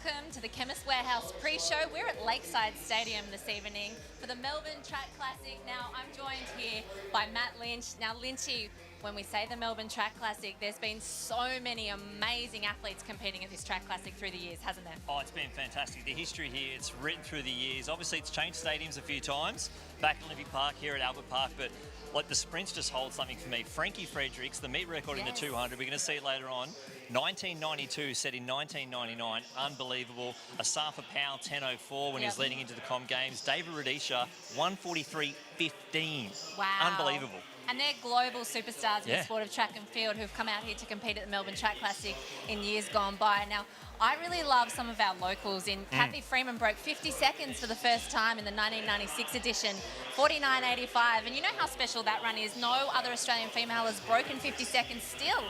welcome to the Chemist Warehouse pre-show. We're at Lakeside Stadium this evening for the Melbourne Track Classic. Now, I'm joined here by Matt Lynch. Now, Lynchy, when we say the Melbourne Track Classic, there's been so many amazing athletes competing at this Track Classic through the years, hasn't there? Oh, it's been fantastic. The history here, it's written through the years. Obviously, it's changed stadiums a few times, back at Olympic Park, here at Albert Park, but like the sprints just hold something for me. Frankie Fredericks, the meet record in the 200, we're going to see it later on. 1992 set in 1999, unbelievable. Asafa Powell 10:04 when he was leading into the Com Games. David Rudisha 1:43.15. Wow. Unbelievable. And they're global superstars in the sport of track and field who've come out here to compete at the Melbourne Track Classic in years gone by. Now, I really love some of our locals. Kathy Freeman broke 50 seconds for the first time in the 1996 edition, 49.85. And you know how special that run is. No other Australian female has broken 50 seconds still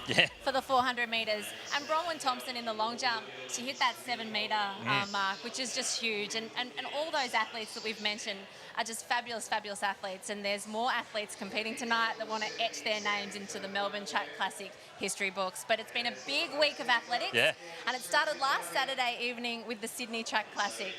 for the 400 metres. And Bronwyn Thompson in the long jump, she hit that 7-metre mark, which is just huge. And all those athletes that we've mentioned are just fabulous, fabulous athletes. And there's more athletes competing tonight that want to etch their names into the Melbourne Track Classic history books. But it's been a big week of athletics. And it started last Saturday evening with the Sydney Track Classic.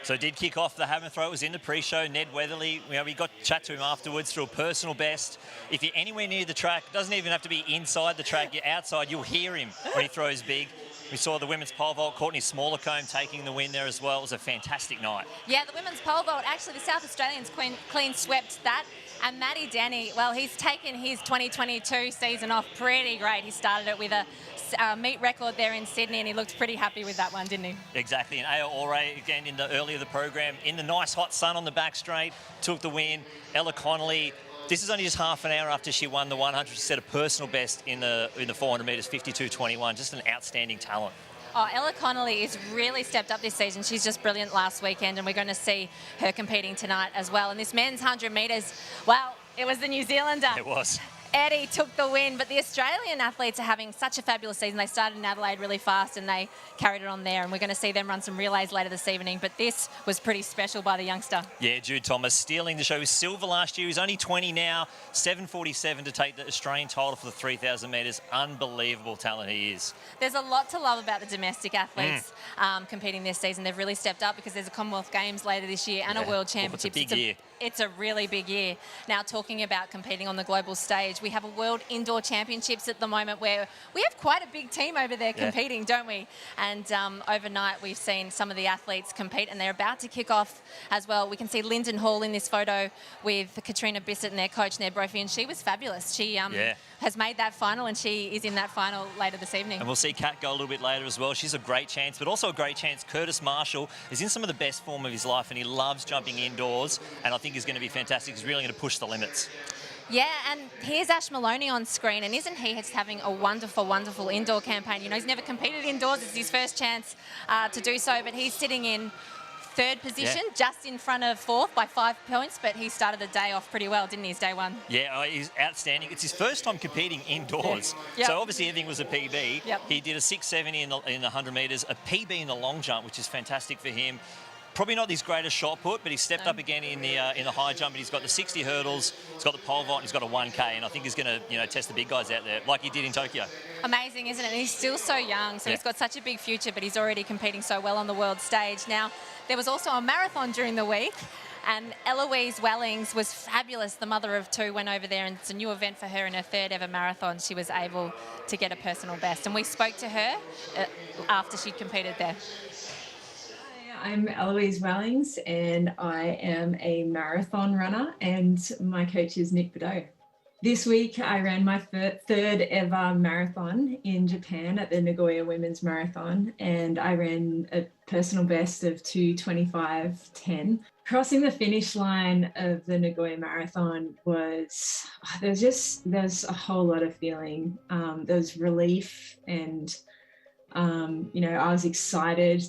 So it did kick off the hammer throw. It was in the pre-show. Ned Weatherly, we got to chat to him afterwards through a personal best. If you're anywhere near the track, it doesn't even have to be inside the track. You're outside, you'll hear him when he throws big. We saw the women's pole vault, Courtney Smaller-Combe taking the win there as well. It was a fantastic night. Yeah, the women's pole vault, actually the South Australians clean swept that. And Matty Denny, well, he's taken his 2022 season off pretty great. He started it with a meet record there in Sydney, and he looked pretty happy with that one, didn't he? Exactly. And Ao Ore, again, in the early of the program, in the nice hot sun on the back straight, took the win. Ella Connolly, this is only just half an hour after she won the 100. She set a personal best in the 400 metres, 52.21. Just an outstanding talent. Oh, Ella Connolly has really stepped up this season. She's just brilliant last weekend, and we're going to see her competing tonight as well. And this men's 100 metres, well, it was the New Zealander. It was. Eddie took the win, but the Australian athletes are having such a fabulous season. They started in Adelaide really fast and they carried it on there, and we're going to see them run some relays later this evening, but this was pretty special by the youngster. Yeah, Jude Thomas stealing the show. He was silver last year. He's only 20 now, 7:47 to take the Australian title for the 3,000 metres. Unbelievable talent he is. There's a lot to love about the domestic athletes competing this season. They've really stepped up because there's a Commonwealth Games later this year and a World Championships. It's a big year. It's a really big year. Now, talking about competing on the global stage, we have a World Indoor Championships at the moment where we have quite a big team over there competing, don't we? And overnight, we've seen some of the athletes compete, and they're about to kick off as well. We can see Lyndon Hall in this photo with Katrina Bissett and their coach, Ned Brophy, and she was fabulous. She has made that final, and she is in that final later this evening. And we'll see Kat go a little bit later as well. She's a great chance, but also a great chance. Curtis Marshall is in some of the best form of his life, and he loves jumping indoors, and I think he's going to be fantastic. He's really going to push the limits. Yeah, and here's Ash Maloney on screen, and isn't he just having a wonderful, wonderful indoor campaign? You know, he's never competed indoors. It's his first chance to do so, but he's sitting in third position, just in front of fourth by 5 points, but he started the day off pretty well, didn't he, his day one? Yeah, he's outstanding. It's his first time competing indoors. So obviously everything was a PB. He did a 670 in the 100 metres, a PB in the long jump, which is fantastic for him. Probably not his greatest shot put, but he stepped up again in the high jump. And he's got the 60 hurdles, he's got the pole vault, and he's got a 1K. And I think he's going to test the big guys out there, like he did in Tokyo. Amazing, isn't it? And he's still so young, so he's got such a big future, but he's already competing so well on the world stage. Now, there was also a marathon during the week, and Eloise Wellings was fabulous. The mother of two went over there, and it's a new event for her in her third ever marathon. She was able to get a personal best, and we spoke to her after she competed there. I'm Eloise Wellings, and I am a marathon runner, and my coach is Nick Bateau. This week I ran my third ever marathon in Japan at the Nagoya Women's Marathon, and I ran a personal best of 2:25:10. Crossing the finish line of the Nagoya Marathon was, there's a whole lot of feeling. There was relief, and I was excited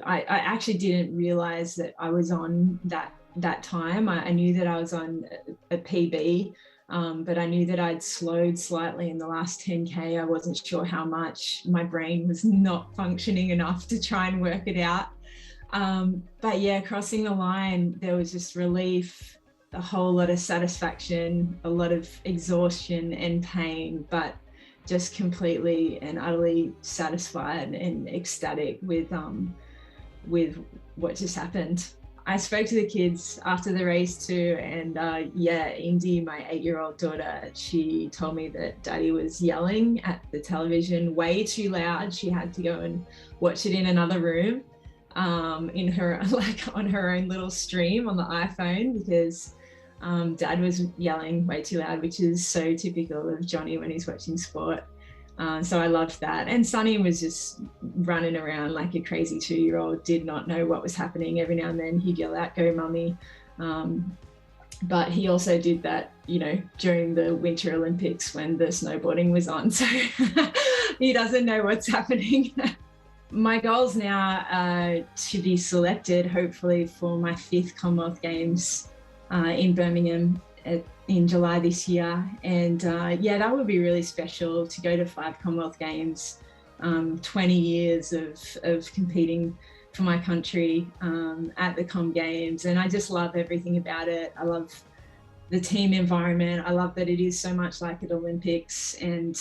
I actually didn't realize that I was on that time. I knew that I was on a PB, but I knew that I'd slowed slightly in the last 10K. I wasn't sure how much. My brain was not functioning enough to try and work it out. But yeah, crossing the line, there was just relief, a whole lot of satisfaction, a lot of exhaustion and pain, but just completely and utterly satisfied and ecstatic with what just happened. I spoke to the kids after the race too, and Indy, my 8-year-old daughter, she told me that Daddy was yelling at the television way too loud. She had to go and watch it in another room, in her on her own little stream on the iPhone, because Dad was yelling way too loud, which is so typical of Johnny when he's watching sport. So I loved that. And Sonny was just running around like a crazy 2-year-old, did not know what was happening. Every now and then he'd yell out, "Go, Mummy." But he also did that, during the Winter Olympics when the snowboarding was on. So he doesn't know what's happening. My goals now are to be selected, hopefully, for my 5th Commonwealth Games in Birmingham in July this year. And that would be really special to go to 5 Commonwealth Games, 20 years of competing for my country at the Com Games. And I just love everything about it. I love the team environment. I love that it is so much like at Olympics, and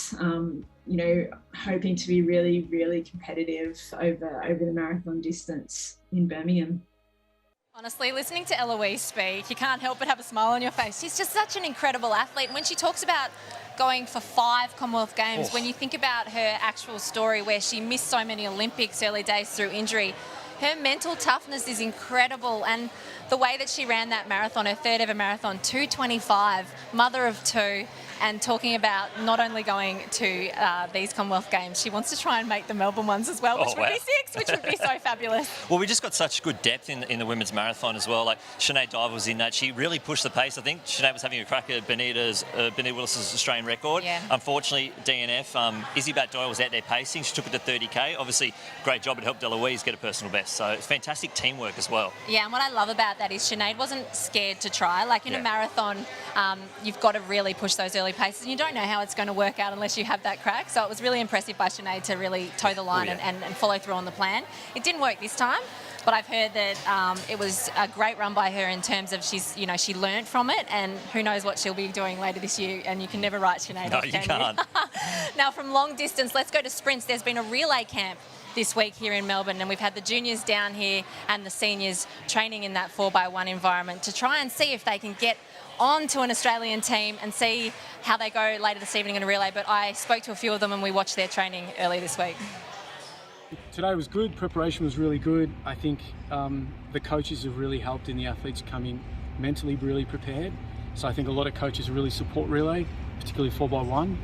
hoping to be really, really competitive over the marathon distance in Birmingham. Honestly, listening to Eloise speak, you can't help but have a smile on your face. She's just such an incredible athlete. And when she talks about going for 5 Commonwealth Games, when you think about her actual story where she missed so many Olympics early days through injury, her mental toughness is incredible. And the way that she ran that marathon, her 3rd ever marathon, 2:25, mother of 2, and talking about not only going to these Commonwealth Games, she wants to try and make the Melbourne ones as well, which would be 6, which would be so fabulous. Well, we just got such good depth in the women's marathon as well. Like Sinead Diver was in that. She really pushed the pace. I think Sinead was having a crack at Benita Willis's Australian record. Yeah. Unfortunately, DNF, Izzy Bat-Doyle was out there pacing. She took it to 30K. Obviously, great job. It helped Eloise get a personal best. So it's fantastic teamwork as well. Yeah, and what I love about that is Sinead wasn't scared to try. Like in a marathon, you've got to really push those early paces. You don't know how it's going to work out unless you have that crack. So it was really impressive by Sinead to really toe the line and follow through on the plan. It didn't work this time, but I've heard that it was a great run by her in terms of she learnt from it, and who knows what she'll be doing later this year. And you can never write Sinead off, can you? No, you can't. Now, from long distance, let's go to sprints. There's been a relay camp this week here in Melbourne, and we've had the juniors down here and the seniors training in that 4x1 environment to try and see if they can get on to an Australian team and see how they go later this evening in a relay. But I spoke to a few of them and we watched their training early this week. Today was good, preparation was really good. I think the coaches have really helped in the athletes coming mentally really prepared. So I think a lot of coaches really support relay, particularly 4x1.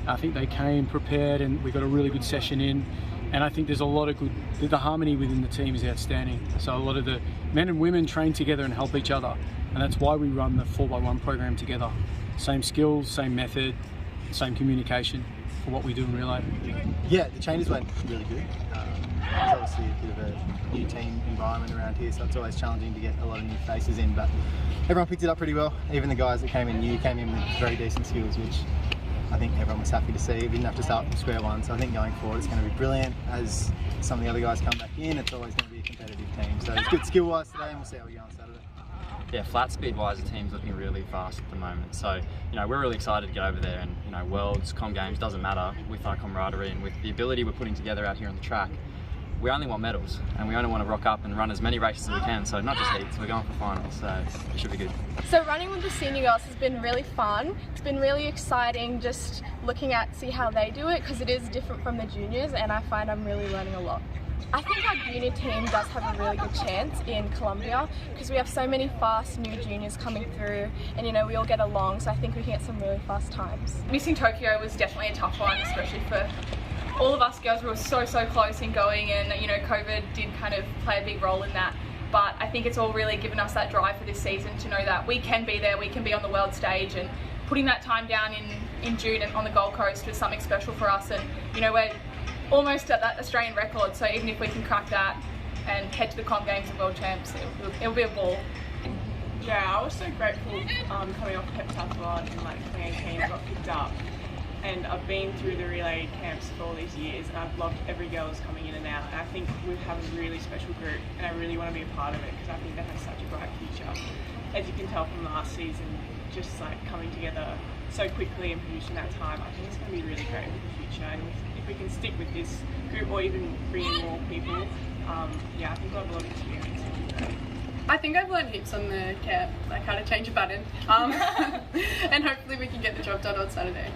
I think they came prepared and we got a really good session in. And I think there's a lot of the harmony within the team is outstanding. So a lot of the men and women train together and help each other. And that's why we run the 4x1 program together. Same skills, same method, same communication for what we do in relay. Yeah, the changes went really good. There's obviously a bit of a new team environment around here, so it's always challenging to get a lot of new faces in, but everyone picked it up pretty well. Even the guys that came in new came in with very decent skills, which I think everyone was happy to see. We didn't have to start from square one, so I think going forward it's going to be brilliant. As some of the other guys come back in, it's always going to be a competitive team. So it's good skill-wise today, and we'll see how we go on Saturday. Yeah, flat speed-wise, the team's looking really fast at the moment. So, we're really excited to get over there, and Worlds, Com Games, doesn't matter, with our camaraderie and with the ability we're putting together out here on the track. We only want medals, and we only want to rock up and run as many races as we can. So not just heats, we're going for finals, so it should be good. So running with the senior girls has been really fun. It's been really exciting just looking at, see how they do it, because it is different from the juniors, and I find I'm really learning a lot. I think our junior team does have a really good chance in Colombia because we have so many fast new juniors coming through, and we all get along, so I think we can get some really fast times. Missing Tokyo was definitely a tough one, especially for all of us girls. We were so close in going, and COVID did kind of play a big role in that. But I think it's all really given us that drive for this season to know that we can be there, we can be on the world stage, and putting that time down in June and on the Gold Coast was something special for us. And we're almost at that Australian record, so even if we can crack that and head to the Com Games and World Champs, it'll be a ball. Yeah, I was so grateful coming off heptathlon in 2018, I got picked up. And I've been through the relay camps for all these years, and I've loved every girl that's coming in and out. And I think we have a really special group, and I really want to be a part of it because I think they have such a bright future. As you can tell from last season, just like coming together so quickly and producing that time, I think it's going to be really great for the future. And if we can stick with this group or even bring in more people, yeah, I think we'll have a lot of experience. I think I've learned heaps on the camp, like how to change a button, and hopefully we can get the job done on Saturday.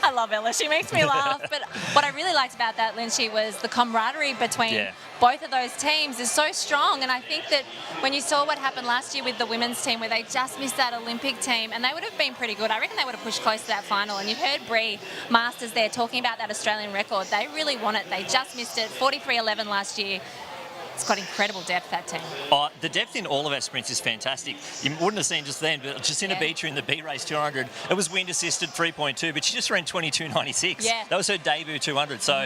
I love Ella. She makes me laugh. But what I really liked about that, Lynchy, was the camaraderie between both of those teams is so strong. And I think that when you saw what happened last year with the women's team, where they just missed that Olympic team, and they would have been pretty good. I reckon they would have pushed close to that final. And you've heard Bree Masters there talking about that Australian record. They really want it. They just missed it. 43.11 last year. It's got incredible depth, that team. The depth in all of our sprints is fantastic. You wouldn't have seen just then, but Jacinta Beecher in the B race 200, it was wind assisted 3.2, but she just ran 22.96. Yeah. That was her debut 200. So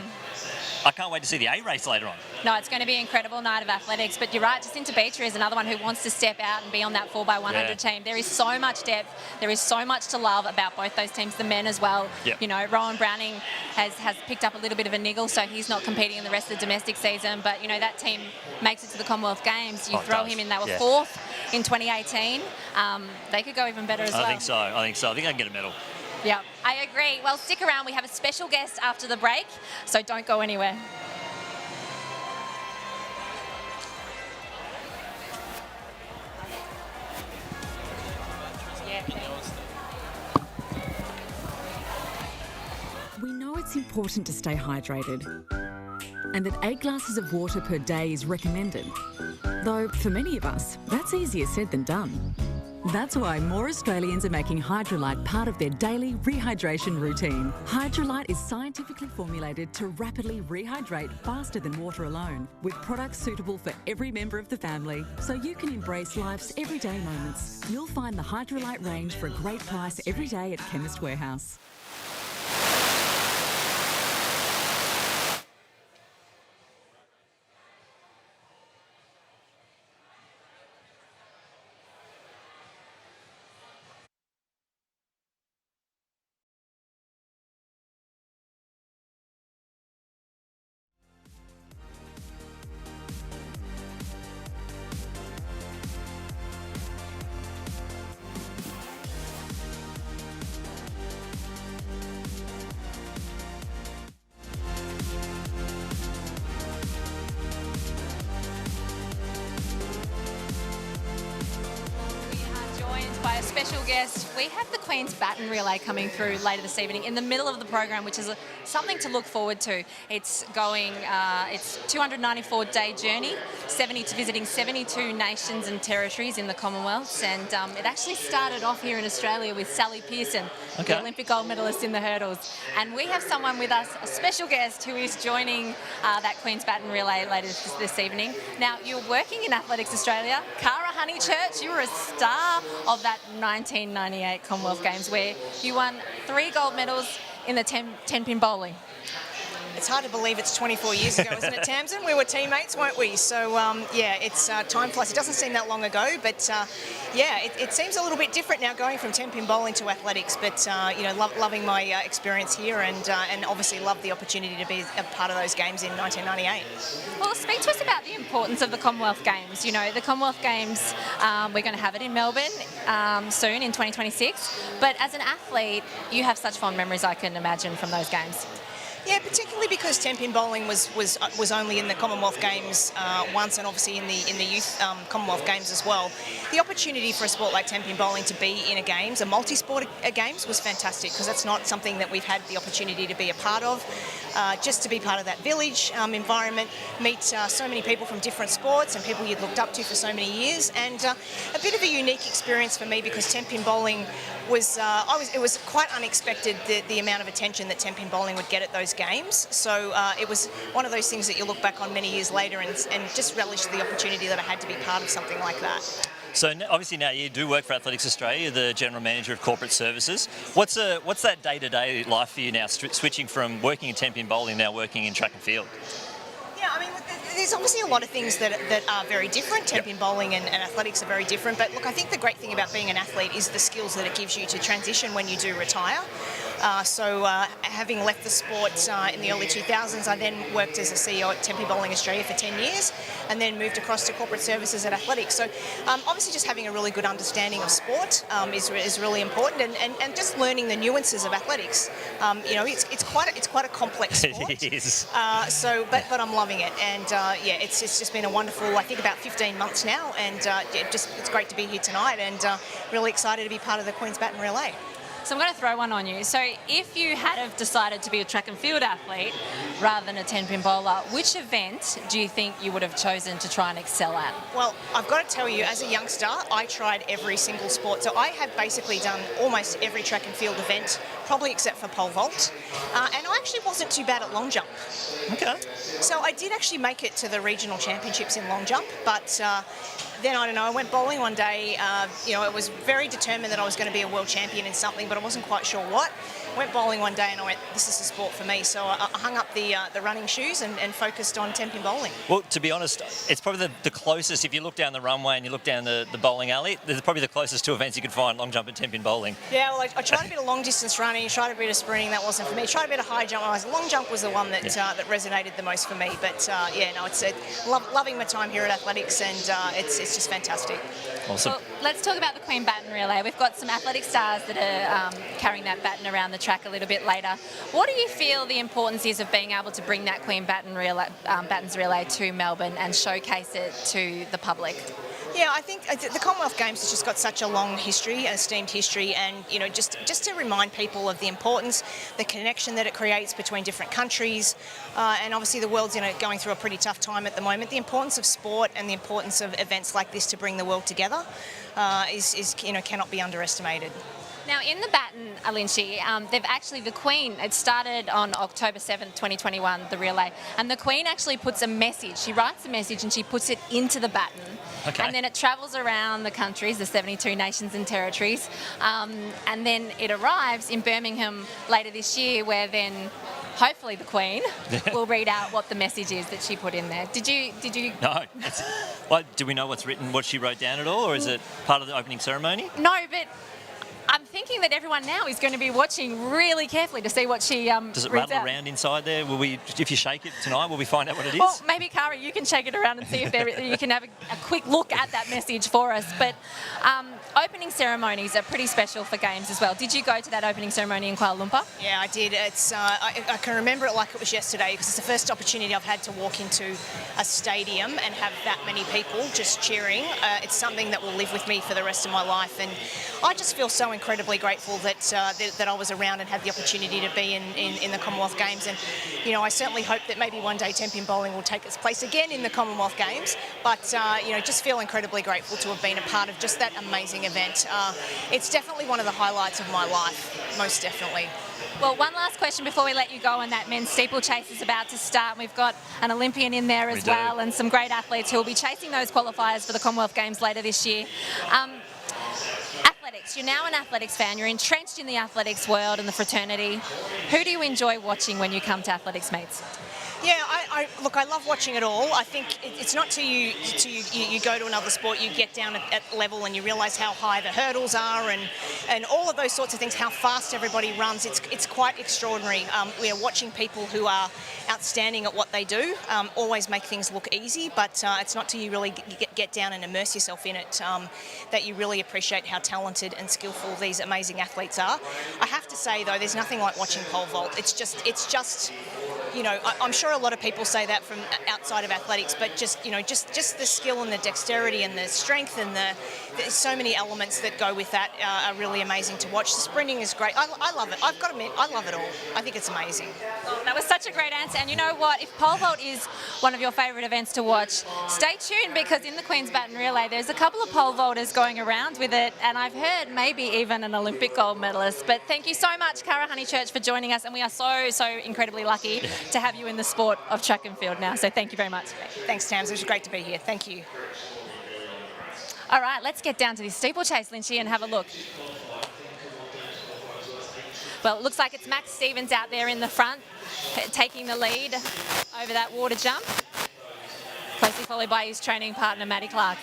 I can't wait to see the A race later on. No, it's going to be an incredible night of athletics. But you're right, Jacinta Beecher is another one who wants to step out and be on that 4x100 team. There is so much depth. There is so much to love about both those teams, the men as well. Yep. You know, Rowan Browning has picked up a little bit of a niggle, so he's not competing in the rest of the domestic season. But, you know, that team makes it to the Commonwealth Games. You throw him in, they were fourth in 2018. They could go even better as well. I think so. I think I can get a medal. Yeah, I agree. Well, stick around. We have a special guest after the break, so don't go anywhere. We know it's important to stay hydrated and that 8 glasses of water per day is recommended. Though, for many of us, that's easier said than done. That's why more Australians are making Hydrolite part of their daily rehydration routine. Hydrolite is scientifically formulated to rapidly rehydrate faster than water alone, with products suitable for every member of the family, so you can embrace life's everyday moments. You'll find the Hydrolite range for a great price every day at Chemist Warehouse. By a special guest. We have the Queen's Baton Relay coming through later this evening in the middle of the program, which is something to look forward to. It's going, it's 294-day journey, visiting 72 nations and territories in the Commonwealth, and it actually started off here in Australia with Sally Pearson, the Olympic gold medalist in the hurdles. And we have someone with us, a special guest, who is joining that Queen's Baton Relay later this evening. Now, you're working in Athletics Australia. Cara Honeychurch, you were a star of that 1998 Commonwealth Games where you won 3 gold medals in the 10-pin bowling. It's hard to believe it's 24 years ago, isn't it, Tamsin? We were teammates, weren't we? So, yeah, it's time flies. It doesn't seem that long ago, but yeah, it seems a little bit different now going from 10-pin bowling to athletics. But, you know, loving my experience here and obviously love the opportunity to be a part of those games in 1998. Well, speak to us about the importance of the Commonwealth Games. You know, the Commonwealth Games, we're going to have it in Melbourne soon in 2026. But as an athlete, you have such fond memories, I can imagine, from those games. Yeah, particularly because 10-pin bowling was only in the Commonwealth Games once, and obviously in the youth Commonwealth Games as well. The opportunity for a sport like 10-pin bowling to be in a multi-sport games was fantastic, because that's not something that we've had the opportunity to be a part of. Just to be part of that village environment, meet so many people from different sports and people you'd looked up to for so many years, and a bit of a unique experience for me, because 10-pin bowling was it was quite unexpected, the amount of attention that 10-pin bowling would get at those games. So it was one of those things that you look back on many years later and just relish the opportunity that I had to be part of something like that. So obviously now you do work for Athletics Australia, the General Manager of Corporate Services. What's that day-to-day life for you now, switching from working in 10-pin bowling now working in track and field? Yeah, I mean, there's obviously a lot of things that are very different. 10-pin bowling and athletics are very different. But look, I think the great thing about being an athlete is the skills that it gives you to transition when you do retire. Having left the sport in the early 2000s, I then worked as a CEO at Tempe Bowling Australia for 10 years and then moved across to corporate services at athletics. So obviously just having a really good understanding of sport is really important, and just learning the nuances of athletics. It's quite a complex sport. It is. But I'm loving it, and it's just been a wonderful, I think, about 15 months now, and it's great to be here tonight, and really excited to be part of the Queen's Baton Relay. So I'm going to throw one on you. So if you had have decided to be a track and field athlete rather than a 10-pin bowler, which event do you think you would have chosen to try and excel at? Well, I've got to tell you, as a youngster, I tried every single sport. So I have basically done almost every track and field event, probably except for pole vault. And I actually wasn't too bad at long jump. Okay. So I did actually make it to the regional championships in long jump, but then, I don't know, I went bowling one day. I was very determined that I was going to be a world champion in something, but I wasn't quite sure what. Went bowling one day and I went, this is the sport for me. So I hung up the running shoes and focused on 10-pin bowling. Well, to be honest, it's probably the closest, if you look down the runway and you look down the bowling alley, there's probably the closest two events you could find, long jump and 10-pin bowling. Yeah, well, I tried a bit of long distance running, tried a bit of sprinting, that wasn't for me. Tried a bit of high jump. Long jump was the one that that resonated the most for me. But it's loving my time here at athletics, and it's just fantastic. Awesome. Well, let's talk about the Queen Baton Relay. We've got some athletic stars that are carrying that baton around the track a little bit later. What do you feel the importance is of being able to bring that Queen Baton Relay, Baton's Relay to Melbourne and showcase it to the public? Yeah, I think the Commonwealth Games has just got such a long history, an esteemed history, and just to remind people of the importance, the connection that it creates between different countries, and obviously the world's going through a pretty tough time at the moment. The importance of sport and the importance of events like this to bring the world together is cannot be underestimated. Now, in the baton, Lynchy, the Queen, it started on October 7th, 2021, the relay, and the Queen actually puts a message. She writes a message and she puts it into the baton. Okay. And then it travels around the countries, the 72 nations and territories, and then it arrives in Birmingham later this year, where then hopefully the Queen will read out what the message is that she put in there. Did you? No. Do we know what's written, what she wrote down at all, or is it part of the opening ceremony? No, but I'm thinking that everyone now is going to be watching really carefully to see what she Does it reads rattle out. around inside there? If you shake it tonight, will we find out what it is? Well, maybe, Kara, you can shake it around and see if you can have a quick look at that message for us. But opening ceremonies are pretty special for games as well. Did you go to that opening ceremony in Kuala Lumpur? Yeah, I did. It's I can remember it like it was yesterday, because it's the first opportunity I've had to walk into a stadium and have that many people just cheering. It's something that will live with me for the rest of my life, and I just feel so incredibly grateful that I was around and had the opportunity to be in the Commonwealth Games. And I certainly hope that maybe one day 10-pin bowling will take its place again in the Commonwealth Games. But just feel incredibly grateful to have been a part of just that amazing event. It's definitely one of the highlights of my life, most definitely. Well, one last question before we let you go, and that men's steeplechase is about to start. We've got an Olympian in there as well, and some great athletes who will be chasing those qualifiers for the Commonwealth Games later this year. Athletics, you're now an athletics fan, you're entrenched in the athletics world and the fraternity. Who do you enjoy watching when you come to athletics meets? Yeah, I love watching it all. I think it's not till you go to another sport, you get down at level and you realise how high the hurdles are and all of those sorts of things, how fast everybody runs. It's quite extraordinary. We are watching people who are outstanding at what they do, always make things look easy, but it's not till you really get down and immerse yourself in it that you really appreciate how talented and skillful these amazing athletes are. I have to say though, there's nothing like watching pole vault. It's just I'm sure a lot of people say that from outside of athletics, but just the skill and the dexterity and the strength and there's so many elements that go with that are really amazing to watch. The sprinting is great. I love it. I've got to admit, I love it all. I think it's amazing. Oh, that was such a great answer. And you know what? If pole vault is one of your favourite events to watch, stay tuned, because in the Queen's Baton Relay, there's a couple of pole vaulters going around with it, and I've heard maybe even an Olympic gold medalist. But thank you so much, Kara Honeychurch, for joining us, and we are so incredibly lucky to have you in the sport of track and field now. So thank you very much. Thanks, Tams. It was great to be here. Thank you. All right, let's get down to this steeplechase, Lynchy, and have a look. Well, it looks like it's Max Stevens out there in the front, taking the lead over that water jump, closely followed by his training partner, Matty Clark.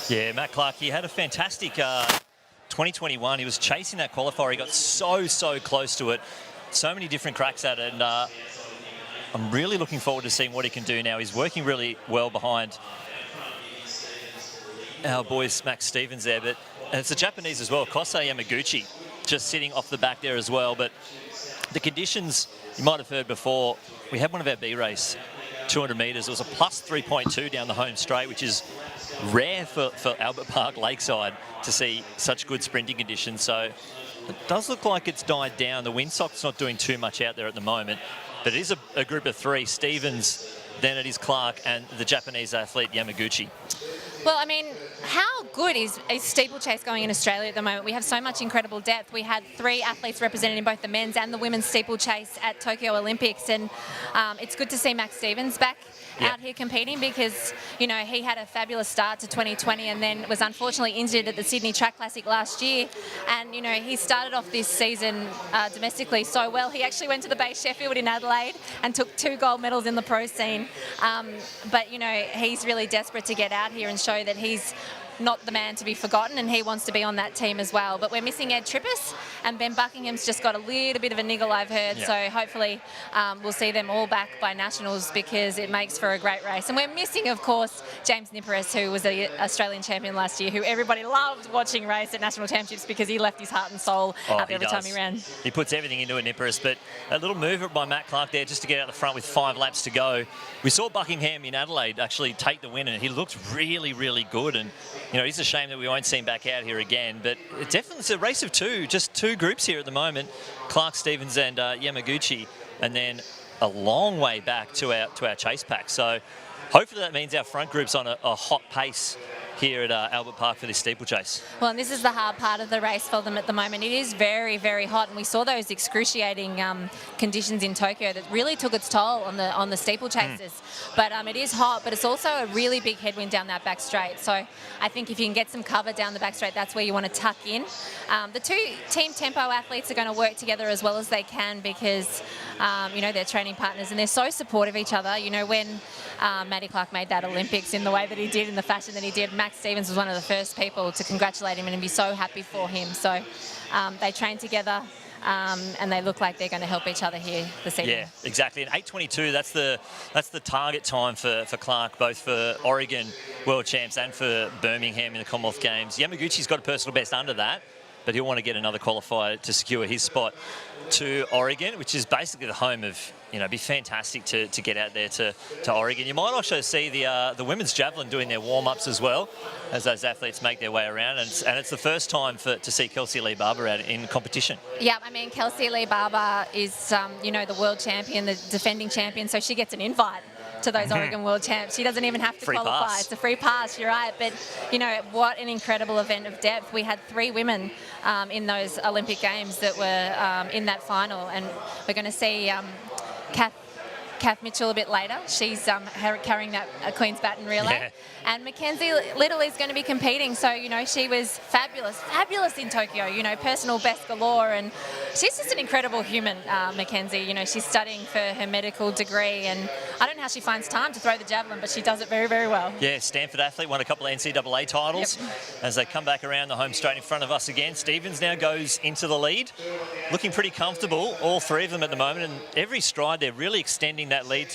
Yeah, Matt Clark, he had a fantastic 2021. He was chasing that qualifier. He got so close to it. so many different cracks at it, and I'm really looking forward to seeing what he can do now. He's working really well behind our boy Max Stevens there, but and it's the Japanese as well, Kosei Yamaguchi, just sitting off the back there as well. But the conditions, you might have heard before, we had one of our B race, 200 metres. It was a plus 3.2 down the home straight, which is rare for Albert Park Lakeside to see such good sprinting conditions. So it does look like it's died down. The windsock's not doing too much out there at the moment, but it is a group of three, Stevens, then it is Clark and the Japanese athlete Yamaguchi. Well, I mean, how good is steeplechase going in Australia at the moment? We have so much incredible depth. We had 3 athletes represented in both the men's and the women's steeplechase at Tokyo Olympics, and it's good to see Max Stevens back out here competing because, you know, he had a fabulous start to 2020 and then was unfortunately injured at the Sydney Track Classic last year. And, you know, he started off this season domestically so well. He actually went to the base Sheffield in Adelaide and took 2 gold medals in the pro scene. But, you know, he's really desperate to get out here and show that he's not the man to be forgotten, and he wants to be on that team as well. But we're missing Ed Trippus, and Ben Buckingham's just got a little bit of a niggle, I've heard. Yeah. So hopefully we'll see them all back by Nationals because it makes for a great race. And we're missing, of course, James Niparis, who was the Australian champion last year, who everybody loved watching race at National Championships because he left his heart and soul up every time he ran. He puts everything into a Niparis, but a little move by Matt Clark there just to get out the front with 5 laps to go. We saw Buckingham in Adelaide actually take the win, and he looked really, really good. And you know, it's a shame that we won't see him back out here again, but it's a race of 2, just 2 groups here at the moment, Clark, Stevens and Yamaguchi, and then a long way back to our chase pack. So hopefully that means our front group's on a hot pace here at Albert Park for this steeplechase. Well, and this is the hard part of the race for them at the moment. It is very, very hot, and we saw those excruciating conditions in Tokyo that really took its toll on the steeplechasers. But it is hot, but it's also a really big headwind down that back straight. So I think if you can get some cover down the back straight, that's where you want to tuck in. The 2 team tempo athletes are going to work together as well as they can because, you know, they're training partners and they're so supportive of each other. You know, when Matty Clark made that Olympics in the way that he did, in the fashion that he did, Max Stevens was one of the first people to congratulate him and be so happy for him. So they train together and they look like they're going to help each other here this evening. Yeah, exactly. And 8:22, that's the target time for Clark, both for Oregon World Champs and for Birmingham in the Commonwealth Games. Yamaguchi's got a personal best under that, but he'll want to get another qualifier to secure his spot to Oregon, which is basically the home of, you know, it'd be fantastic to get out there to Oregon. You might also see the women's javelin doing their warm-ups as well as those athletes make their way around, and it's the first time to see Kelsey-Lee Barber out in competition. Yeah, I mean, Kelsey-Lee Barber is, you know, the world champion, the defending champion, so she gets an invite to those Oregon World Champs. She doesn't even have to qualify. Pass. It's a free pass, you're right. But, you know, what an incredible event of depth. We had 3 women in those Olympic Games that were in that final, and we're going to see Kath Mitchell a bit later. She's carrying that Queen's Baton relay. Yeah. And Mackenzie Little is going to be competing. So, you know, she was fabulous in Tokyo, you know, personal best galore. And she's just an incredible human, Mackenzie. You know, she's studying for her medical degree. And I don't know how she finds time to throw the javelin, but she does it very, very well. Yeah, Stanford athlete, won a couple of NCAA titles. Yep. As they come back around the home straight in front of us again, Stevens now goes into the lead. Looking pretty comfortable, all 3 of them at the moment. And every stride, they're really extending that lead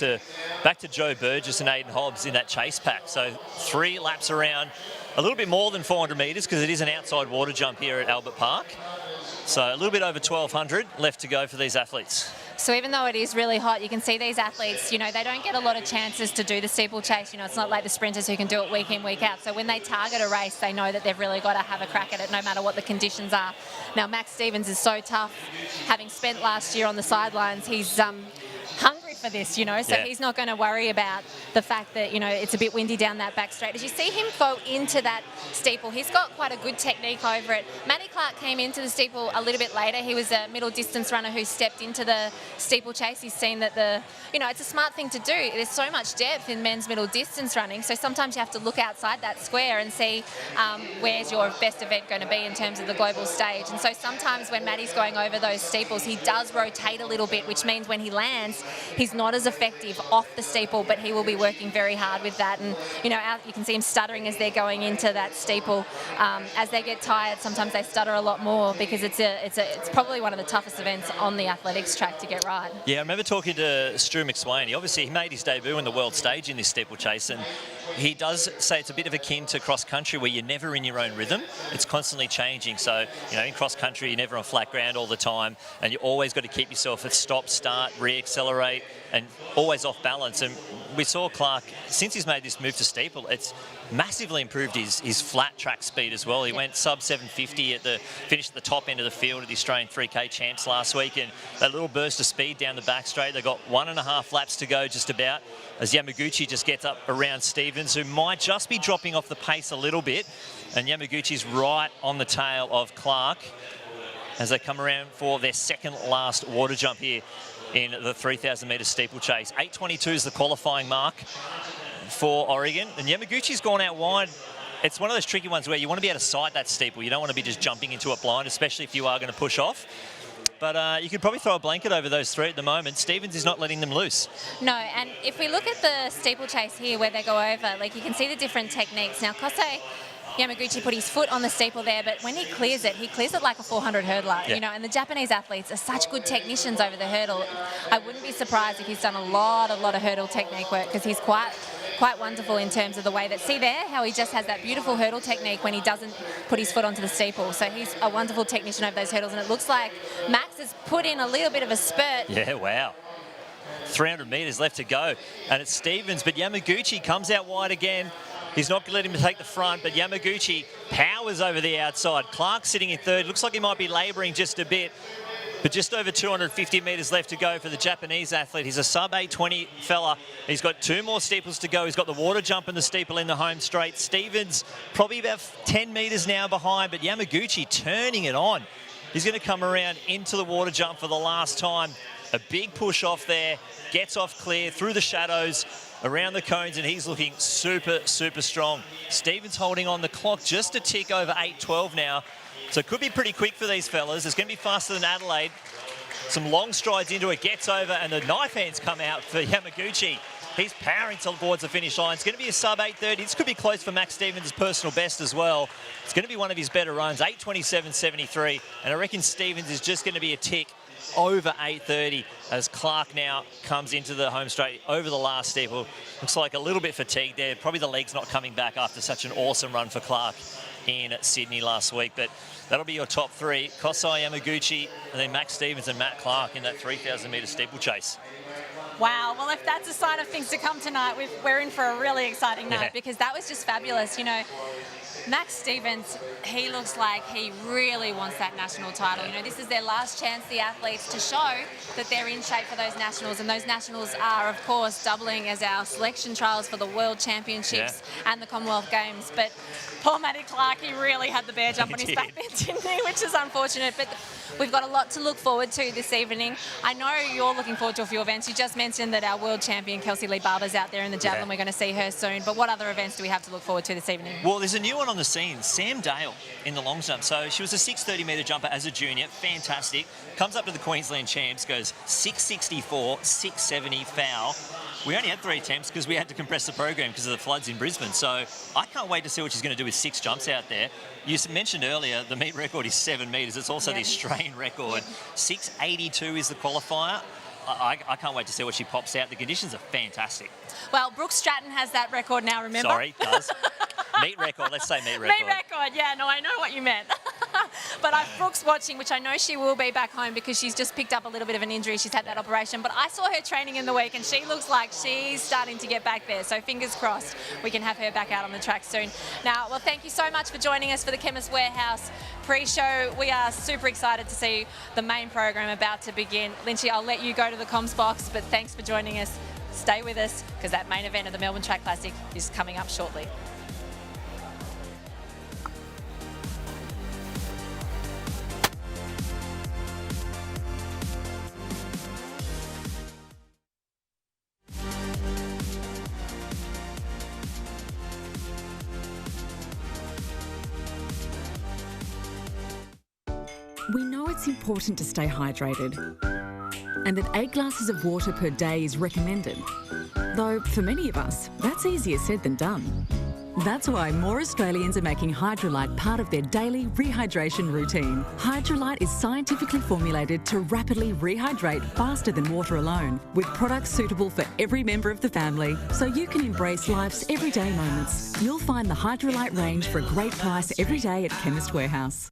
back to Joe Burgess and Aidan Hobbs in that chase pack. So 3 laps around, a little bit more than 400 metres because it is an outside water jump here at Albert Park. So a little bit over 1,200 left to go for these athletes. So even though it is really hot, you can see these athletes, you know, they don't get a lot of chances to do the steeplechase. You know, it's not like the sprinters who can do it week in, week out. So when they target a race, they know that they've really got to have a crack at it no matter what the conditions are. Now, Max Stevens is so tough. Having spent last year on the sidelines, he's hungry for this, you know, so he's not going to worry about the fact that, you know, it's a bit windy down that back straight. As you see him go into that steeple, he's got quite a good technique over it. Matty Clark came into the steeple a little bit later. He was a middle distance runner who stepped into the steeplechase. He's seen that you know, it's a smart thing to do. There's so much depth in men's middle distance running, so sometimes you have to look outside that square and see where's your best event going to be in terms of the global stage. And so sometimes when Matty's going over those steeples, he does rotate a little bit, which means when he lands, he's he's not as effective off the steeple, but he will be working very hard with that. And, you know, you can see him stuttering as they're going into that steeple. As they get tired, sometimes they stutter a lot more because it's probably one of the toughest events on the athletics track to get right. Yeah, I remember talking to Stu McSwain. He made his debut in the world stage in this steeplechase, and he does say it's a bit of akin to cross country where you're never in your own rhythm. It's constantly changing. So, you know, in cross country, you're never on flat ground all the time, and you always got to keep yourself at stop, start, re-accelerate, and always off balance. And we saw Clark, since he's made this move to steeple, it's massively improved his flat track speed as well. He went sub 750 finished at the top end of the field at the Australian 3K champs last week, and that little burst of speed down the back straight. They got 1.5 laps to go just about, as Yamaguchi just gets up around Stevens, who might just be dropping off the pace a little bit. And Yamaguchi's right on the tail of Clark as they come around for their second last water jump here in the 3,000 metre steeplechase. 8:22 is the qualifying mark for Oregon, and Yamaguchi's gone out wide. It's one of those tricky ones where you want to be able to sight that steeple. You don't want to be just jumping into it blind, especially if you are going to push off. But you could probably throw a blanket over those three at the moment. Stevens is not letting them loose. No, and if we look at the steeplechase here where they go over, like you can see the different techniques. Now, Kosei Yamaguchi put his foot on the steeple there, but when he clears it like a 400 hurdler, you know, and the Japanese athletes are such good technicians over the hurdle. I wouldn't be surprised if he's done a lot of hurdle technique work, because he's quite wonderful in terms of the way that, see there, how he just has that beautiful hurdle technique when he doesn't put his foot onto the steeple. So he's a wonderful technician over those hurdles, and it looks like Max has put in a little bit of a spurt. Yeah, wow. 300 metres left to go, and it's Stevens, but Yamaguchi comes out wide again. He's not going to let him take the front, but Yamaguchi powers over the outside. Clark sitting in third. Looks like he might be labouring just a bit, but just over 250 metres left to go for the Japanese athlete. He's a sub 8:20 fella. He's got 2 more steeples to go. He's got the water jump and the steeple in the home straight. Stevens probably about 10 metres now behind, but Yamaguchi turning it on. He's going to come around into the water jump for the last time. A big push off there, gets off clear through the shadows, around the cones, and he's looking super, super strong. Stevens holding on the clock just a tick over 8:12 now. So it could be pretty quick for these fellas. It's going to be faster than Adelaide. Some long strides into it, gets over, and the knife hands come out for Yamaguchi. He's powering towards the finish line. It's going to be a sub 8:30. This could be close for Max Stevens' personal best as well. It's going to be one of his better runs, 8:27.73. And I reckon Stevens is just going to be a tick over 8:30 as Clark now comes into the home straight over the last steeple. Looks like a little bit fatigued there. Probably the legs not coming back after such an awesome run for Clark in Sydney last week. But that'll be your top three: Kosei Yamaguchi, and then Max Stevens and Matt Clark in that 3,000 metre steeplechase. Wow, well, if that's a sign of things to come tonight, we're in for a really exciting night, because that was just fabulous. You know, Max Stevens, he looks like he really wants that national title. You know, this is their last chance, the athletes, to show that they're in shape for those nationals. And those nationals are, of course, doubling as our selection trials for the World Championships and the Commonwealth Games. But poor Matty Clark, he really had the bear jump on his back there, didn't he? Which is unfortunate. But we've got a lot to look forward to this evening. I know you're looking forward to a few events. You just mentioned that our world champion, Kelsey-Lee Barber, is out there in the javelin. We're going to see her soon. But what other events do we have to look forward to this evening? Well, there's a new one on the scene, Sam Dale in the long jump. So she was a 630 metre jumper as a junior, fantastic. Comes up to the Queensland champs, goes 664, 670 foul. We only had 3 attempts because we had to compress the program because of the floods in Brisbane. So I can't wait to see what she's going to do with 6 jumps out there. You mentioned earlier the meet record is 7 metres. It's also the Australian record. 682 is the qualifier. I can't wait to see what she pops out. The conditions are fantastic. Well, Brooke Stratton has that record now, remember? Sorry, does. Meet record, let's say meet record. Meet record, yeah, no, I know what you meant. But Brooke's watching, which I know she will be back home because she's just picked up a little bit of an injury. She's had that operation. But I saw her training in the week and she looks like she's starting to get back there. So fingers crossed we can have her back out on the track soon. Now, well, thank you so much for joining us for the Chemist Warehouse pre-show. We are super excited to see the main program about to begin. Lynchy, I'll let you go to the comms box, but thanks for joining us. Stay with us because that main event of the Melbourne Track Classic is coming up shortly. We know it's important to stay hydrated. and that 8 glasses of water per day is recommended. Though for many of us, that's easier said than done. That's why more Australians are making Hydrolite part of their daily rehydration routine. Hydrolite is scientifically formulated to rapidly rehydrate faster than water alone, with products suitable for every member of the family, so you can embrace life's everyday moments. You'll find the Hydrolite range for a great price every day at Chemist Warehouse.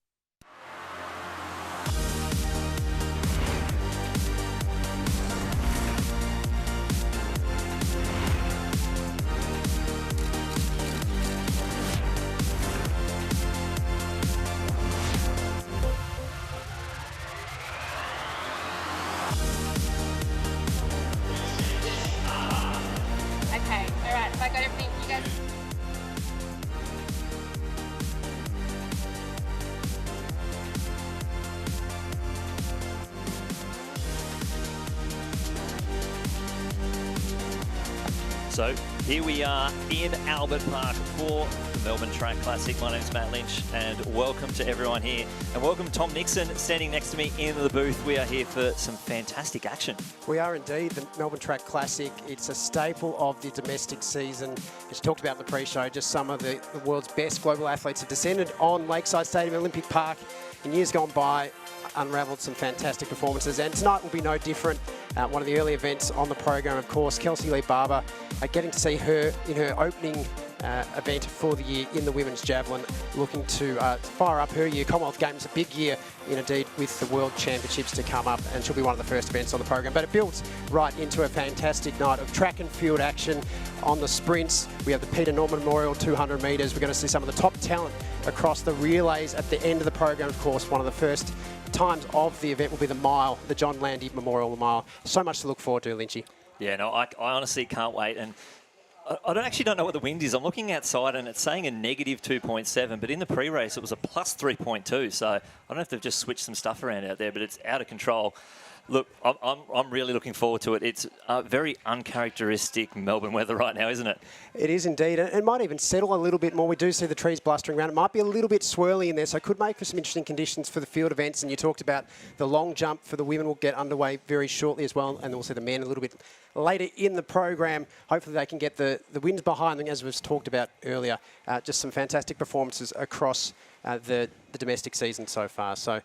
So here we are in Albert Park for the Melbourne Track Classic. My name's Matt Lynch and welcome to everyone here. And welcome Tom Nixon standing next to me in the booth. We are here for some fantastic action. We are indeed. The Melbourne Track Classic, it's a staple of the domestic season. As you talked about in the pre-show, just some of the world's best global athletes have descended on Lakeside Stadium, Olympic Park in years gone by, unravelled some fantastic performances, and tonight will be no different. One of the early events on the program, of course, Kelsey-Lee Barber, getting to see her in her opening event for the year in the women's javelin, looking to fire up her year. Commonwealth Games, a big year, indeed, with the World Championships to come up, and she'll be one of the first events on the program. But it builds right into a fantastic night of track and field action. On the sprints, we have the Peter Norman Memorial 200 metres. We're going to see some of the top talent across the relays at the end of the program. Of course, one of the first times of the event will be the mile, the John Landy Memorial Mile. So much to look forward to, Lynchy. Yeah, no, I honestly can't wait. And I don't know what the wind is. I'm looking outside and it's saying a negative 2.7, but in the pre-race it was a plus 3.2. So I don't know if they've just switched some stuff around out there, but it's out of control. Look, I'm really looking forward to it. It's very uncharacteristic Melbourne weather right now, isn't it? It is indeed. It might even settle a little bit more. We do see the trees blustering around. It might be a little bit swirly in there, so it could make for some interesting conditions for the field events. And you talked about the long jump for the women will get underway very shortly as well, and we'll see the men a little bit later in the program. Hopefully they can get the winds behind them, as we've talked about earlier. Just some fantastic performances across the domestic season so far. So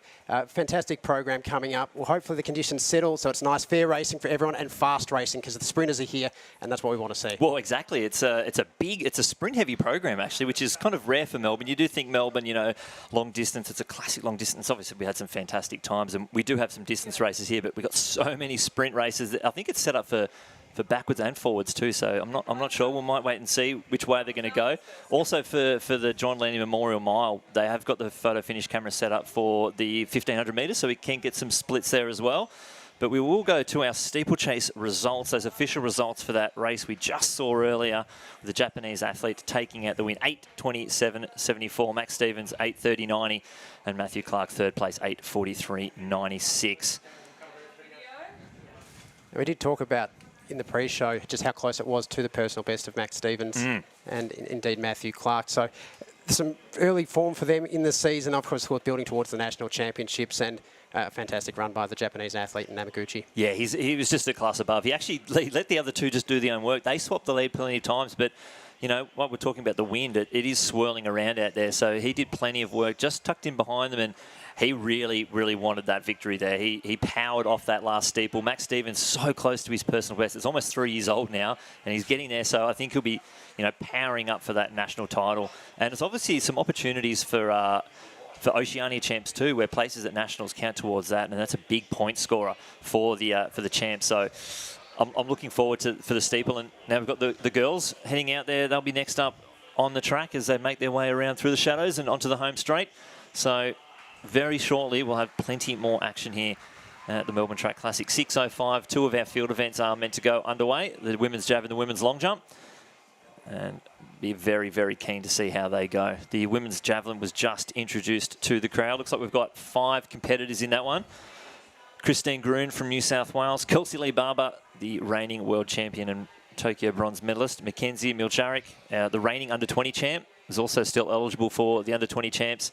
fantastic program coming up. Well, hopefully the conditions settle so it's nice, fair racing for everyone and fast racing because the sprinters are here and that's what we want to see. Well, exactly. It's a sprint heavy program actually, which is kind of rare for Melbourne. You do think Melbourne, you know, long distance, it's a classic long distance. Obviously we had some fantastic times and we do have some distance races here, but we've got so many sprint races that I think it's set up for backwards and forwards too, so I'm not sure. We might wait and see which way they're going to go. Also for the John Landy Memorial Mile, they have got the photo finish camera set up for the 1500 metres, so we can get some splits there as well. But we will go to our steeplechase results, those official results for that race we just saw earlier, with the Japanese athlete taking out the win, 8:27.74. Max Stevens, 8:30.90, and Matthew Clark, third place, 8:43.96. We did talk about in the pre-show just how close it was to the personal best of Max Stevens and indeed Matthew Clark. So some early form for them in the season, of course, building towards the national championships, and a fantastic run by the Japanese athlete Namaguchi. Yeah, he was just a class above. He actually let the other two just do their own work. They swapped the lead plenty of times, but you know, while we're talking about the wind, it is swirling around out there. So he did plenty of work, just tucked in behind them, and he really, really wanted that victory there. He powered off that last steeple. Max Stevens so close to his personal best. It's almost 3 years old now, and he's getting there. So I think he'll be, you know, powering up for that national title. And it's obviously some opportunities for Oceania champs too, where places at nationals count towards that, and that's a big point scorer for the champs. So I'm looking forward for the steeple. And now we've got the girls heading out there. They'll be next up on the track as they make their way around through the shadows and onto the home straight. So very shortly, we'll have plenty more action here at the Melbourne Track Classic. 6:05, two of our field events are meant to go underway, the women's jav and the women's long jump. And be very, very keen to see how they go. The women's javelin was just introduced to the crowd. Looks like we've got 5 competitors in that one. Christine Groon from New South Wales, Kelsey-Lee Barber, the reigning world champion and Tokyo bronze medalist, Mackenzie Milcharik, the reigning under-20 champ, is also still eligible for the under-20 champs.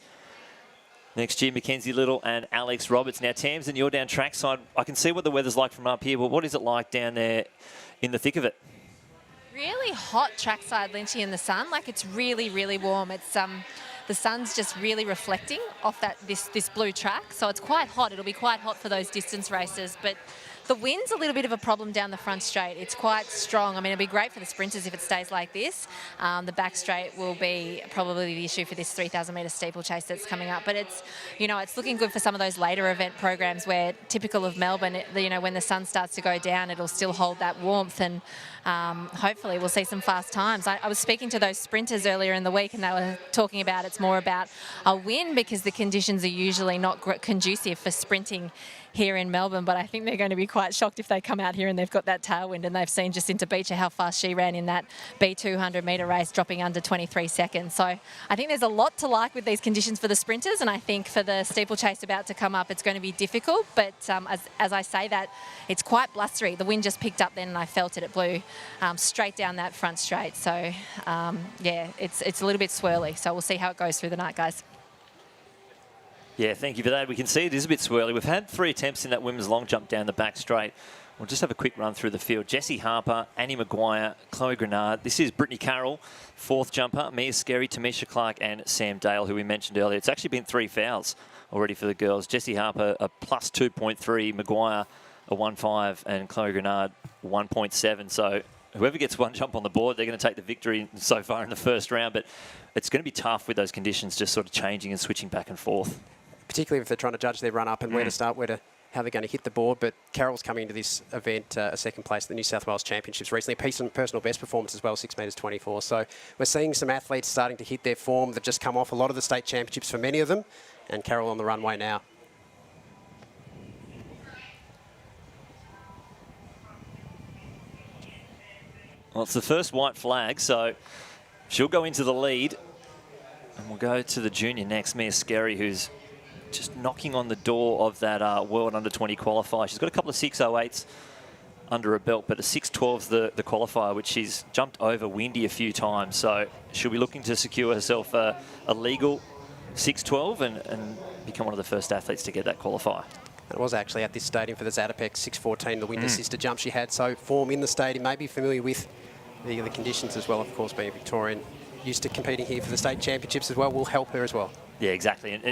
Next year, Mackenzie Little and Alex Roberts. Now, Tamsin, you're down trackside. I can see what the weather's like from up here, but what is it like down there in the thick of it? Really hot trackside, Lynchy, in the sun. Like, it's really, really warm. It's the sun's just really reflecting off this blue track, so it's quite hot. It'll be quite hot for those distance races, but the wind's a little bit of a problem down the front straight. It's quite strong. I mean, it'll be great for the sprinters if it stays like this. The back straight will be probably the issue for this 3,000 metre steeplechase that's coming up. But it's, it's looking good for some of those later event programs where, typical of Melbourne, when the sun starts to go down, it'll still hold that warmth, and hopefully we'll see some fast times. I was speaking to those sprinters earlier in the week, and they were talking about it's more about a win because the conditions are usually not conducive for sprinting here in Melbourne, but I think they're going to be quite shocked if they come out here and they've got that tailwind, and they've seen Jacinta Beecher how fast she ran in that B200 metre race, dropping under 23 seconds. So I think there's a lot to like with these conditions for the sprinters, and I think for the steeplechase about to come up, it's going to be difficult, but as I say that, it's quite blustery. The wind just picked up then and I felt it. It blew straight down that front straight. So yeah, it's a little bit swirly, so we'll see how it goes through the night, guys. Yeah, thank you for that. We can see it is a bit swirly. We've had 3 attempts in that women's long jump down the back straight. We'll just have a quick run through the field. Jessie Harper, Annie Maguire, Chloe Grenard. This is Brittany Carroll, 4th jumper. Mia Skerry, Tamisha Clark and Sam Dale, who we mentioned earlier. It's actually been 3 fouls already for the girls. Jessie Harper, a plus 2.3. Maguire, a 1.5. And Chloe Grenard, 1.7. So whoever gets one jump on the board, they're going to take the victory so far in the first round. But it's going to be tough with those conditions just sort of changing and switching back and forth. Particularly if they're trying to judge their run-up and where to start, how they're going to hit the board. But Carroll's coming into this event a second place at the New South Wales Championships recently. Personal best performance as well, 6 metres 24. So we're seeing some athletes starting to hit their form. They've just come off a lot of the state championships for many of them. And Carroll on the runway now. Well, it's the first white flag, so she'll go into the lead. And we'll go to the junior next, Mia Skerry, who's just knocking on the door of that World Under-20 qualifier. She's got a couple of 6.08s under her belt, but a 6.12's the qualifier, which she's jumped over windy a few times. So she'll be looking to secure herself a legal 6.12 and become one of the first athletes to get that qualifier. It was actually at this stadium for the Zatopek 6.14, the wind assisted jump she had. So form in the stadium, maybe familiar with the conditions as well, of course, being Victorian. Used to competing here for the state championships as well, will help her as well. Yeah, exactly. And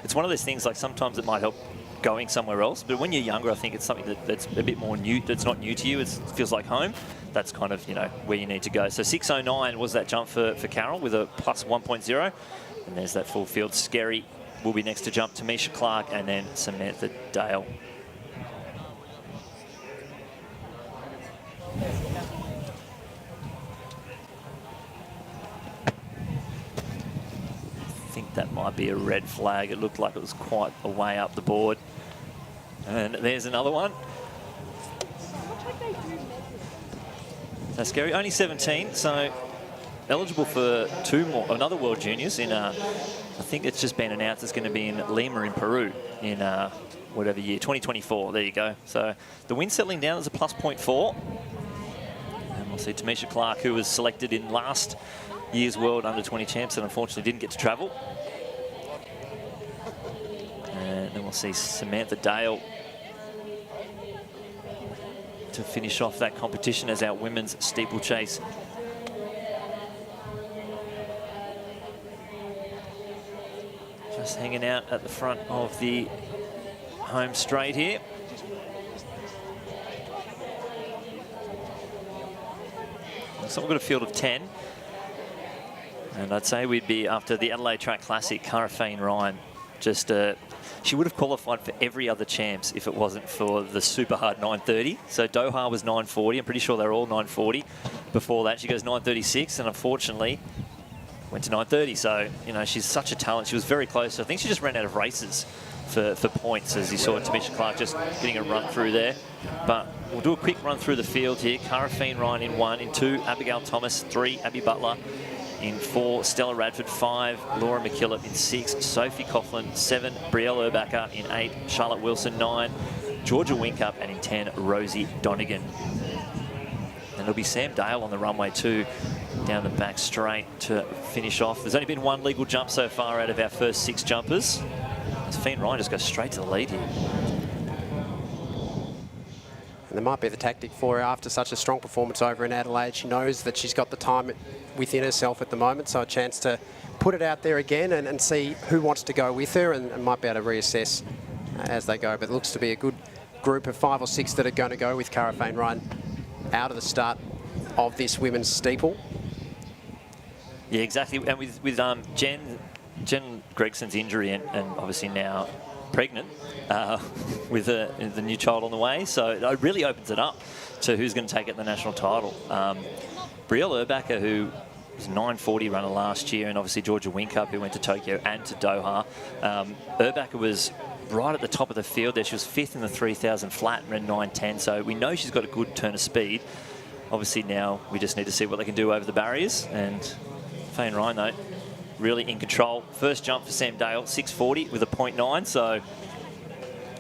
it's one of those things, like sometimes it might help going somewhere else, but when you're younger, I think it's something that's a bit more new, that's not new to you. It feels like home. That's kind of, where you need to go. So 6.09 was that jump for Carroll with a plus 1.0. And there's that full field. Skerry will be next to jump, Tamisha Clark, and then Samantha Dale. I think that might be a red flag. It looked like it was quite a way up the board. And there's another one. That's Skerry, only 17, so eligible for 2 more, another World Juniors in, I think it's just been announced it's going to be in Lima in Peru in whatever year, 2024, there you go. So the wind settling down is a plus 0.4. And we'll see Tamisha Clark, who was selected in last year's World Under-20 champs and unfortunately didn't get to travel. And then we'll see Samantha Dale to finish off that competition as our women's steeplechase. Just hanging out at the front of the home straight here. So we've got a field of 10. And I'd say we'd be, after the Adelaide Track Classic, Cara Fane Ryan, just, she would have qualified for every other champs if it wasn't for the super hard 9.30. So Doha was 9.40. I'm pretty sure they're all 9.40. Before that, she goes 9.36, and unfortunately went to 9.30. So, she's such a talent. She was very close. I think she just ran out of races for points, as you saw Tamisha Clark just getting a run through there. But we'll do a quick run through the field here. Cara Fane Ryan in 1. In 2, Abigail Thomas. 3, Abby Butler. In 4, Stella Radford. 5, Laura McKillop. In 6, Sophie Coughlin. 7, Brielle Urbacher. In 8, Charlotte Wilson. 9, Georgia Winkup. And in 10, Rosie Donegan. And there'll be Sam Dale on the runway too, down the back straight to finish off. There's only been 1 legal jump so far out of our first 6 jumpers. Feen Ryan just goes straight to the lead here. And there might be the tactic for her after such a strong performance over in Adelaide. She knows that she's got the time within herself at the moment, so a chance to put it out there again and see who wants to go with her and might be able to reassess as they go. But it looks to be a good group of 5 or 6 that are going to go with Cara Feen Ryan out of the start of this women's steeple. Yeah, exactly. And with Jen Gregson's injury and obviously now pregnant with the new child on the way, so it really opens it up to who's going to take it the national title. Brielle Urbacher, who was a 940 runner last year, and obviously Georgia Whincup, who went to Tokyo and to Doha. Urbacher was right at the top of the field there. She was 5th in the 3,000 flat and ran 9:10, so we know she's got a good turn of speed. Obviously now we just need to see what they can do over the barriers, and Feen Ryan, though, really in control. First jump for Sam Dale, 640 with a 0.9, so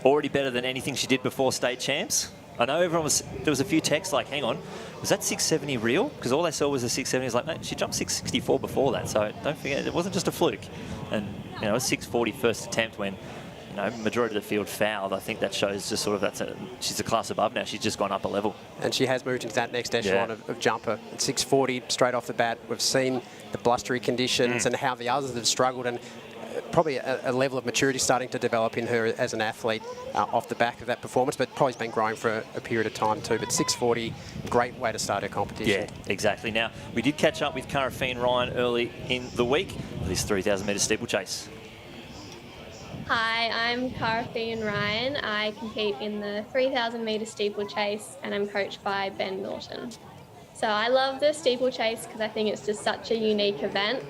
already better than anything she did before state champs. I know there was a few texts like, hang on, was that 670 real? Because all they saw was a 670. It's like, no, she jumped 664 before that, so don't forget, it wasn't just a fluke. And, you know, a 640 first attempt when, you know, majority of the field fouled. I think that shows just sort of she's a class above now. She's just gone up a level. And she has moved into that next echelon of jumper. At 640 straight off the bat, we've seen the blustery conditions and how the others have struggled, and probably a level of maturity starting to develop in her as an athlete off the back of that performance, but probably has been growing for a period of time too. But 640, great way to start her competition. Yeah, exactly. Now, we did catch up with Cara Feen Ryan early in the week for this 3,000 metre steeplechase. Hi, I'm Cara Feen Ryan. I compete in the 3,000 metre steeplechase and I'm coached by Ben Norton. So I love the steeplechase because I think it's just such a unique event.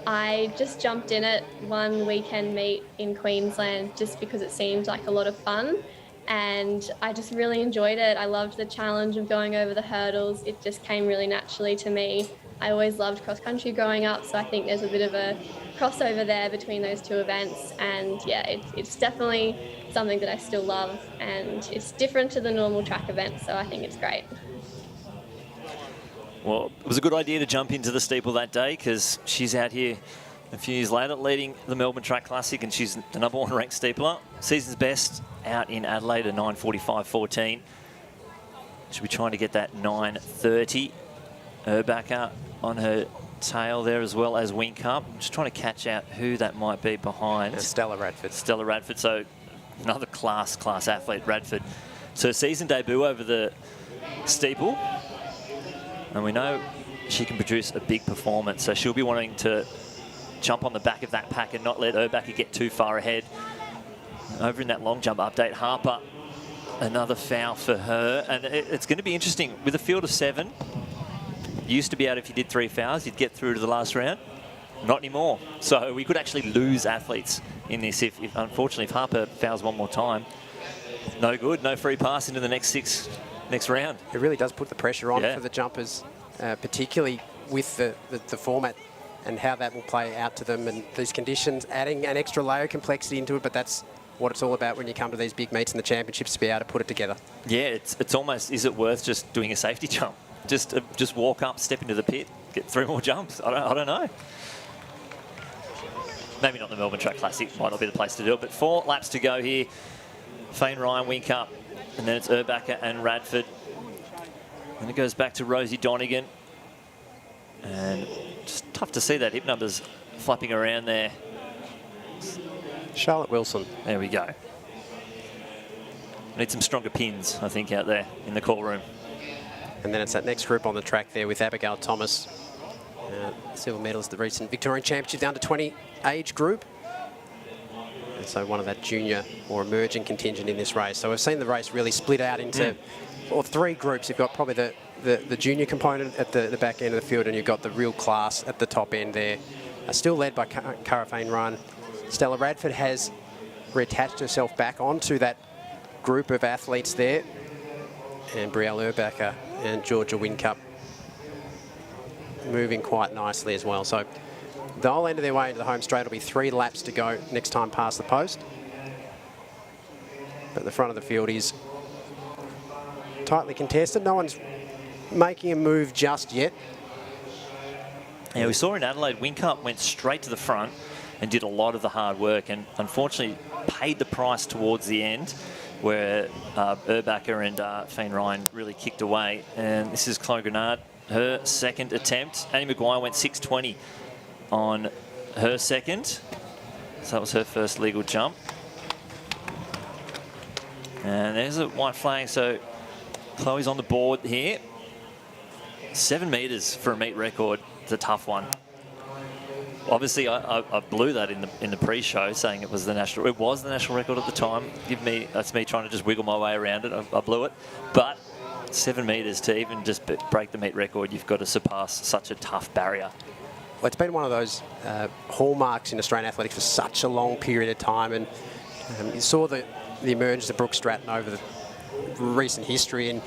I just jumped in it one weekend meet in Queensland just because it seemed like a lot of fun, and I just really enjoyed it. I loved the challenge of going over the hurdles. It just came really naturally to me. I always loved cross country growing up, so I think there's a bit of a crossover there between those two events, and yeah, it's definitely something that I still love, and it's different to the normal track event, so I think it's great. Well, it was a good idea to jump into the steeple that day because she's out here a few years later leading the Melbourne Track Classic, and she's the #1 ranked steepler. Season's best out in Adelaide, a 9:45.14. She'll be trying to get that 9:30. Urbacher on her tail there as well as Whincup. I'm just trying to catch out who that might be behind. Stella Radford. Stella Radford, so another class athlete, Radford. So season debut over the steeple. And we know she can produce a big performance, so she'll be wanting to jump on the back of that pack and not let Urbacher get too far ahead. Over in that long jump update, Harper, another foul for her. And it's going to be interesting. With a field of 7, you used to be able, if you did 3 fouls, you'd get through to the last round. Not anymore. So we could actually lose athletes in this if unfortunately, if Harper fouls one more time. No good, no free pass into the next round. It really does put the pressure on for the jumpers, particularly with the format and how that will play out to them, and these conditions, adding an extra layer of complexity into it, but that's what it's all about when you come to these big meets in the championships, to be able to put it together. Yeah, it's almost, is it worth just doing a safety jump? Just walk up, step into the pit, get 3 more jumps? I don't know. Maybe not the Melbourne Track Classic, might not be the place to do it, but 4 laps to go here. Feen Ryan, Whincup, and then it's Urbacher and Radford. And it goes back to Rosie Donegan. And just tough to see that hip numbers flapping around there. Charlotte Wilson. There we go. Need some stronger pins, I think, out there in the call room. And then it's that next group on the track there with Abigail Thomas, silver medalist at the recent Victorian Championship, down to 20 age group. And so one of that junior or emerging contingent in this race. So we've seen the race really split out into 3 groups. You've got probably the junior component at the back end of the field, and you've got the real class at the top end there. Still led by Cara Feen Ryan. Stella Radford has reattached herself back onto that group of athletes there. And Brielle Urbacher and Georgia Whincup moving quite nicely as well. So they'll enter their way into the home straight. It'll be 3 laps to go next time past the post. But the front of the field is tightly contested. No one's making a move just yet. Yeah, we saw in Adelaide, Whincup went straight to the front and did a lot of the hard work, and unfortunately paid the price towards the end, where Urbacher and Fien Ryan really kicked away. And this is Chloe Grenard, her second attempt. Annie Maguire went 6.20 on her second. So that was her first legal jump. And there's a white flag, so Chloe's on the board here. 7 metres for a meet record. It's a tough one. Obviously, I blew that in the pre-show, saying it was the national record at the time. That's me trying to just wiggle my way around it. I blew it, but 7 metres to even just break the meet record, you've got to surpass such a tough barrier. Well, it's been one of those hallmarks in Australian athletics for such a long period of time, and you saw the emergence of Brooke Stratton over the recent history, and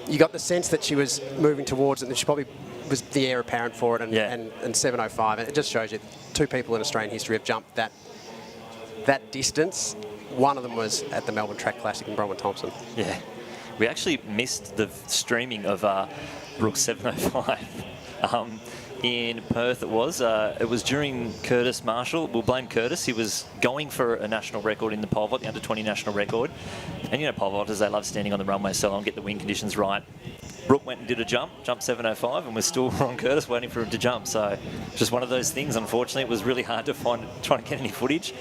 you got the sense that she was moving towards it, and she probably was the heir apparent for it, and 7.05, and it just shows you 2 people in Australian history have jumped that distance. One of them was at the Melbourne Track Classic in Bronwyn Thompson. Yeah, we actually missed the streaming of Brooke's 7.05 in Perth. It was during Curtis Marshall. We'll blame Curtis. He was going for a national record in the pole vault, the under-20 national record. And you know pole vaulters, they love standing on the runway so long, get the wind conditions right. Brooke went and did a jump 7.05, and we're still on Curtis waiting for him to jump. So just one of those things, unfortunately. It was really hard to trying to get any footage.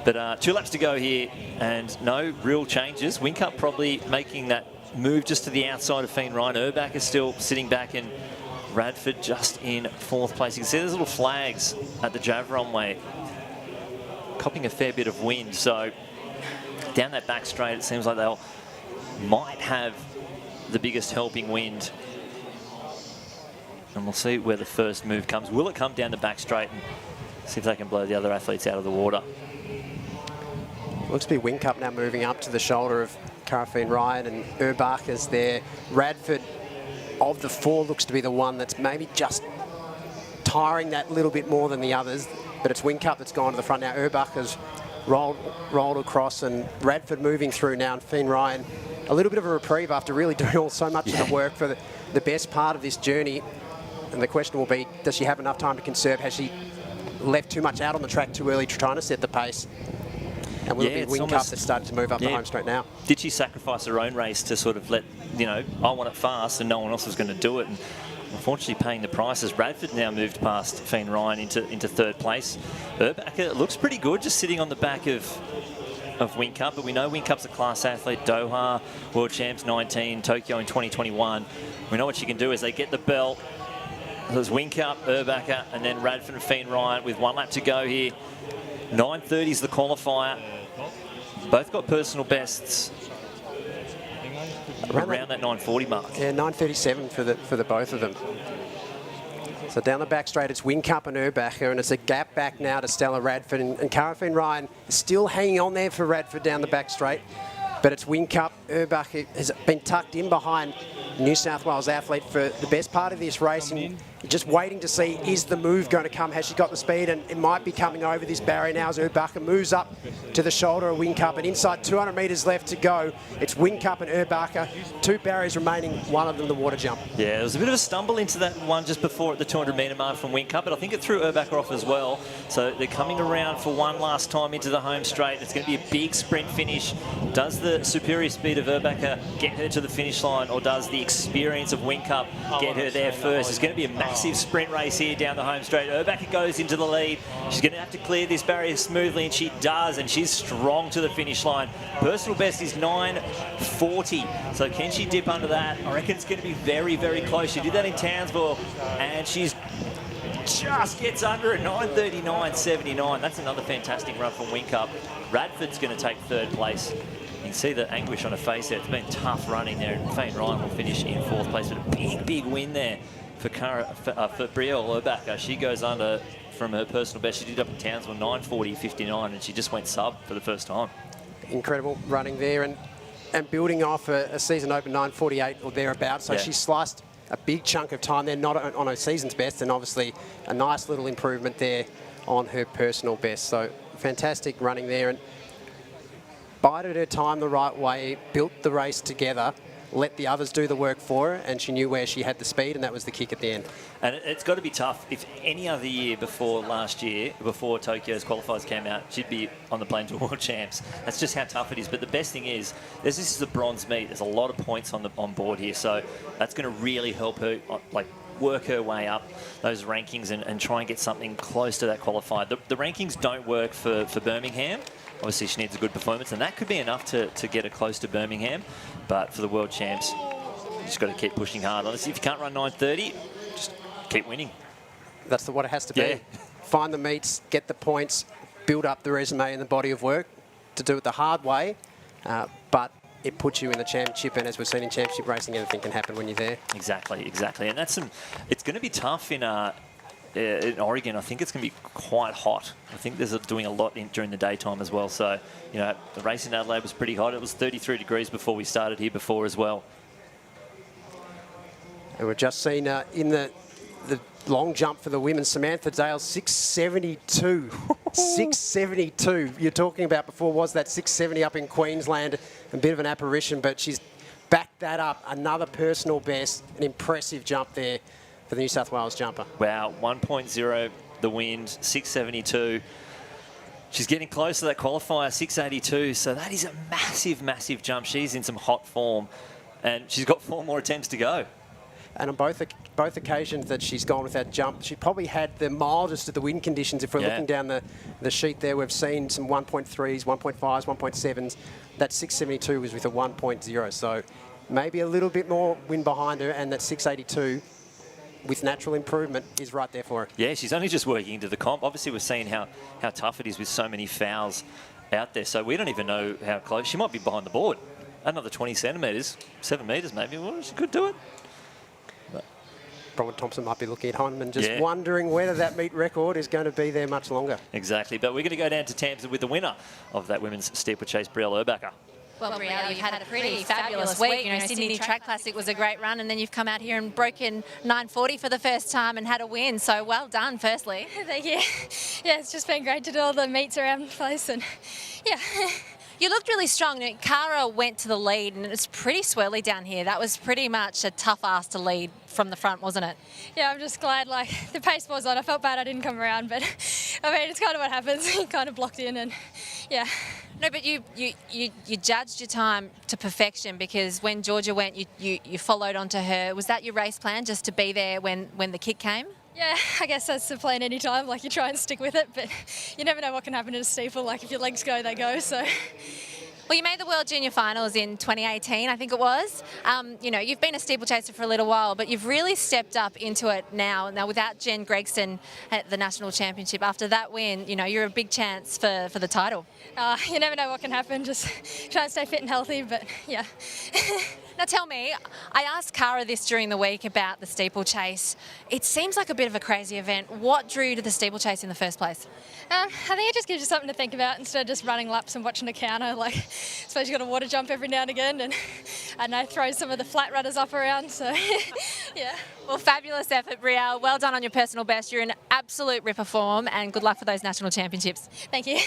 But 2 laps to go here, and no real changes. Whincup probably making that move just to the outside of Fien Ryan. Urbacher is still sitting back, and Radford just in 4th place. You can see there's little flags at the javelin way, copping a fair bit of wind. So down that back straight, it seems like might have the biggest helping wind. And we'll see where the first move comes. Will it come down the back straight and see if they can blow the other athletes out of the water? Looks to be Whincup now moving up to the shoulder of Fien Ryan, and Urbacher's there. Radford, of the 4, looks to be the one that's maybe just tiring that little bit more than the others, but it's Whincup that's gone to the front now. Urbacher's rolled across, and Radford moving through now, and Fien Ryan a little bit of a reprieve after really doing so much of the work for the best part of this journey. And the question will be, does she have enough time to conserve? Has she left too much out on the track too early trying to set the pace? And will it be Whincup that started to move up the home straight now? Did she sacrifice her own race to sort of let, I want it fast, and no one else was going to do it? And unfortunately paying the price as Radford now moved past Fien Ryan into 3rd place. Urbacher looks pretty good, just sitting on the back of Whincup, but we know Whincup's a class athlete. Doha, World Champs 19, Tokyo in 2021. We know what she can do as they get the belt. There's Whincup, Urbacher, and then Radford and Fien Ryan with 1 lap to go here. 9:30 is the qualifier. Both got personal bests around that 9:40 mark. Yeah, 9:37 for the both of them. So down the back straight, it's Whincup and Urbacher, and it's a gap back now to Stella Radford, and Fien Ryan is still hanging on there for Radford down the back straight, but it's Whincup. Urbacher has been tucked in behind New South Wales athlete for the best part of this race, and just waiting to see, is the move going to come? Has she got the speed? And it might be coming over this barrier now as Urbacher moves up to the shoulder of Whincup, and inside 200 metres left to go. It's Whincup and Urbacher. 2 barriers remaining, one of them the water jump. Yeah, there was a bit of a stumble into that one just before at the 200 metre mark from Whincup, but I think it threw Urbacher off as well. So they're coming around for one last time into the home straight. It's going to be a big sprint finish. Does the superior speed of Urbacher get her to the finish line, or does the experience of Whincup get her there first? It's going to be a massive sprint race here down the home straight. Urbacher goes into the lead. She's going to have to clear this barrier smoothly, and she does, and she's strong to the finish line. Personal best is 9:40. So can she dip under that? I reckon it's going to be very, very close. She did that in Townsville, and she's just gets under at 9:39.79. That's another fantastic run from Whincup. Radford's going to take 3rd place. You can see the anguish on her face there. It's been tough running there, and Fien Ryan will finish in 4th place. But a big, big win there for Brielle Urbacher. She goes under from her personal best. She did up in Townsville 9:40.59, and she just went sub for the first time. Incredible running there, and building off a season open 9:48 or thereabouts. So she sliced a big chunk of time there, not on her season's best, and obviously a nice little improvement there on her personal best. So fantastic running there, and bided her time the right way, built the race together, let the others do the work for her, and she knew where she had the speed, and that was the kick at the end. And it's got to be tough. If any other year before last year, before Tokyo's qualifiers came out, she'd be on the plane to World Champs. That's just how tough it is. But the best thing is, this is a bronze meet. There's a lot of points on board here, so that's going to really help her, like, work her way up those rankings and try and get something close to that qualifier. The rankings don't work for Birmingham. Obviously, she needs a good performance, and that could be enough to get her close to Birmingham. But for the World Champs, you just got to keep pushing hard. Honestly, if you can't run 9:30, just keep winning. That's what it has to be. Find the meets, get the points, build up the resume and the body of work to do it the hard way. But it puts you in the championship, and as we've seen in championship racing, anything can happen when you're there. Exactly. And that's it's going to be tough in Oregon. I think it's going to be quite hot. I think there's doing a lot during the daytime as well. So, you know, the race in Adelaide was pretty hot. It was 33 degrees before we started here before as well. And we've just seen in the long jump for the women, Samantha Dale, 672. 672. You're talking about before was that 670 up in Queensland. A bit of an apparition, but she's backed that up. Another personal best. An impressive jump there for the New South Wales jumper. Wow, 1.0 the wind, 672. She's getting close to that qualifier, 682. So that is a massive, massive jump. She's in some hot form, and she's got 4 more attempts to go. And on both occasions that she's gone with that jump, she probably had the mildest of the wind conditions. If we're looking down the sheet there, we've seen some 1.3s, 1.5s, 1.7s. That 672 was with a 1.0. So maybe a little bit more wind behind her, and that 682 with natural improvement is right there for her. Yeah, she's only just working into the comp. Obviously, we're seeing how tough it is with so many fouls out there. So we don't even know how close. She might be behind the board. Another 20 centimetres, 7 metres maybe. Well, she could do it. Bronwyn Thompson might be looking at home and just wondering whether that meet record is going to be there much longer. Exactly. But we're going to go down to Tamsin with the winner of that women's steeplechase, Brielle Urbacher. Well, Brielle, you've had a pretty fabulous week. You know, Sydney Track Classic was a great run, and then you've come out here and broken 9:40 for the first time and had a win. So well done, firstly. Thank you. Yeah, it's just been great to do all the meets around the place, and yeah. You looked really strong. You know, Cara went to the lead, and it's pretty swirly down here. That was pretty much a tough ask to lead from the front, wasn't it? Yeah, I'm just glad, like, the pace was on. I felt bad I didn't come around, but I mean, it's kind of what happens. You kind of blocked in, and yeah. No, but you judged your time to perfection, because when Georgia went, you followed onto her. Was that your race plan, just to be there when the kick came? Yeah, I guess that's the plan any time. Like, you try and stick with it, but you never know what can happen in a steeple. Like, if your legs go, they go, so. Well, you made the World Junior Finals in 2018, I think it was. You know, you've been a steeplechaser for a little while, but you've really stepped up into it now. Now, without Jen Gregson at the National Championship, after that win, you know, you're a big chance for the title. You never know what can happen. Just try and stay fit and healthy, but yeah. Now tell me, I asked Cara this during the week about the steeplechase. It seems like a bit of a crazy event. What drew you to the steeplechase in the first place? I think it just gives you something to think about instead of just running laps and watching a counter. Like, I suppose you got a water jump every now and again, and I know, throw some of the flat runners up around, so yeah. Well, fabulous effort, Brielle. Well done on your personal best. You're in absolute ripper form, and good luck for those national championships. Thank you.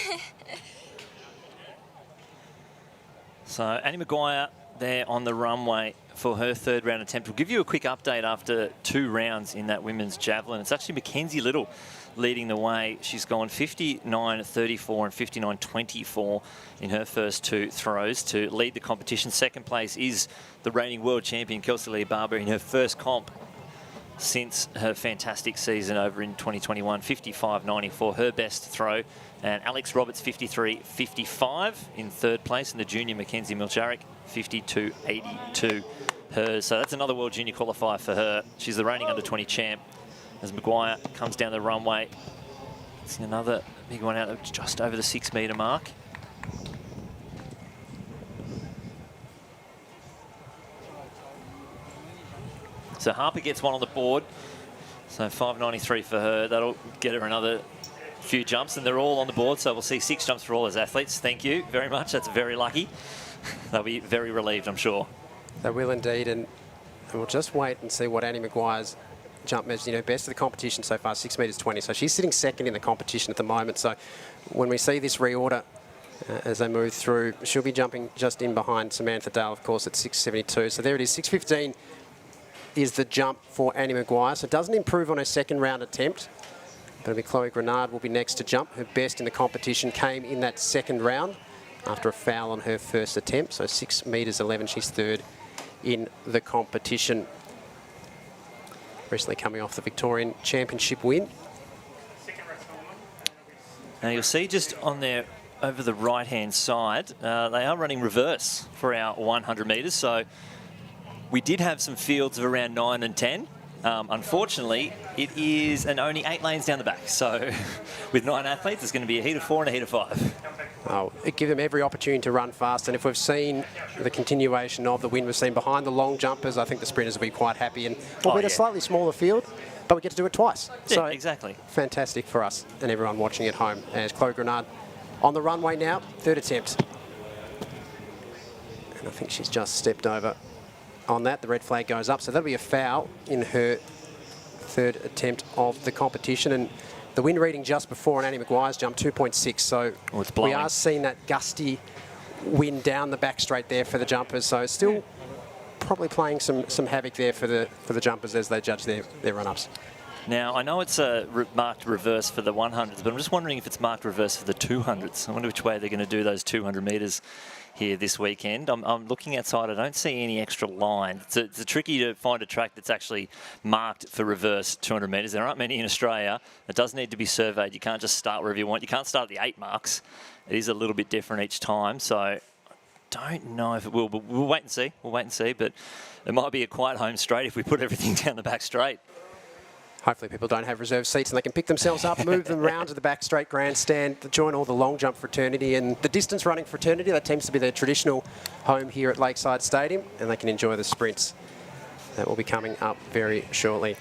So Annie Maguire there on the runway for her third round attempt. We'll give you a quick update after 2 rounds in that women's javelin. It's actually Mackenzie Little leading the way. She's gone 59.34 and 59.24 in her first 2 throws to lead the competition. Second place is the reigning world champion, Kelsey-Lee Barber, in her first comp since her fantastic season over in 2021, 55.94, her best throw. And Alex Roberts, 53.55 in third place. And the junior, Mackenzie Milcharek, 52.82 hers. So that's another World Junior qualifier for her. She's the reigning under-20 champ. As Maguire comes down the runway, it's another big one out of just over the 6 metre mark. So Harper gets one on the board. So 5.93 for her. That'll get her another few jumps, and they're all on the board. So we'll see 6 jumps for all those athletes. Thank you very much. That's very lucky. They'll be very relieved, I'm sure. They will indeed, and we'll just wait and see what Annie Maguire's jump measures. You know, best of the competition so far, 6 metres 20. So she's sitting second in the competition at the moment. So when we see this reorder as they move through. She'll be jumping just in behind Samantha Dale, of course, at 6.72. So there it is, 6.15 is the jump for Annie Maguire. So it doesn't improve on her second round attempt. But it'll be Chloe Grenard will be next to jump. Her best in the competition came in that second round after a foul on her first attempt. So 6 metres 11, she's third in the competition. Recently coming off the Victorian Championship win. Now you'll see just on there over the right-hand side, they are running reverse for our 100 metres. So we did have some fields of around 9 and 10. Unfortunately, it is only 8 lanes down the back. So with 9 athletes, it's going to be a heat of 4 and a heat of 5. Oh, it give them every opportunity to run fast. And if we've seen the continuation of the win we've seen behind the long jumpers, I think the sprinters will be quite happy. And we'll be a slightly smaller field, but we get to do it twice. Yeah, so exactly. Fantastic for us and everyone watching at home. As Chloe Grenard on the runway now, third attempt. And I think she's just stepped over on that. The red flag goes up, so that'll be a foul in her third attempt of the competition. And the wind reading just before on Annie Maguire's jump, 2.6. So we are seeing that gusty wind down the back straight there for the jumpers. So still probably playing some havoc there for the jumpers as they judge their run-ups. Now, I know it's marked reverse for the 100s, but I'm just wondering if it's marked reverse for the 200s. I wonder which way they're going to do those 200 metres here this weekend. I'm looking outside. I don't see any extra line. It's tricky to find a track that's actually marked for reverse 200 metres. There aren't many in Australia. It does need to be surveyed. You can't just start wherever you want. You can't start at the 8 marks. It is a little bit different each time. So I don't know if it will, but we'll wait and see. We'll wait and see. But it might be a quiet home straight if we put everything down the back straight. Hopefully people don't have reserved seats and they can pick themselves up, move them round to the back straight grandstand, join all the long jump fraternity and the distance running fraternity. That tends to be their traditional home here at Lakeside Stadium, and they can enjoy the sprints. That will be coming up very shortly.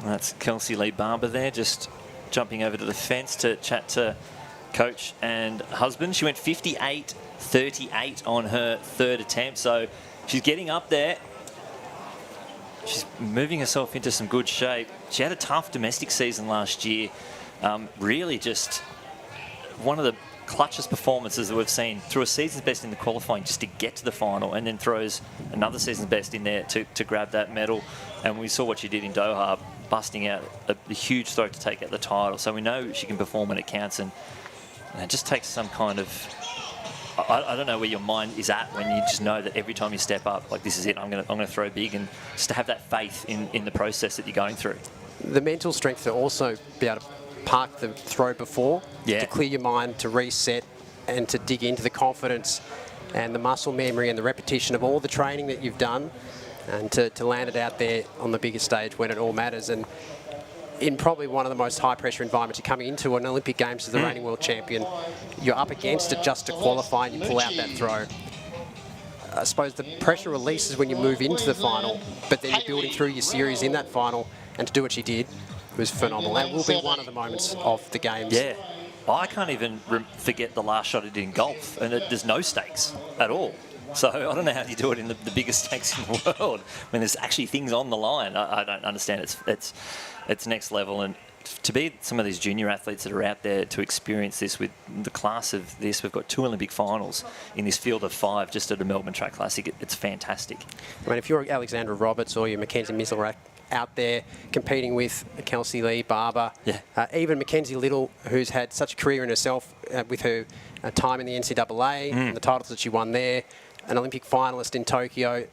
That's Kelsey-Lee Barber there, just jumping over to the fence to chat to coach and husband. She went 58.38 on her third attempt, so she's getting up there. She's moving herself into some good shape. She had a tough domestic season last year. Really just one of the clutchest performances that we've seen. Threw a season's best in the qualifying just to get to the final, and then throws another season's best in there to grab that medal. And we saw what she did in Doha, busting out a huge throw to take out the title. So we know she can perform when it counts, and it just takes some kind of... I don't know where your mind is at when you just know that every time you step up, like, this is it, I'm gonna throw big, and just to have that faith in the process that you're going through. The mental strength to also be able to park the throw before, to clear your mind, to reset, and to dig into the confidence and the muscle memory and the repetition of all the training that you've done, and to land it out there on the biggest stage when it all matters. And in probably one of the most high-pressure environments, you're coming into an Olympic Games as the reigning world champion. You're up against it just to qualify, and you pull out that throw. I suppose the pressure releases when you move into the final, but then you're building through your series in that final, and to do what she did was phenomenal. That will be one of the moments of the Games. Yeah. I can't even forget the last shot I did in golf, and there's no stakes at all. So I don't know how you do it in the biggest stakes in the world when there's actually things on the line. I don't understand. It's next level, and to be some of these junior athletes that are out there to experience this with the class of this, we've got 2 Olympic finals in this field of 5 just at a Melbourne Track Classic. It's fantastic. I mean, if you're Alexandra Roberts or you're Mackenzie Misselrack out there competing with Kelsey-Lee Barber, even Mackenzie Little, who's had such a career in herself with her time in the NCAA and the titles that she won there, an Olympic finalist in Tokyo.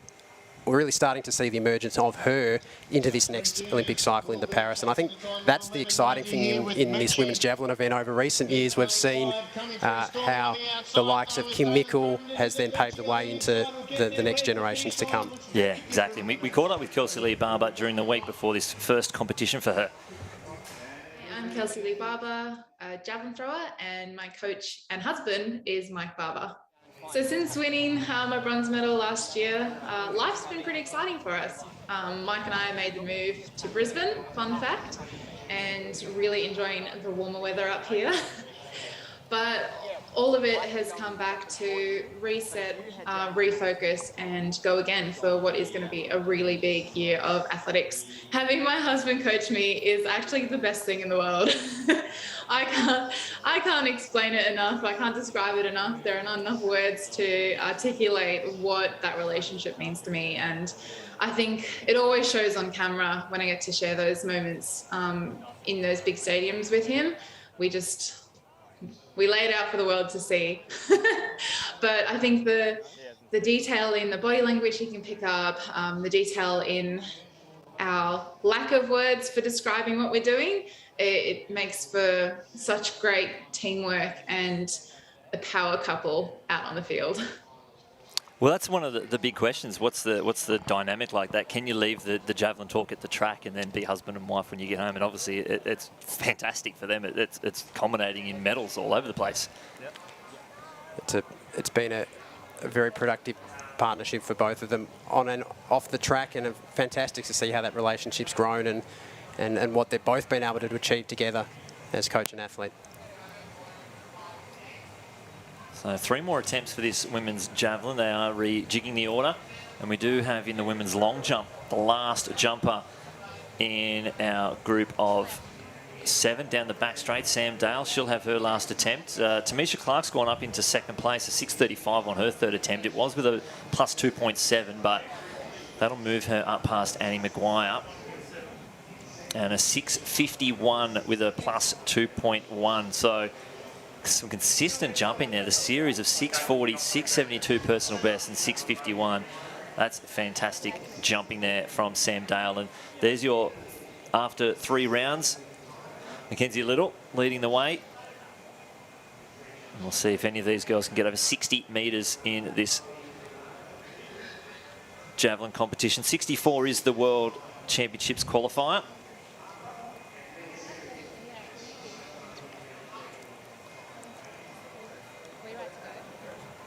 We're really starting to see the emergence of her into this next Olympic cycle into Paris. And I think that's the exciting thing in this women's javelin event over recent years. We've seen how the likes of Kim Mickle has then paved the way into the next generations to come. Yeah, exactly. We caught up with Kelsey-Lee Barber during the week before this first competition for her. I'm Kelsey-Lee Barber, a javelin thrower, and my coach and husband is Mike Barber. So since winning my bronze medal last year, life's been pretty exciting for us. Mike and I made the move to Brisbane, fun fact, and really enjoying the warmer weather up here. But all of it has come back to reset, refocus, and go again for what is going to be a really big year of athletics. Having my husband coach me is actually the best thing in the world. I can't explain it enough. I can't describe it enough. There are not enough words to articulate what that relationship means to me. And I think it always shows on camera when I get to share those moments in those big stadiums with him. We lay it out for the world to see. But I think the detail in the body language he can pick up, the detail in our lack of words for describing what we're doing, it makes for such great teamwork and a power couple out on the field. Well, that's one of the big questions. What's the dynamic like that? Can you leave the javelin talk at the track and then be husband and wife when you get home? And obviously, it's fantastic for them. It's culminating in medals all over the place. Yep. It's been a very productive partnership for both of them on and off the track, and fantastic to see how that relationship's grown and what they've both been able to achieve together as coach and athlete. So 3 more attempts for this women's javelin. They are rejigging the order. And we do have in the women's long jump, the last jumper in our group of 7 down the back straight, Sam Dale. She'll have her last attempt. Tamisha Clark's gone up into second place, a 6:35 on her third attempt. It was with a plus 2.7, but that'll move her up past Annie Maguire. And a 6:51 with a plus 2.1. So some consistent jumping there. The series of 6:40, 6:72 personal best and 6:51. That's fantastic jumping there from Sam Dale. And there's your, after 3 rounds, Mackenzie Little leading the way. And we'll see if any of these girls can get over 60 metres in this javelin competition. 64 is the World Championships qualifier.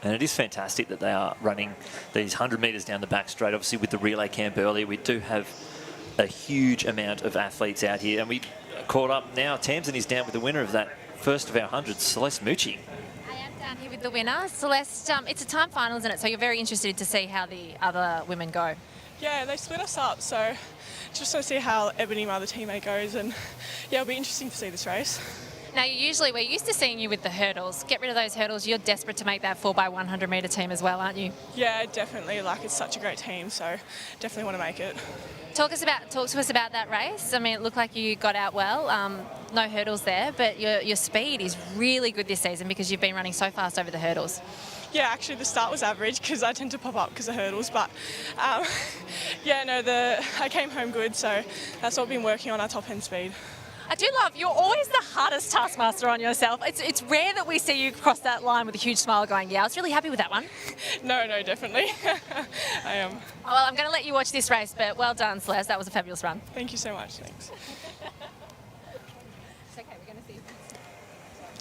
And it is fantastic that they are running these 100 metres down the back straight. Obviously, with the relay camp earlier, we do have a huge amount of athletes out here. And we caught up now. Tamsin is down with the winner of that first of our 100, Celeste Mucci. I am down here with the winner. Celeste, it's a time final, isn't it? So you're very interested to see how the other women go. Yeah, they split us up, so just want to see how Ebony, my other teammate, goes. And yeah, it'll be interesting to see this race. Now, we're used to seeing you with the hurdles. Get rid of those hurdles. You're desperate to make that 4x100 metre team as well, aren't you? Yeah, definitely. Like, it's such a great team, so definitely want to make it. Talk to us about that race. I mean, it looked like you got out well. No hurdles there, but your speed is really good this season because you've been running so fast over the hurdles. Yeah, actually the start was average because I tend to pop up because of hurdles, but yeah, no, I came home good, so that's what I've been working on, our top end speed. I do love, you're always the hardest taskmaster on yourself. It's rare that we see you cross that line with a huge smile going, yeah, I was really happy with that one. No, definitely. I am. Well, I'm going to let you watch this race, but well done, Celeste. That was a fabulous run. Thank you so much. Thanks. It's okay, we're going to see.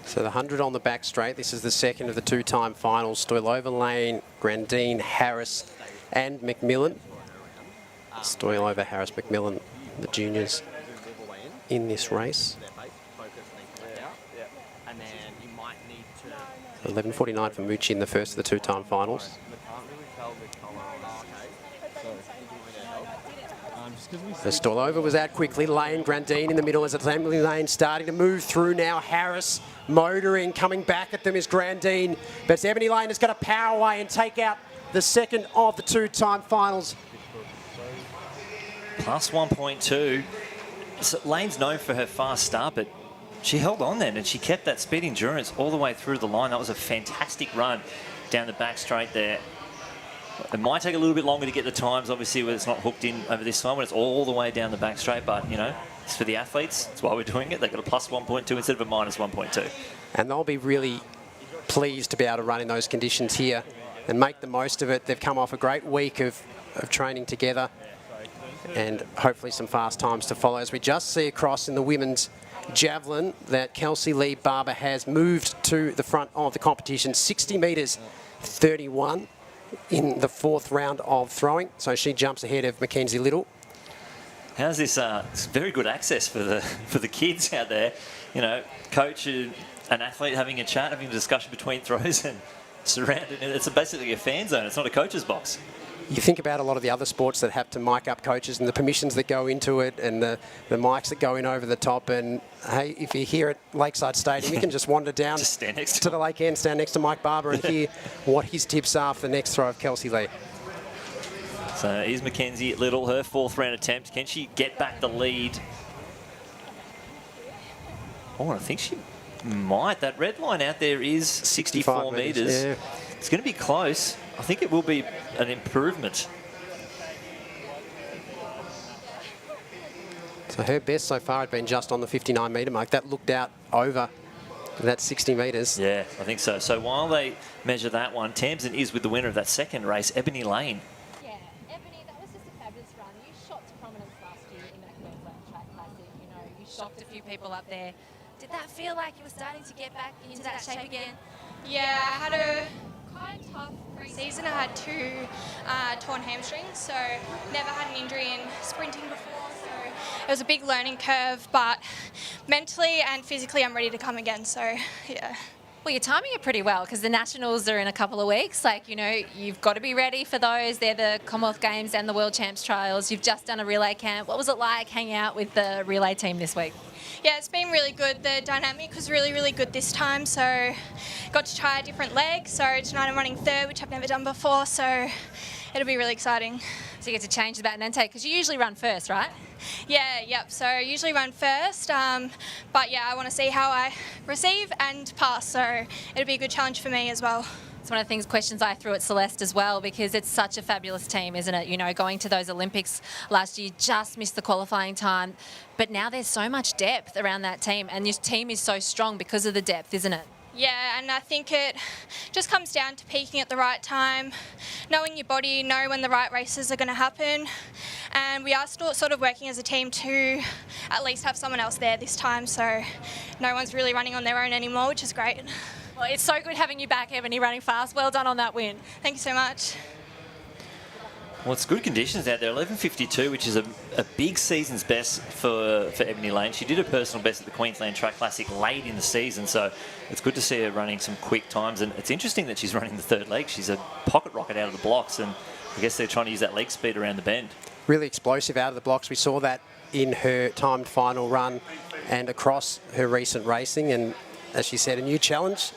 So the 100 on the back straight. This is the second of the 2-time finals. Stoylova, Lane, Grandine, Harris and McMillan. Stoylova, Harris, McMillan, the juniors in this race. 11:49 for Mucci in the first of the 2-time finals. Stoylova was out quickly. Lane, Grandine in the middle as it's Emily Lane starting to move through now. Harris motoring, coming back at them is Grandine. But it's Ebony Lane has got to power away and take out the second of the 2-time finals. Plus 1.2. So Lane's known for her fast start, but she held on then and she kept that speed endurance all the way through the line. That was a fantastic run down the back straight there. It might take a little bit longer to get the times, obviously, when it's not hooked in over this time, when it's all the way down the back straight. But, you know, it's for the athletes. That's why we're doing it. They've got a plus 1.2 instead of a minus 1.2. And they'll be really pleased to be able to run in those conditions here and make the most of it. They've come off a great week of training together, and hopefully some fast times to follow. As we just see across in the women's javelin that Kelsey-Lee Barber has moved to the front of the competition, 60 metres 31 in the 4th round of throwing. So she jumps ahead of Mackenzie Little. How's this? It's very good access for the kids out there. You know, coach an athlete having a chat, having a discussion between throws and surrounded. It's basically a fan zone. It's not a coach's box. You think about a lot of the other sports that have to mic up coaches and the permissions that go into it and the mics that go in over the top. And, hey, if you're here at Lakeside Stadium, you can just wander down just stand next to the lake end, stand next to Mike Barber and hear what his tips are for the next throw of Kelsey-Lee. So here's Mackenzie Little, her 4th round attempt. Can she get back the lead? Oh, I think she might. That red line out there is 64 metres. Yeah. It's going to be close. I think it will be an improvement. So her best so far had been just on the 59 metre mark. That looked out over that 60 metres. Yeah, I think so. So while they measure that one, Tamsin is with the winner of that second race, Ebony Lane. Yeah, Ebony, that was just a fabulous run. You shot to prominence last year in that Queensland Track Classic. You know, you shocked a few people up there. Did that feel like you were starting to get back into that shape again? Yeah, I had a quite tough pre-season. I had 2 torn hamstrings, so never had an injury in sprinting before. So it was a big learning curve, but mentally and physically I'm ready to come again. So yeah. Well, you're timing it pretty well because the Nationals are in a couple of weeks. Like, you know, you've got to be ready for those. They're the Commonwealth Games and the World Champs trials. You've just done a relay camp. What was it like hanging out with the relay team this week? Yeah, it's been really good. The dynamic was really, really good this time. So got to try a different leg. So tonight I'm running 3rd, which I've never done before. So it'll be really exciting. So you get to change the baton and take, because you usually run first, right? Yeah, yep. So I usually run first. But yeah, I want to see how I receive and pass. So it'll be a good challenge for me as well. It's one of the questions I threw at Celeste as well, because it's such a fabulous team, isn't it? You know, going to those Olympics last year, just missed the qualifying time. But now there's so much depth around that team, and your team is so strong because of the depth, isn't it? Yeah, and I think it just comes down to peaking at the right time, knowing your body, know when the right races are going to happen. And we are still sort of working as a team to at least have someone else there this time, so no one's really running on their own anymore, which is great. Well, it's so good having you back, Ebony, running fast. Well done on that win. Thank you so much. Well, it's good conditions out there. 11:52, which is a big season's best for Ebony Lane. She did a personal best at the Queensland Track Classic late in the season, so it's good to see her running some quick times. And it's interesting that she's running the 3rd leg. She's a pocket rocket out of the blocks, and I guess they're trying to use that leg speed around the bend. Really explosive out of the blocks. We saw that in her timed final run and across her recent racing. And as she said, a new challenge.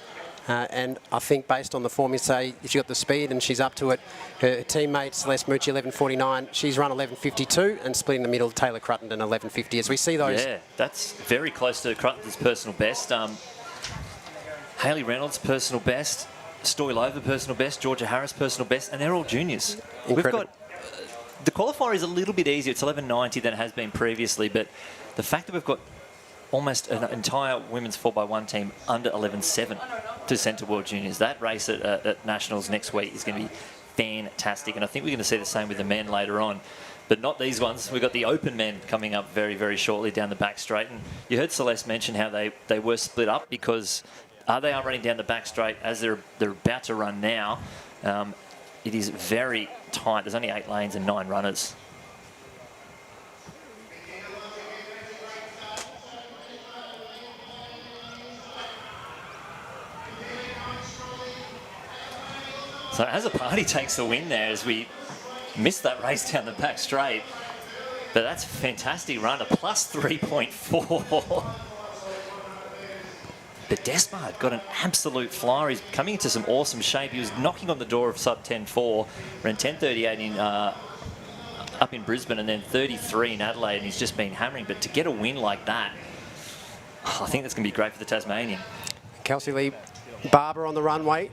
And I think based on the form, you say if she's got the speed and she's up to it, her teammate Celeste Mucci 11:49, she's run 11:52 and split in the middle, Taylor Cruttenden 11:50. As we see those. Yeah, that's very close to Cruttenden's personal best. Hayley Reynolds personal best, Stoylova personal best, Georgia Harris personal best, and they're all juniors. Incredible. We've got the qualifier is a little bit easier. It's 11:90 than it has been previously, but the fact that we've got almost an entire women's 4x1 team under 11.7 to send to World Juniors. That race at Nationals next week is going to be fantastic, and I think we're going to see the same with the men later on. But not these ones. We've got the open men coming up very, very shortly down the back straight. And you heard Celeste mention how they were split up because they are running down the back straight as they're about to run now. It is very tight. There's only 8 lanes and 9 runners. So as a party takes the win there as we missed that race down the back straight. But that's a fantastic run, a plus 3.4. But Despard got an absolute flyer. He's coming into some awesome shape. He was knocking on the door of sub 10.4, ran 10.38 in up in Brisbane and then 33 in Adelaide, and he's just been hammering. But to get a win like that, I think that's going to be great for the Tasmanian. Kelsey-Lee Barber on the runway.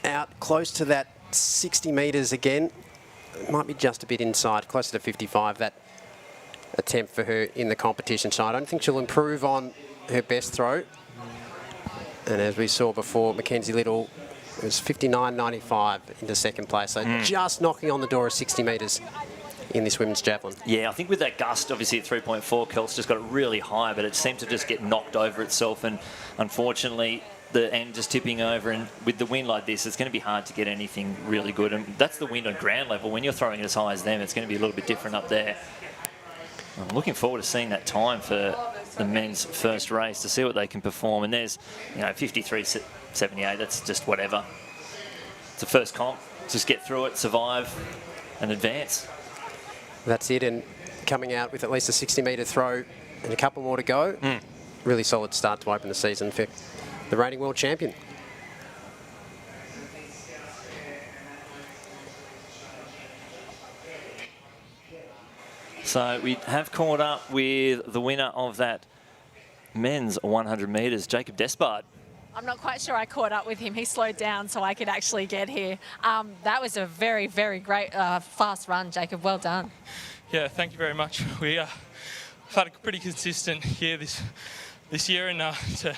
Out close to that 60 metres again. It might be just a bit inside, closer to 55, that attempt for her in the competition. So I don't think she'll improve on her best throw. And as we saw before, Mackenzie Little was 59.95 into second place. So just knocking on the door of 60 metres in this women's javelin. Yeah, I think with that gust, obviously at 3.4, Kels just got it really high, but it seemed to just get knocked over itself. And unfortunately, the end just tipping over, and with the wind like this, it's going to be hard to get anything really good. And that's the wind on ground level. When you're throwing it as high as them, it's going to be a little bit different up there. I'm looking forward to seeing that time for the men's first race to see what they can perform. And there's, 53.78. That's just whatever. It's a first comp. Just get through it, survive, and advance. That's it. And coming out with at least a 60-metre throw and a couple more to go. Really solid start to open the season for the reigning world champion. So we have caught up with the winner of that men's 100 metres, Jacob Despard. I'm not quite sure I caught up with him. He slowed down so I could actually get here. That was a very, very great fast run, Jacob. Well done. Yeah, thank you very much. We've had a pretty consistent year this year, and to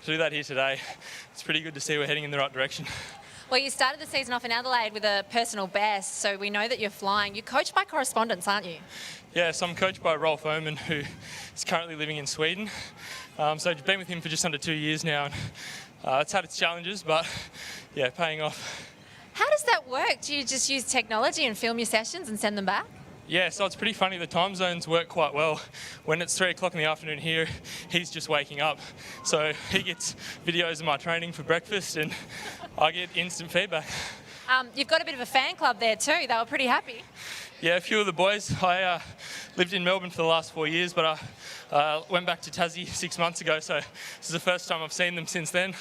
do that here today, it's pretty good to see we're heading in the right direction. Well, you started the season off in Adelaide with a personal best, so we know that you're flying. You're coached by correspondence, aren't you? Yes, I'm coached by Rolf Oman, who is currently living in Sweden. So I've been with him for just under 2 years now, and it's had its challenges, but yeah, paying off. How does that work? Do you just use technology and film your sessions and send them back? Yeah, so it's pretty funny. The time zones work quite well. When it's 3 o'clock in the afternoon here, he's just waking up. So he gets videos of my training for breakfast, and I get instant feedback. You've got a bit of a fan club there too. They were pretty happy. Yeah, a few of the boys. I lived in Melbourne for the last 4 years, but I went back to Tassie 6 months ago, so this is the first time I've seen them since then.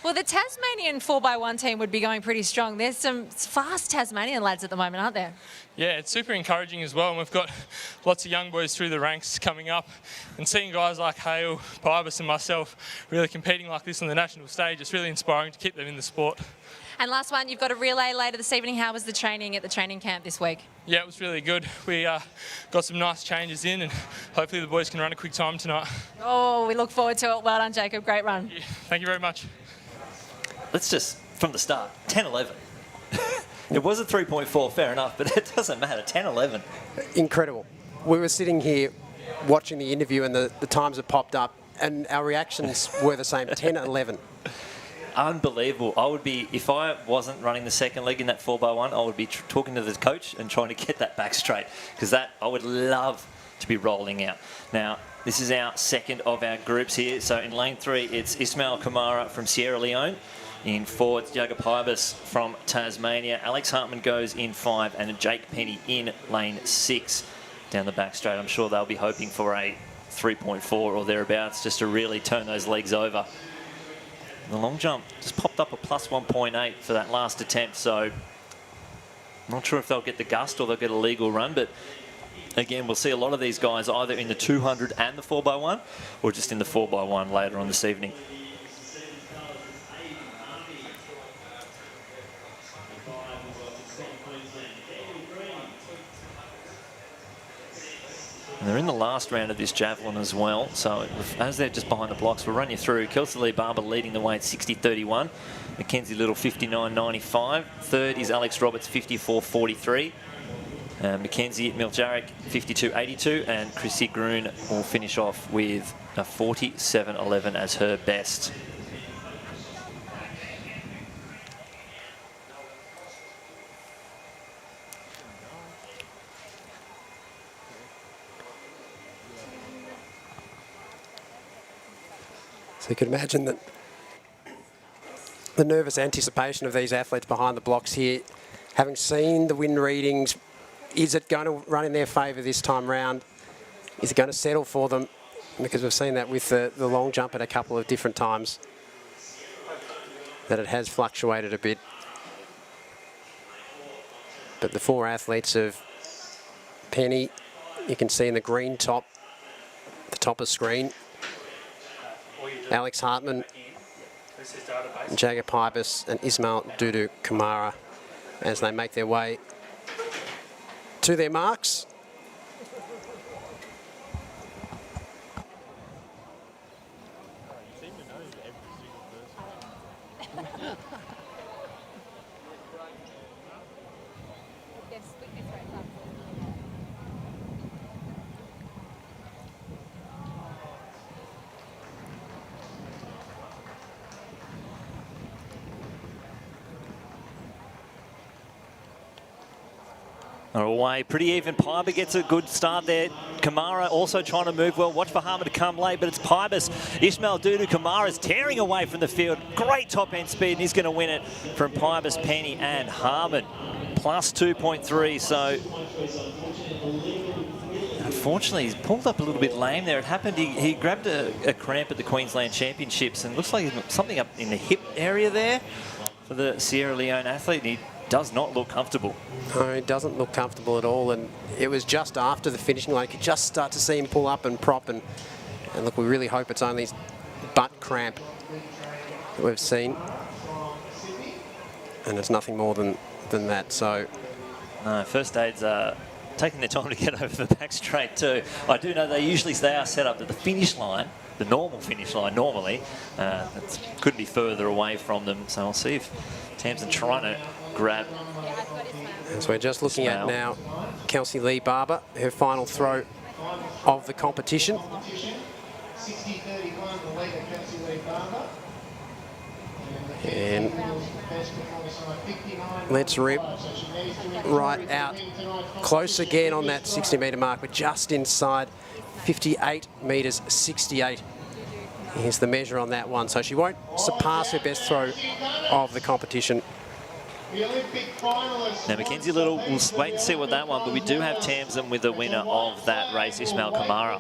Well, the Tasmanian 4x1 team would be going pretty strong. There's some fast Tasmanian lads at the moment, aren't there? Yeah, it's super encouraging as well, and we've got lots of young boys through the ranks coming up, and seeing guys like Hale, Pybus and myself really competing like this on the national stage, it's really inspiring to keep them in the sport. And last one, you've got a relay later this evening. How was the training at the training camp this week? Yeah, it was really good. We got some nice changes in, and hopefully the boys can run a quick time tonight. Oh, we look forward to it. Well done, Jacob. Great run. Yeah, thank you very much. Let's just, from the start, 10.11. It was a 3.4, fair enough, but it doesn't matter. 10.11. Incredible. We were sitting here watching the interview, and the times have popped up, and our reactions were the same. 10.11. Unbelievable. I would be, if I wasn't running the second leg in that 4x1, I would be talking to the coach and trying to get that back straight, because that I would love to be rolling out. Now, this is our second of our groups here. So in lane 3, it's Ismail Kamara from Sierra Leone. In 4, it's Jacob Pybus from Tasmania. Alex Hartman goes in 5, and Jake Penny in lane 6 down the back straight. I'm sure they'll be hoping for a 3.4 or thereabouts just to really turn those legs over. The long jump just popped up a plus 1.8 for that last attempt, so I'm not sure if they'll get the gust or they'll get a legal run, but again, we'll see a lot of these guys either in the 200 and the 4x1 or just in the 4x1 later on this evening. And they're in the last round of this javelin as well. So as they're just behind the blocks, we'll run you through. Kelsey-Lee Barber leading the way at 60.31. Mackenzie Little 59.95. Third is Alex Roberts 54.43. Mackenzie Miljarek 52.82. And Chrissy Groon will finish off with a 47.11 as her best. So you could imagine that the nervous anticipation of these athletes behind the blocks here, having seen the wind readings, is it going to run in their favour this time round? Is it going to settle for them? Because we've seen that with the long jump at a couple of different times, that it has fluctuated a bit. But the 4 athletes of Penny, you can see in the green top, the top of screen, Alex Hartman, Jacob Pybus and Ismail Dudu Kamara as they make their way to their marks. are away. Pretty even. Piper gets a good start there. Kamara also trying to move well. Watch for Harmon to come late, but it's Pybus. Ishmael Dudu Kamara's tearing away from the field. Great top end speed, and he's going to win it from Pybus, Penny and Harmon. Plus 2.3, so unfortunately he's pulled up a little bit lame there. It happened, he grabbed a cramp at the Queensland Championships and looks like he's something up in the hip area there for the Sierra Leone athlete, and he does not look comfortable. No, he doesn't look comfortable at all, and it was just after the finishing line. You could just start to see him pull up and prop, and look, we really hope it's only his butt cramp that we've seen, and it's nothing more than that. So no, first aid's taking their time to get over the back straight too. I do know they are set up at the finish line, the normal finish line normally. It couldn't be further away from them, so I'll see if Tamsin trying to grab. So we're just looking at now Kelsey-Lee Barber, her final throw of the competition. And let's rip right out. Close again on that 60-metre mark. We're just inside 58 metres 68. Here's the measure on that one. So she won't surpass her best throw of the competition. Now, Mackenzie Little, we'll wait and see what that one, but we do have Tamsin with the winner of that race, Ismail Kamara.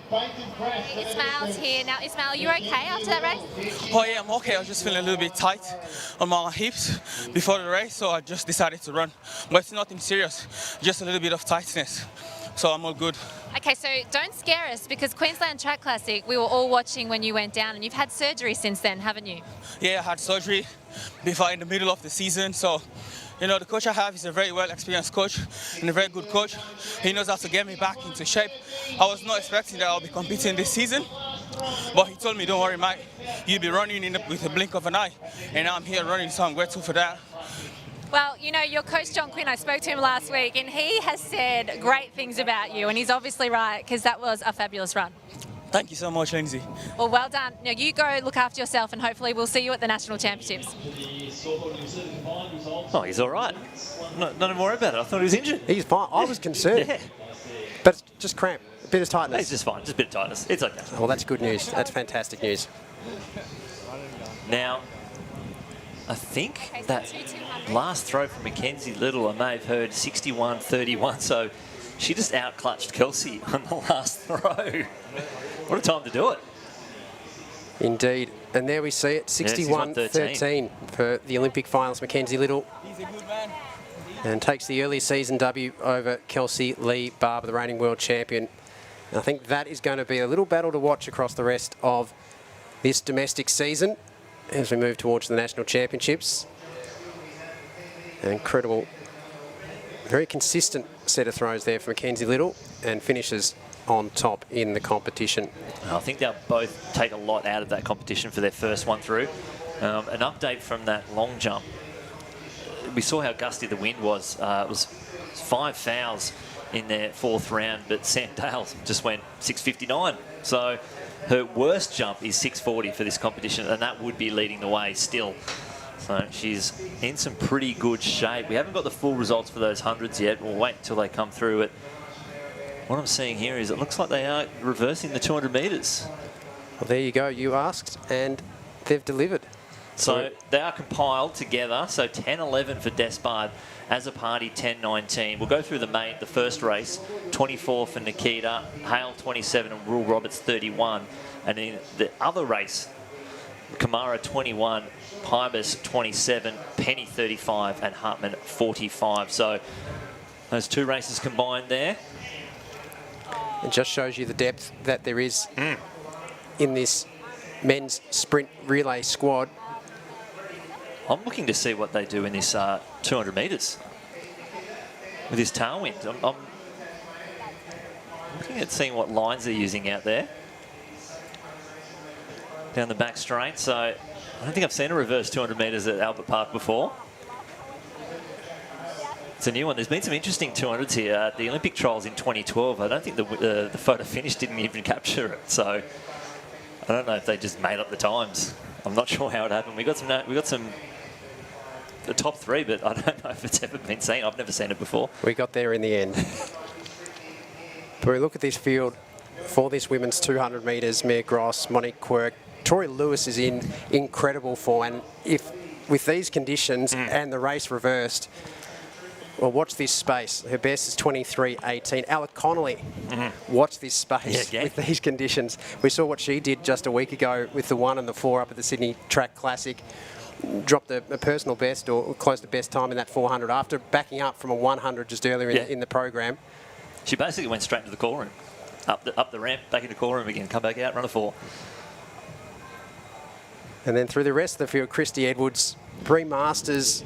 Ismail's here. Now, Ismail, are you okay after that race? Oh yeah, I'm okay. I was just feeling a little bit tight on my hips before the race, so I just decided to run. But it's nothing serious, just a little bit of tightness. So I'm all good. Okay, so don't scare us, because Queensland Track Classic, we were all watching when you went down, and you've had surgery since then, haven't you? Yeah, I had surgery before in the middle of the season, so you know, the coach I have is a very well-experienced coach and a very good coach. He knows how to get me back into shape. I was not expecting that I'll be competing this season, but he told me, don't worry, mate, you'll be running with a blink of an eye. And I'm here running, so I'm grateful for that. Well, you know, your coach, John Quinn, I spoke to him last week, and he has said great things about you, and he's obviously right, because that was a fabulous run. Thank you so much, Lindsay. Well, well done. Now, you go look after yourself, and hopefully we'll see you at the National Championships. Oh, he's all right. Not even worry about it. I thought he was injured. He's fine. I was concerned. Yeah. But it's just cramp, a bit of tightness. He's just fine, just a bit of tightness. It's okay. Well, that's good news. That's fantastic news. Now, I think that last throw from Mackenzie Little, I may have heard 61-31, so she just out-clutched Kelsey on the last throw. What a time to do it. Indeed. And there we see it, 61-13 for the Olympic finals. Mackenzie Little. And takes the early season W over Kelsey-Lee Barber, the reigning world champion. And I think that is going to be a little battle to watch across the rest of this domestic season as we move towards the national championships. An incredible, very consistent set of throws there for Mackenzie Little, and finishes on top in the competition. I think they'll both take a lot out of that competition for their first one through. An update from that long jump. We saw how gusty the wind was. It was 5 fouls in their fourth round, but Sam Dale just went 6.59. So her worst jump is 6.40 for this competition, and that would be leading the way still. So she's in some pretty good shape. We haven't got the full results for those hundreds yet. We'll wait until they come through it. What I'm seeing here is it looks like they are reversing the 200 metres. Well, there you go. You asked, and they've delivered. So they are compiled together. So 10-11 for Despard as a party, 10-19. We'll go through the first race. 24 for Nikita, Hale 27, and Rule Roberts 31. And in the other race, Kamara 21, Pybus 27, Penny 35, and Hartman 45. So those two races combined there. It just shows you the depth that there is in this men's sprint relay squad. I'm looking to see what they do in this 200 metres with this tailwind. I'm looking at seeing what lines they're using out there down the back straight. So I don't think I've seen a reverse 200 metres at Albert Park before. It's a new one. There's been some interesting 200s here. The Olympic trials in 2012, I don't think the photo finish didn't even capture it. So I don't know if they just made up the times. I'm not sure how it happened. We got some a top 3, but I don't know if it's ever been seen. I've never seen it before. We got there in the end. But we look at this field for this women's 200 metres, Mia Gross, Monique Quirk. Tori Lewis is in incredible form, and if with these conditions and the race reversed, well, watch this space. Her best is 23.18. Alec Connolly, watch this space with these conditions. We saw what she did just a week ago with the 1 and the 4 up at the Sydney Track Classic. Dropped a personal best or close to best time in that 400 after backing up from a 100 just earlier in the program. She basically went straight into the call room. Up the ramp, back into the call room again, come back out, run a 4. And then through the rest of the field, Christy Edwards, Bree Masters,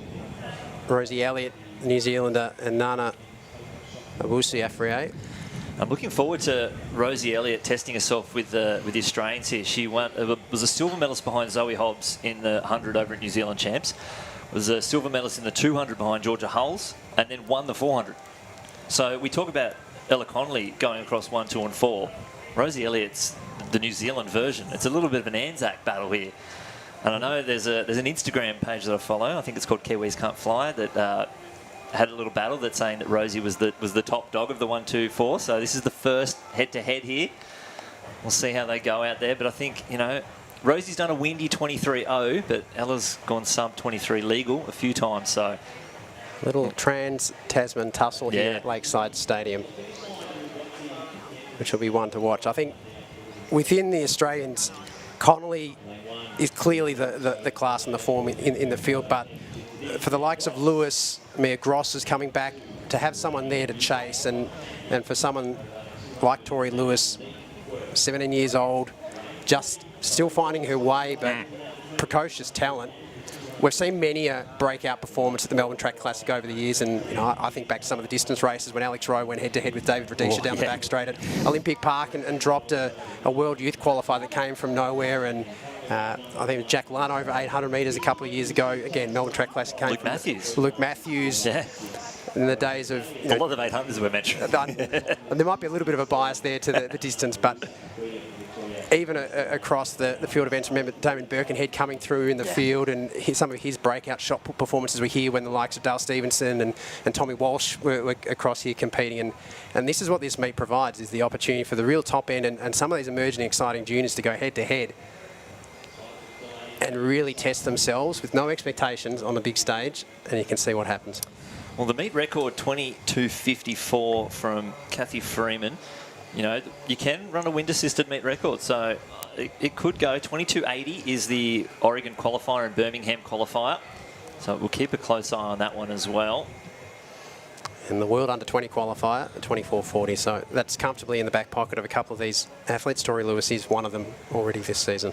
Rosie Elliott, the New Zealander, and Nana Awusi-Afriyie. I'm looking forward to Rosie Elliott testing herself with the Australians here. She was a silver medalist behind Zoe Hobbs in the 100 over at New Zealand Champs. Was a silver medalist in the 200 behind Georgia Hulls, and then won the 400. So we talk about Ella Connolly going across 1, 2 and 4. Rosie Elliott's the New Zealand version. It's a little bit of an Anzac battle here. And I know there's an Instagram page that I follow. I think it's called Kiwis Can't Fly, that had a little battle that's saying that Rosie was the top dog of the 1, 2, 4. So this is the first head-to-head here. We'll see how they go out there. But I think, Rosie's done a windy 23.0, but Ella's gone sub 23 legal a few times. So little trans-Tasman tussle here at Lakeside Stadium, which will be one to watch. I think within the Australians, Connolly is clearly the class and the form in the field, but for the likes of Lewis, Mia Gross is coming back, to have someone there to chase, and for someone like Tori Lewis, 17 years old, just still finding her way, but precocious talent. We've seen many a breakout performance at the Melbourne Track Classic over the years, and I think back to some of the distance races when Alex Rowe went head-to-head with David Radisha down the back straight at Olympic Park and dropped a World Youth qualifier that came from nowhere, and I think it was Jack Lunn over 800 metres a couple of years ago. Again, Melbourne Track Classic came Luke Matthews. Luke Matthews. Yeah. In the days of... a lot of 800s were mentioned. And there might be a little bit of a bias there to the distance, but even across the field events, remember Damon Birkenhead coming through in the field, and some of his breakout shot performances were here when the likes of Dale Stevenson and Tommy Walsh were across here competing. And this is what this meet provides, is the opportunity for the real top end and some of these emerging exciting juniors to go head-to-head and really test themselves with no expectations on the big stage, and you can see what happens. Well, the meet record, 22.54 from Kathy Freeman. You can run a wind-assisted meet record, so it could go. 22.80 is the Oregon qualifier and Birmingham qualifier, so we'll keep a close eye on that one as well. And the World Under-20 qualifier, 24.40, so that's comfortably in the back pocket of a couple of these athletes. Tori Lewis is one of them already this season.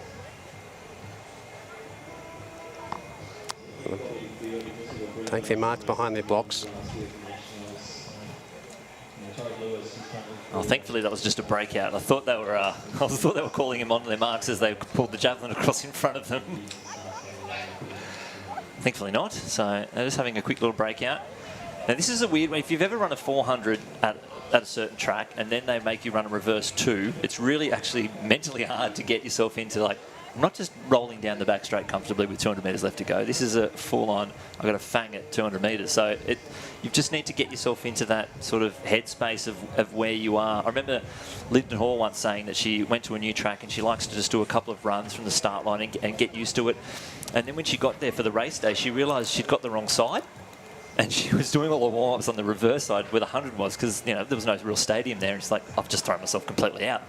Take their marks behind their blocks. Oh, thankfully that was just a breakout. I thought they were calling him onto their marks as they pulled the javelin across in front of them. Thankfully not. So they're just having a quick little breakout. Now this is a weird way. If you've ever run a 400 at a certain track and then they make you run a reverse 2, it's really actually mentally hard to get yourself into, like, not just rolling down the back straight comfortably with 200 metres left to go. This is a full-on, I've got a fang at 200 metres. So you just need to get yourself into that sort of headspace of where you are. I remember Lyndon Hall once saying that she went to a new track and she likes to just do a couple of runs from the start line and get used to it. And then when she got there for the race day, she realised she'd got the wrong side. And she was doing all the warm-ups on the reverse side where the 100 was, because there was no real stadium there. And she's like, I've just thrown myself completely out.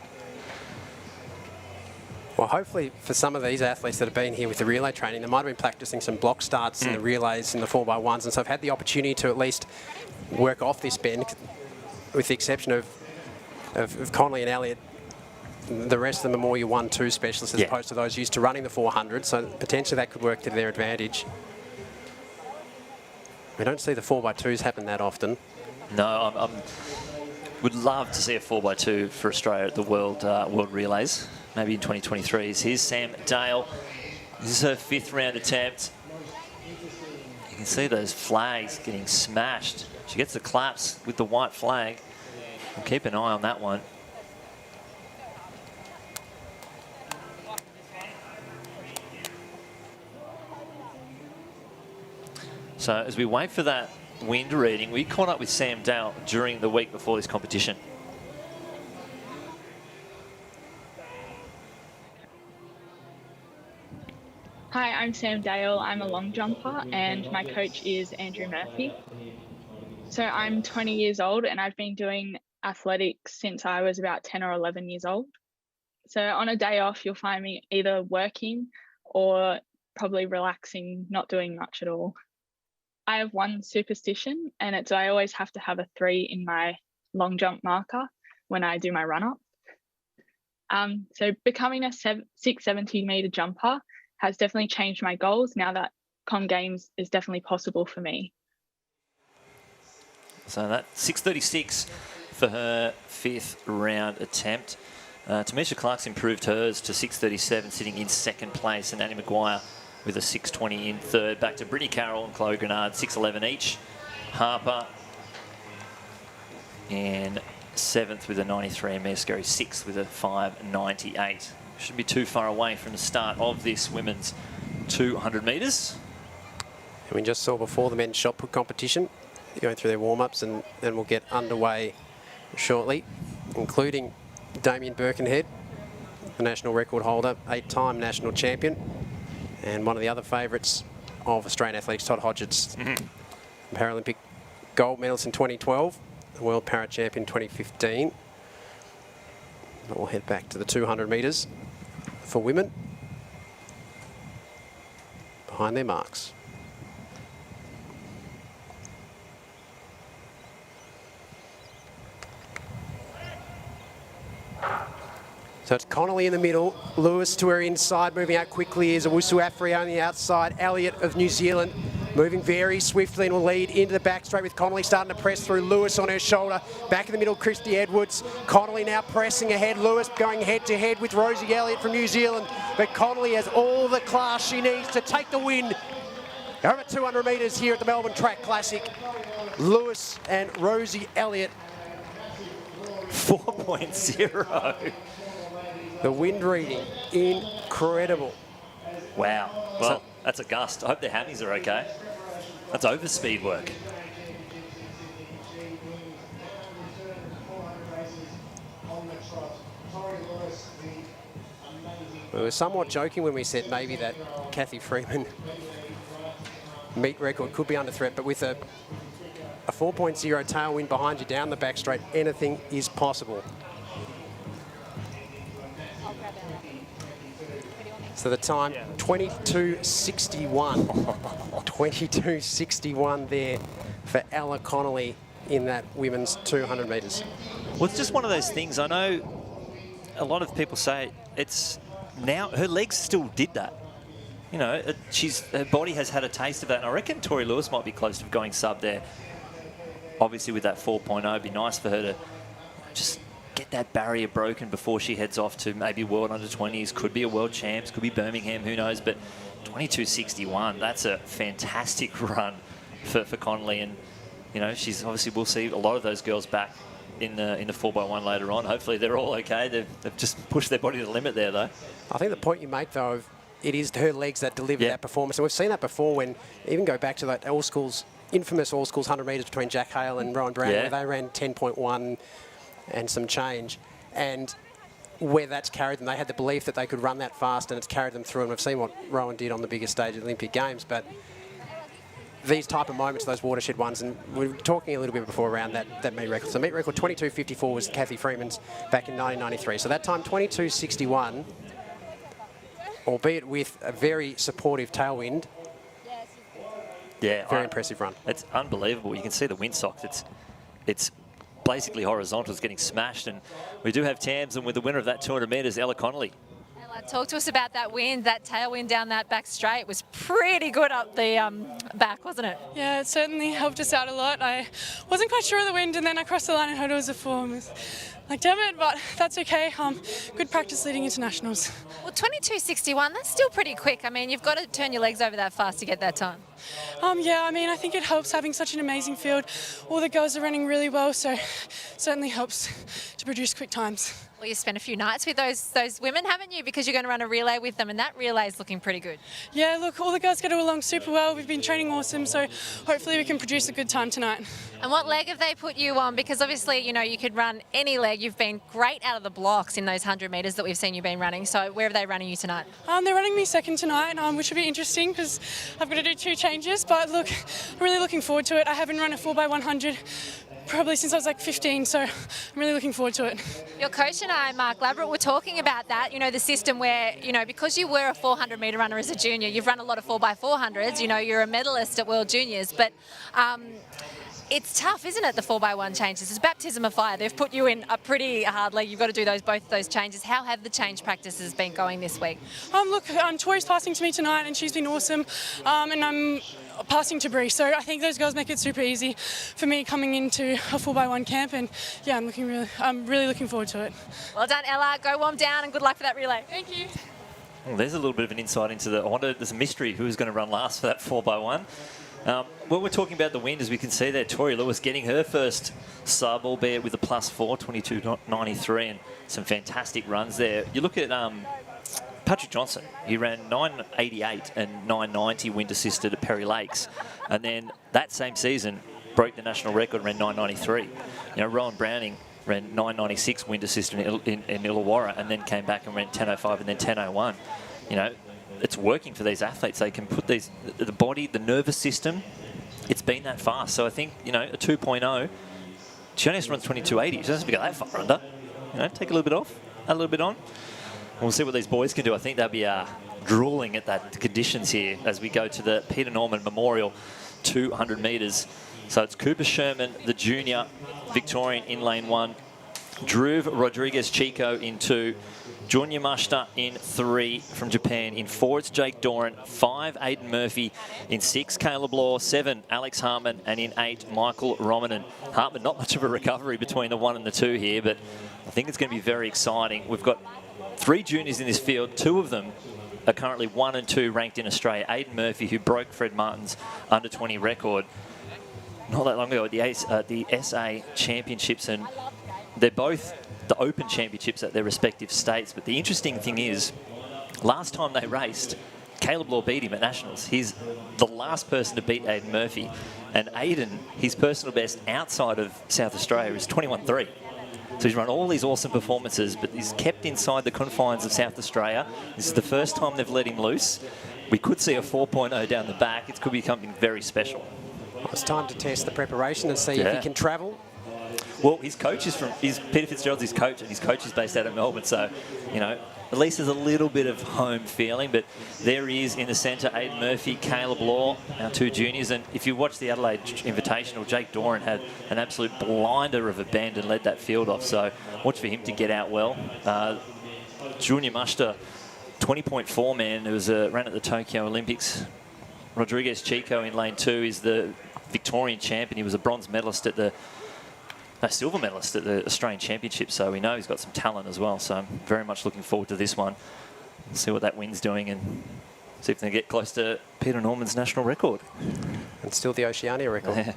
Well, hopefully for some of these athletes that have been here with the relay training, they might have been practicing some block starts in the relays in the 4x1s, and so have had the opportunity to at least work off this bend, with the exception of Connolly and Elliott. The rest of them are more your 1-2 specialists as opposed to those used to running the 400, so potentially that could work to their advantage. We don't see the 4x2s happen that often. No, I would love to see a 4x2 for Australia at the World Relays. Maybe in 2023. Here's Sam Dale. This is her 5th round attempt. You can see those flags getting smashed. She gets the claps with the white flag. We'll keep an eye on that one. So as we wait for that wind reading, we caught up with Sam Dale during the week before this competition. Hi, I'm Sam Dale. I'm a long jumper and my coach is Andrew Murphy. So I'm 20 years old and I've been doing athletics since I was about 10 or 11 years old. So on a day off, you'll find me either working or probably relaxing, not doing much at all. I have one superstition and it's I always have to have a 3 in my long jump marker when I do my run up. So becoming a 670 metre jumper has definitely changed my goals now that Com Games is definitely possible for me. So that 6:36 for her 5th round attempt. Tamisha Clark's improved hers to 6:37, sitting in 2nd place, and Annie Maguire with a 6:20 in 3rd. Back to Brittany Carroll and Chloe Grenard, 6:11 each. Harper in 7th with a 93, and Mia Scary 6th with a 5:98. Shouldn't be too far away from the start of this women's 200 metres. And we just saw before the men's shot put competition, going through their warm-ups, and then we'll get underway shortly, including Damien Birkenhead, the national record holder, 8-time national champion, and one of the other favourites of Australian athletics, Todd Hodgetts, Paralympic gold medalist in 2012, the world para champion 2015. But we'll head back to the 200 metres for women behind their marks. So it's Connolly in the middle, Lewis to her inside, moving out quickly is Owusu Afri on the outside, Elliott of New Zealand moving very swiftly and will lead into the back straight with Connolly starting to press through, Lewis on her shoulder. Back in the middle, Christy Edwards. Connolly now pressing ahead, Lewis going head to head with Rosie Elliott from New Zealand, but Connolly has all the class she needs to take the win. Over 200 metres here at the Melbourne Track Classic. Lewis and Rosie Elliott. 4.0. The wind reading, incredible. Wow. Well, that's a gust. I hope their hammies are okay. That's overspeed work. We were somewhat joking when we said maybe that Kathy Freeman meet record could be under threat, but with a 4.0 tailwind behind you down the back straight, anything is possible. So the time, 22.61. 22.61 there for Ella Connolly in that women's 200 metres. Well, it's just one of those things. I know a lot of people say it's now, her legs still did that. You know, her body has had a taste of that. And I reckon Tori Lewis might be close to going sub there. Obviously with that 4.0, it'd be nice for her to just get that barrier broken before she heads off to maybe World Under-20s, could be a World Champs, could be Birmingham, who knows, but 22.61, that's a fantastic run for Connolly, and you know, she's obviously, we'll see a lot of those girls back in the 4x1 later on. Hopefully they're all okay. They've just pushed their body to the limit there though. I think the point you make though, it is her legs that deliver that performance, and we've seen that before when, even go back to that infamous All Schools 100 metres between Jack Hale and Rowan Brown, where they ran 10.1 and some change, and where that's carried them. They had the belief that they could run that fast, and it's carried them through, and we've seen what Rowan did on the biggest stage of the Olympic Games, but these type of moments, those watershed ones, and we were talking a little bit before around that meet record. So meet record 22.54 was Kathy Freeman's back in 1993. So that time 22.61, albeit with a very supportive tailwind. Yeah, very impressive run. It's unbelievable. You can see the windsocks. It's basically horizontal. It's getting smashed, and we do have Tams, and with the winner of that 200 metres, Ella Connolly. Ella, talk to us about that wind. That tailwind down that back straight was pretty good up the back, wasn't it? Yeah, it certainly helped us out a lot. I wasn't quite sure of the wind, and then I crossed the line and heard it was a 4. I was like, damn it, but that's okay. Good practice leading into nationals. Well, 22.61, that's still pretty quick. I mean, you've got to turn your legs over that fast to get that time. Yeah, I mean, I think it helps having such an amazing field. All the girls are running really well, so it certainly helps to produce quick times. Well, you spent a few nights with those women, haven't you? Because you're going to run a relay with them, and that relay is looking pretty good. Yeah, look, all the girls get along super well. We've been training awesome, so hopefully we can produce a good time tonight. And what leg have they put you on? Because obviously, you know, you could run any leg. You've been great out of the blocks in those 100 metres that we've seen you been running. So where are they running you tonight? They're running me second tonight, which will be interesting because I've got to do 2 changes. But look, I'm really looking forward to it. I haven't run a 4x100 probably since I was like 15, so I'm really looking forward to it. Your coach and I, Mark Labrett, were talking about that, you know, the system where, you know, because you were a 400 metre runner as a junior, you've run a lot of 4x400s, you know, you're a medalist at World Juniors, but it's tough, isn't it, the 4x1 changes? It's a baptism of fire. They've put you in a pretty hard leg. You've got to do both those changes. How have the change practices been going this week? Look, Tori's passing to me tonight, and she's been awesome, and I'm passing to Bree. So I think those girls make it super easy for me coming into a 4x1 camp, and yeah, I'm really looking forward to it. Well done, Ella. Go warm down, and good luck for that relay. Thank you. Well, there's a little bit of an insight into I wonder, there's a mystery who's going to run last for that 4x1. When we're talking about the wind, as we can see there, Tori Lewis getting her first sub, albeit with a +4, 22.93, and some fantastic runs there. You look at Patrick Johnson, he ran 9.88 and 9.90 wind assisted at Perry Lakes, and then that same season broke the national record, ran 9.93. You know, Rowan Browning ran 9.96 wind assisted in Illawarra, and then came back and ran 10.05 and then 10.01. You know, it's working for these athletes. They can put the body, the nervous system, it's been that fast. So I think, you know, a 2.0, she only has to run 22.80. She doesn't have to go that far under. You know, take a little bit off, add a little bit on. We'll see what these boys can do. I think they'll be drooling at the conditions here as we go to the Peter Norman Memorial 200 metres. So it's Cooper Sherman, the junior Victorian in lane 1. Dhruv Rodriguez-Chico in 2. Junya Yamashita in 3 from Japan. In 4, it's Jake Doran. 5, Aidan Murphy. In 6, Caleb Law. 7, Alex Hartman. And in 8, Michael Romanen. Hartman, not much of a recovery between the 1 and the 2 here, but I think it's going to be very exciting. We've got 3 juniors in this field. 2 of them are currently 1 and 2 ranked in Australia. Aidan Murphy, who broke Fred Martin's under-20 record not that long ago at the SA Championships, and they're both the Open Championships at their respective states. But the interesting thing is, last time they raced, Caleb Law beat him at Nationals. He's the last person to beat Aidan Murphy. And Aidan, his personal best outside of South Australia is 21.3. So he's run all these awesome performances, but he's kept inside the confines of South Australia. This is the first time they've let him loose. We could see a 4.0 down the back. It could be something very special. Well, it's time to test the preparation and see if he can travel. Well, his coach is Peter Fitzgerald's his coach, and his coach is based out of Melbourne. So, you know, at least there's a little bit of home feeling. But there he is in the centre, Aidan Murphy, Caleb Law, our 2 juniors. And if you watch the Adelaide Invitational, Jake Doran had an absolute blinder of a bend and led that field off. So watch for him to get out well. Junya Yamashita, 20.4 man, who was ran at the Tokyo Olympics. Rodriguez-Chico in lane 2 is the Victorian champion. He was a bronze medalist at the silver medalist at the Australian Championship, so we know he's got some talent as well. So I'm very much looking forward to this one. We'll see what that wind's doing and see if they get close to Peter Norman's national record. And still the Oceania record. Yeah.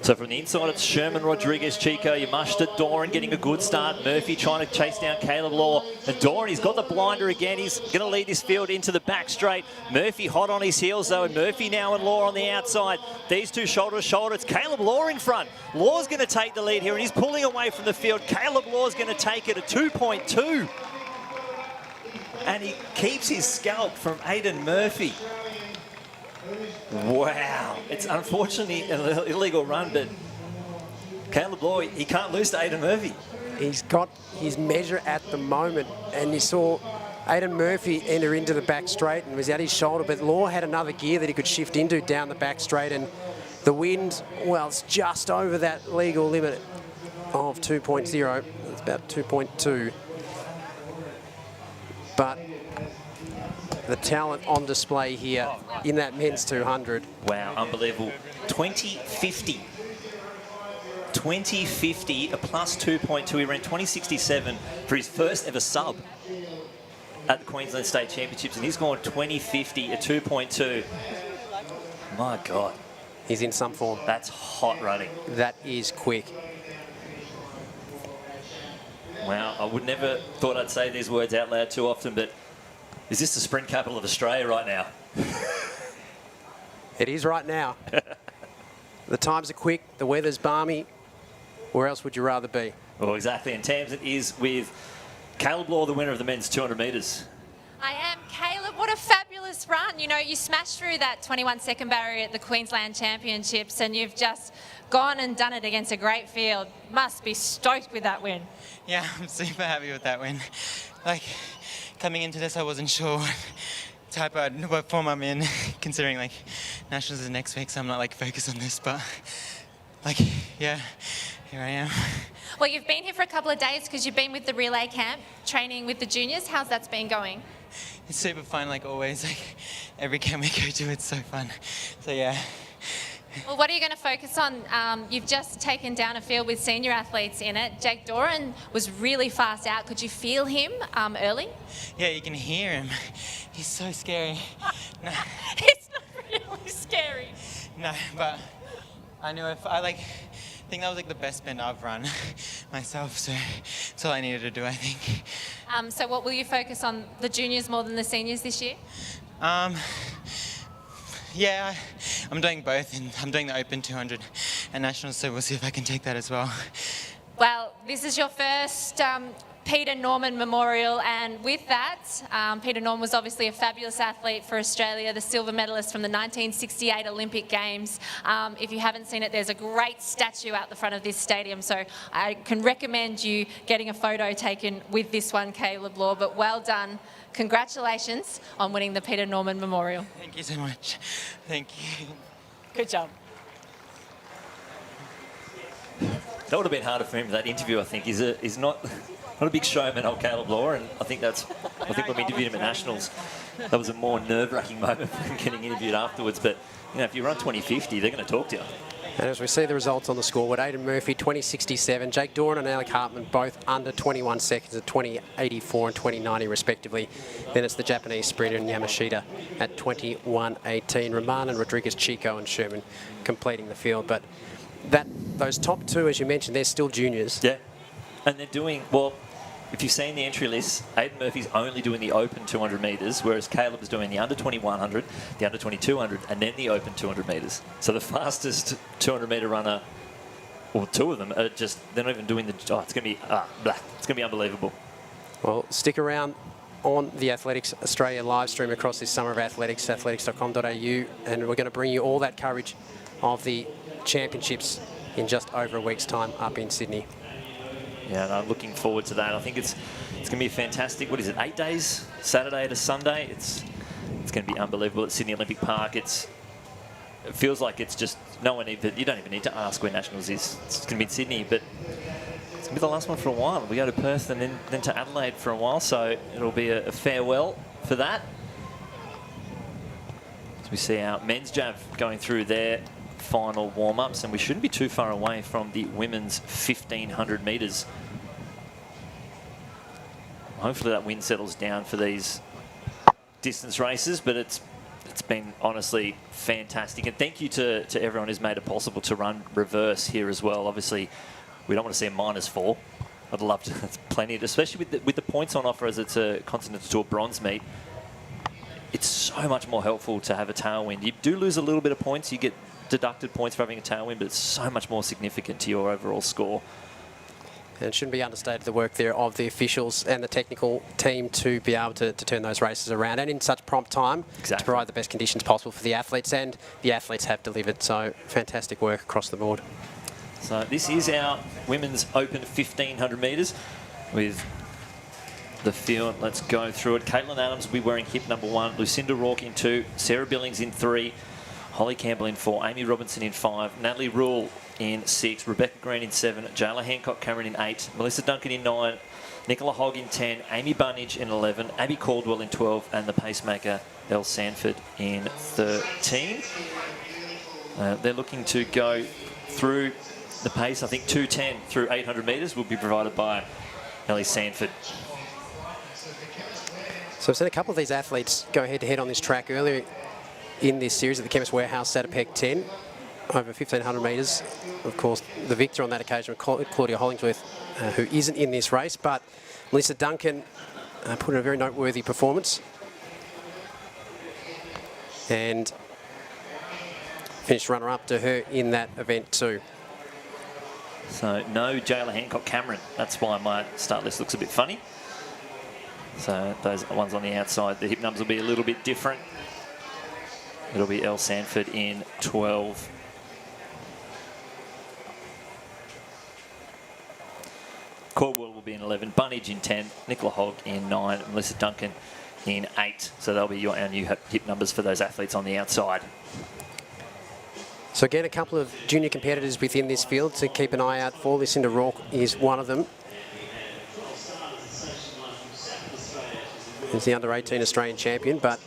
So from the inside, it's Sherman, Rodriguez-Chico, Yamashita, Doran getting a good start. Murphy trying to chase down Caleb Law. And Doran, he's got the blinder again. He's going to lead this field into the back straight. Murphy hot on his heels, though. And Murphy now and Law on the outside. These 2 shoulder to shoulder. It's Caleb Law in front. Law's going to take the lead here, and he's pulling away from the field. Caleb Law's going to take it at 2.2. And he keeps his scalp from Aidan Murphy. Wow, it's unfortunately an illegal run, but Caleb Law, he can't lose to Aidan Murphy. He's got his measure at the moment, and you saw Aidan Murphy enter into the back straight and was at his shoulder, but Law had another gear that he could shift into down the back straight, and the wind, well, it's just over that legal limit of 2.0. It's about 2.2. But the talent on display here in that men's 200. Wow, unbelievable. 20.50 20.50, a plus 2.2. He ran 20.67 for his first ever sub at the Queensland State Championships, and he's gone 20.50, a 2.2. My God. He's in some form. That's hot running. That is quick. Wow, I would never thought I'd say these words out loud too often, but is this the sprint capital of Australia right now? It is right now. The times are quick, the weather's balmy. Where else would you rather be? Well, exactly. And Tamsin is with Caleb Law, the winner of the men's 200 metres. I am. Caleb, what a fabulous run. You know, you smashed through that 21-second barrier at the Queensland Championships and you've just gone and done it against a great field. Must be stoked with that win. Yeah, I'm super happy with that win. Like, coming into this, I wasn't sure what form I'm in, considering, like, Nationals is next week, so I'm not, like, focused on this, but, like, yeah, here I am. Well, you've been here for a couple of days because you've been with the relay camp, training with the juniors. How's that been going? It's super fun, like always. Like, every camp we go to, it's so fun. So, yeah. Well, what are you going to focus on? You've just taken down a field with senior athletes in it. Jake Doran was really fast out. Could you feel him early? Yeah, you can hear him. He's so scary. No. It's not really scary. No, but I knew if I think that was like the best bend I've run myself, so that's all I needed to do, I think. So what will you focus on, the juniors more than the seniors this year? Yeah, I'm doing both, and I'm doing the Open 200 and Nationals, so we'll see if I can take that as well. Well, this is your first Peter Norman Memorial, and with that, Peter Norman was obviously a fabulous athlete for Australia, the silver medalist from the 1968 Olympic Games. If you haven't seen it, there's a great statue out the front of this stadium, so I can recommend you getting a photo taken with this one, Caleb Law, but well done. Congratulations on winning the Peter Norman Memorial. Thank you so much. Thank you. Good job. That would have been harder for him, that interview, I think. He's not a big showman, old Caleb Law, and I think when we interviewed him at Nationals, that was a more nerve-wracking moment for him getting interviewed afterwards. But, you know, if you run 20.50, they're going to talk to you. And as we see the results on the scoreboard, Aidan Murphy, 20.67. Jake Doran and Alec Hartman both under 21 seconds at 20.84 and 20.90 respectively. Then it's the Japanese sprinter and Yamashita at 21.18. Roman and Rodriguez, Chico and Sherman completing the field. But those top two, as you mentioned, they're still juniors. Yeah. And they're doing, well, if you've seen the entry list, Aidan Murphy's only doing the Open 200 metres, whereas Caleb is doing the under 2100, the under 2200, and then the Open 200 metres. So the fastest 200 metre runner, or two of them, are just, they're not even doing the, it's going to be, it's going to be unbelievable. Well, stick around on the Athletics Australia live stream across this summer of athletics, athletics.com.au, and we're going to bring you all that coverage of the championships in just over a week's time up in Sydney. Yeah, and I'm looking forward to that. I think it's going to be a fantastic, 8 days? Saturday to Sunday. It's going to be unbelievable at Sydney Olympic Park. It feels like it's just, you don't even need to ask where Nationals is. It's going to be in Sydney, but it's going to be the last one for a while. We go to Perth and then to Adelaide for a while, so it'll be a farewell for that. As we see our men's jav going through their final warm-ups, and we shouldn't be too far away from the women's 1,500 metres. Hopefully that wind settles down for these distance races, but it's been honestly fantastic. And thank you to everyone who's made it possible to run reverse here as well. Obviously, we don't want to see a -4. I'd love to. That's plenty, especially with the points on offer as it's a Continental Tour bronze meet. It's so much more helpful to have a tailwind. You do lose a little bit of points. You get deducted points for having a tailwind, but it's so much more significant to your overall score. And it shouldn't be understated the work there of the officials and the technical team to be able to turn those races around, and in such prompt time to provide the best conditions possible for the athletes, and the athletes have delivered. So fantastic work across the board. So this is our women's Open 1,500 metres with the field. Let's go through it. Caitlin Adams will be wearing hip number 1, Lucinda Rourke in 2, Sarah Billings in 3, Holly Campbell in 4, Amy Robinson in 5, Natalie Rule in 6, Rebecca Green in 7, Jayla Hancock-Cameron in 8, Melissa Duncan in 9, Nicola Hogg in 10, Amy Bunnage in 11, Abby Caldwell in 12, and the pacemaker Elle Sanford in 13. They're looking to go through the pace. I think 2:10 through 800 metres will be provided by Ellie Sanford. So I've seen a couple of these athletes go head-to-head on this track earlier in this series at the Chemist Warehouse, sat a peg 10 over 1,500 metres. Of course, the victor on that occasion, Claudia Hollingsworth, who isn't in this race, but Melissa Duncan put in a very noteworthy performance and finished runner-up to her in that event too. So no Jayla Hancock-Cameron. That's why my start list looks a bit funny. So those ones on the outside, the hip numbers will be a little bit different. It'll be Elle Sanford in 12. Caldwell will be in 11. Bunnage in 10. Nicola Hogg in 9. Melissa Duncan in 8. So that'll be our new hip numbers for those athletes on the outside. So again, a couple of junior competitors within this field to keep an eye out for. Lucinda Rourke is one of them. He's the under-18 Australian champion, but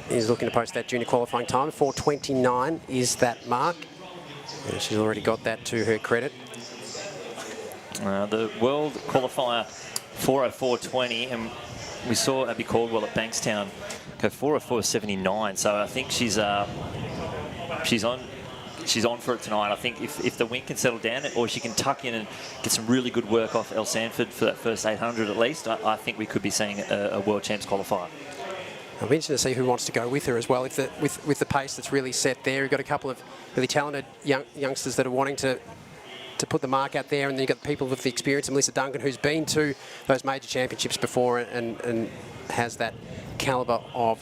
is looking to post that junior qualifying time. 4:29 is that mark. And she's already got that to her credit. The world qualifier 4:04.20, and we saw Abby Caldwell at Bankstown go 4:04.79. So I think she's on for it tonight. I think if the wind can settle down, or she can tuck in and get some really good work off Elle Sanford for that first 800 at least, I think we could be seeing a world champs qualifier. I'll be interested to see who wants to go with her as well. If with the pace that's really set there, you've got a couple of really talented youngsters that are wanting to put the mark out there, and then you've got people with the experience, and Melissa Duncan, who's been to those major championships before and has that calibre of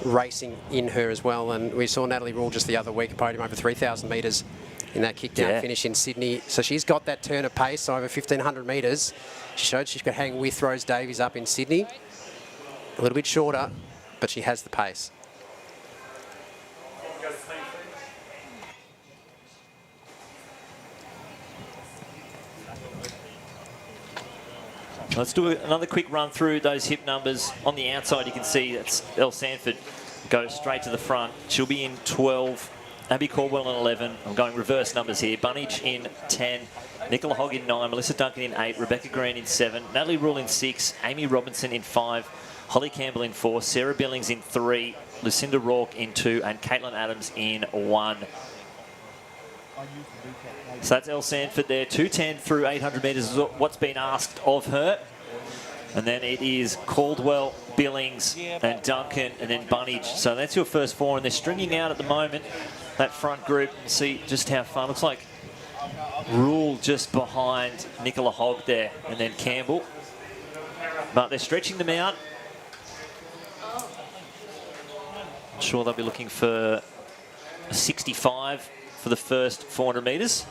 racing in her as well. And we saw Natalie Rule just the other week, podium over 3,000 metres in that kick-down finish in Sydney. So she's got that turn of pace over 1,500 metres. She showed she could hang with Rose Davies up in Sydney. A little bit shorter, but she has the pace. Let's do another quick run through those hip numbers. On the outside, you can see that's Elle Sanford goes straight to the front. She'll be in 12. Abby Caldwell in 11. I'm going reverse numbers here. Bunnage in 10. Nicola Hogg in 9. Melissa Duncan in 8. Rebecca Green in 7. Natalie Rule in 6. Amy Robinson in 5. Holly Campbell in 4. Sarah Billings in 3. Lucinda Rourke in 2. And Caitlin Adams in 1. So that's Elle Sanford there. 2:10 through 800 metres is what's been asked of her. And then it is Caldwell, Billings, and Duncan, and then Bunnage. So that's your first four, and they're stringing out at the moment, that front group. See just how far. Looks like Rule just behind Nicola Hogg there, and then Campbell. But they're stretching them out. I'm sure they'll be looking for a 65 for the first 400 metres.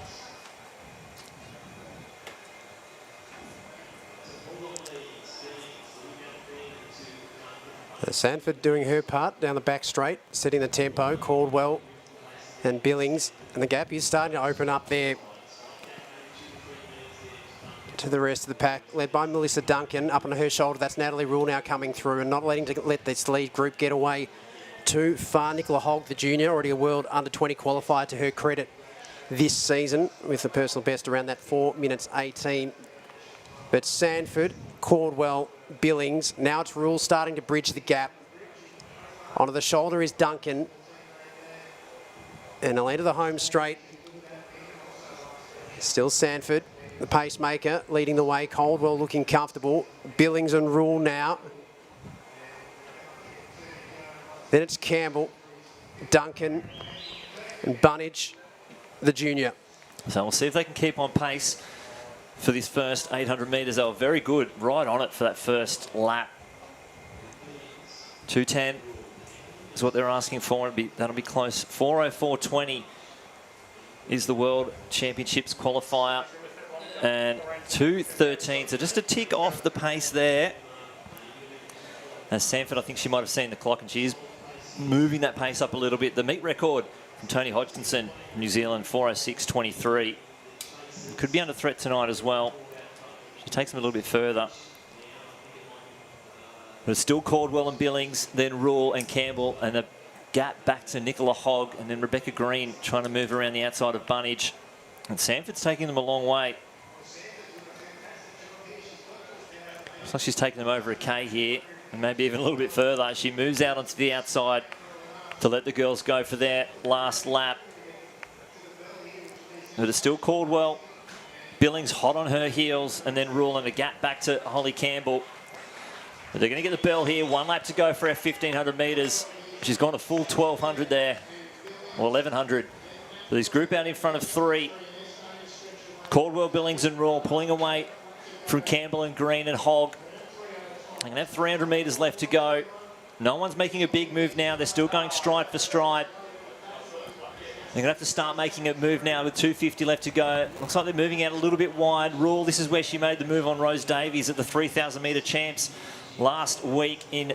Sanford doing her part down the back straight, setting the tempo. Caldwell and Billings, and the gap is starting to open up there to the rest of the pack, led by Melissa Duncan. Up on her shoulder, that's Natalie Rule now coming through, and not let this lead group get away too far. Nicola Hogg, the junior, already a world under-20 qualifier to her credit this season, with the personal best around that 4:18. But Sanford, Caldwell, Billings, now it's Rule starting to bridge the gap. Onto the shoulder is Duncan. And they'll enter the home straight. Still Sanford, the pacemaker, leading the way. Caldwell looking comfortable. Billings and Rule now. Then it's Campbell, Duncan, and Bunnage, the junior. So we'll see if they can keep on pace for this first 800 metres. They were very good, right on it for that first lap. 2:10 is what they're asking for. That'll be close. 4:04.20 is the World Championships qualifier. And 2:13, so just a tick off the pace there. As Sanford, I think she might have seen the clock, and she is moving that pace up a little bit. The meet record from Tony Hodgkinson, New Zealand, 4:06.23. Could be under threat tonight as well. She takes them a little bit further. But it's still Caldwell and Billings, then Rule and Campbell, and the gap back to Nicola Hogg, and then Rebecca Green trying to move around the outside of Bunnage. And Sanford's taking them a long way. Looks like she's taking them over a K here, and maybe even a little bit further. She moves out onto the outside to let the girls go for their last lap. But it's still Caldwell. Billings hot on her heels, and then Rule and a gap back to Holly Campbell. But they're going to get the bell here. 1 lap to go for our 1,500 metres. She's gone a full 1,200 there, or 1,100. So this group out in front of 3. Caldwell, Billings and Rule pulling away from Campbell and Green and Hogg. They're going to have 300 metres left to go. No one's making a big move now. They're still going stride for stride. They're going to have to start making it move now with 250 left to go. Looks like they're moving out a little bit wide. Rule, this is where she made the move on Rose Davies at the 3,000 metre champs last week in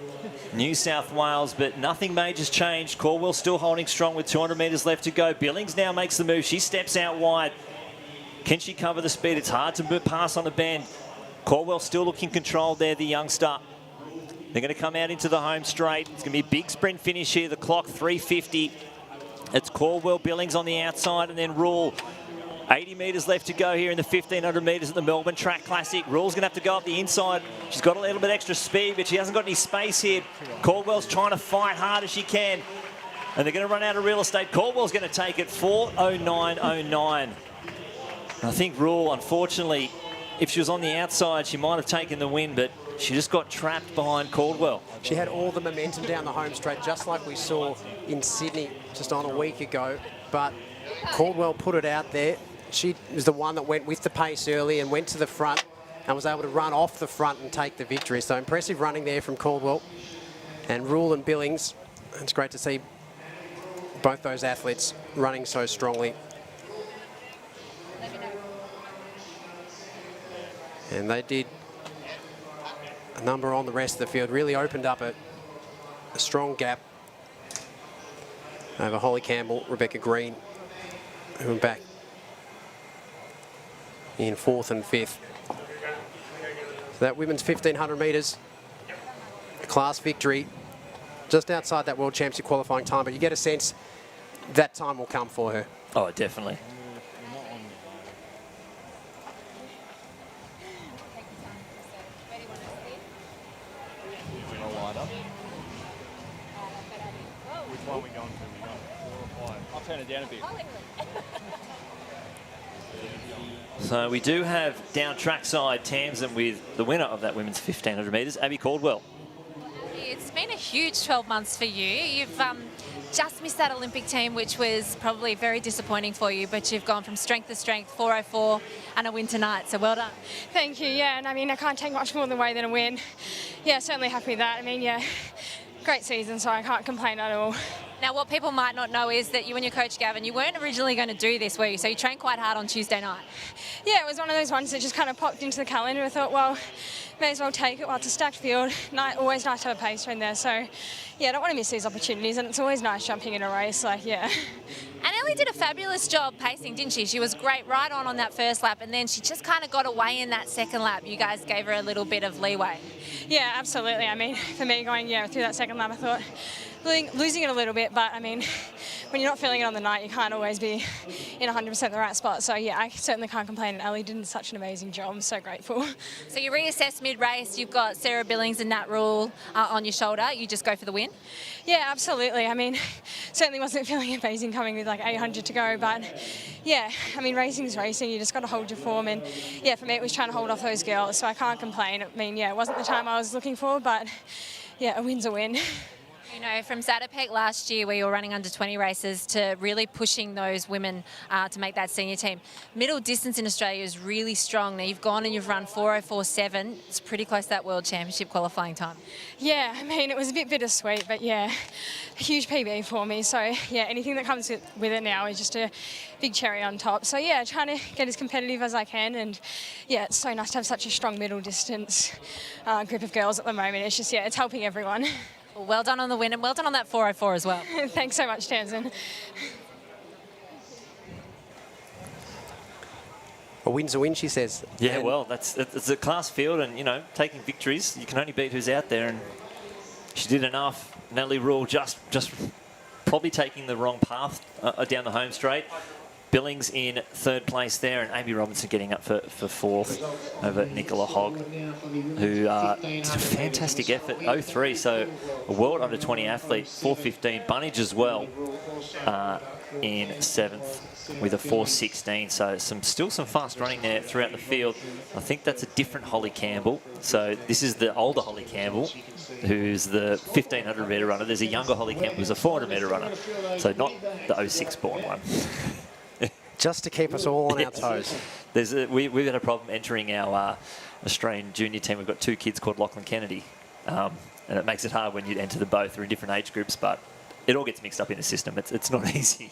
New South Wales, but nothing major's changed. Caldwell still holding strong with 200 metres left to go. Billings now makes the move. She steps out wide. Can she cover the speed? It's hard to pass on the bend. Caldwell still looking controlled there, the youngster. They're going to come out into the home straight. It's going to be a big sprint finish here. The clock, 3:50. It's Caldwell, Billings on the outside, and then Rule. 80 metres left to go here in the 1,500 metres at the Melbourne Track Classic. Rule's going to have to go up the inside. She's got a little bit extra speed, but she hasn't got any space here. Caldwell's trying to fight hard as she can, and they're going to run out of real estate. Caldwell's going to take it 4:09.09. I think Rule, unfortunately, if she was on the outside, she might have taken the win, but she just got trapped behind Caldwell. She had all the momentum down the home straight, just like we saw in Sydney just on a week ago. But Caldwell put it out there. She was the one that went with the pace early and went to the front and was able to run off the front and take the victory. So impressive running there from Caldwell. And Rule and Billings, it's great to see both those athletes running so strongly. And they did a number on the rest of the field. Really opened up a strong gap over Holly Campbell, Rebecca Green, who are back in 4th and 5th. So that women's 1,500 metres, a class victory, just outside that World Championship qualifying time, but you get a sense that time will come for her. Oh, definitely. Which one are we going to? We're going 4 or 5. I'll turn it down a bit. So we do have down trackside Tamsin with the winner of that women's 1,500 metres, Abby Caldwell. It's been a huge 12 months for you. You've just missed that Olympic team, which was probably very disappointing for you, but you've gone from strength to strength, 4:04 and a win tonight, so well done. Thank you, yeah, and I mean, I can't take much more away than a win. Yeah, certainly happy with that. I mean, yeah, great season, so I can't complain at all. Now, what people might not know is that you and your coach, Gavin, you weren't originally going to do this, were you? So you trained quite hard on Tuesday night. Yeah, it was one of those ones that just kind of popped into the calendar. I thought, well, may as well take it while it's a stacked field. Always nice to have a pace train there. So, yeah, I don't want to miss these opportunities, and it's always nice jumping in a race, like, yeah. And Ellie did a fabulous job pacing, didn't she? She was great right on that first lap, and then she just kind of got away in that second lap. You guys gave her a little bit of leeway. Yeah, absolutely. I mean, for me going, through that second lap, I thought losing it a little bit, but I mean, when you're not feeling it on the night, you can't always be in 100% the right spot. So yeah, I certainly can't complain. Ellie did such an amazing job. I'm so grateful. So you reassess mid-race. You've got Sarah Billings and Nat Rule on your shoulder. You just go for the win? Yeah, absolutely. I mean, certainly wasn't feeling amazing coming with like 800 to go, but yeah, I mean, racing's racing. You just got to hold your form, and yeah, for me it was trying to hold off those girls. So I can't complain. I mean, yeah, it wasn't the time I was looking for, but yeah, a win's a win. You know, from Zatopek last year where you were running under 20 races to really pushing those women to make that senior team. Middle distance in Australia is really strong. Now you've gone and you've run 4:04.7. It's pretty close to that World Championship qualifying time. Yeah, I mean, it was a bit bittersweet, but yeah, a huge PB for me. So yeah, anything that comes with it now is just a big cherry on top. So yeah, trying to get as competitive as I can, and yeah, it's so nice to have such a strong middle distance group of girls at the moment. It's just, yeah, it's helping everyone. Well done on the win, and well done on that 4:04 as well. Thanks so much, Tamsin. A win's a win, she says. Yeah, well, it's a class field, and, you know, taking victories, you can only beat who's out there, and she did enough. Natalie Rule just probably taking the wrong path down the home straight. Billings in third place there, and Amy Robinson getting up for fourth over Nicola Hogg, who did a fantastic effort, 03, so a world under 20 athlete, 4:15. Bunnage as well in seventh with a 4:16, so still some fast running there throughout the field. I think that's a different Holly Campbell. So this is the older Holly Campbell, who's the 1500 metre runner. There's a younger Holly Campbell who's a 400 metre runner, so not the 06 born one. Just to keep us all on our toes. We've had a problem entering our Australian junior team. We've got two kids called Lachlan Kennedy, and it makes it hard when you enter them both. They're in different age groups, but it all gets mixed up in the system. It's not easy.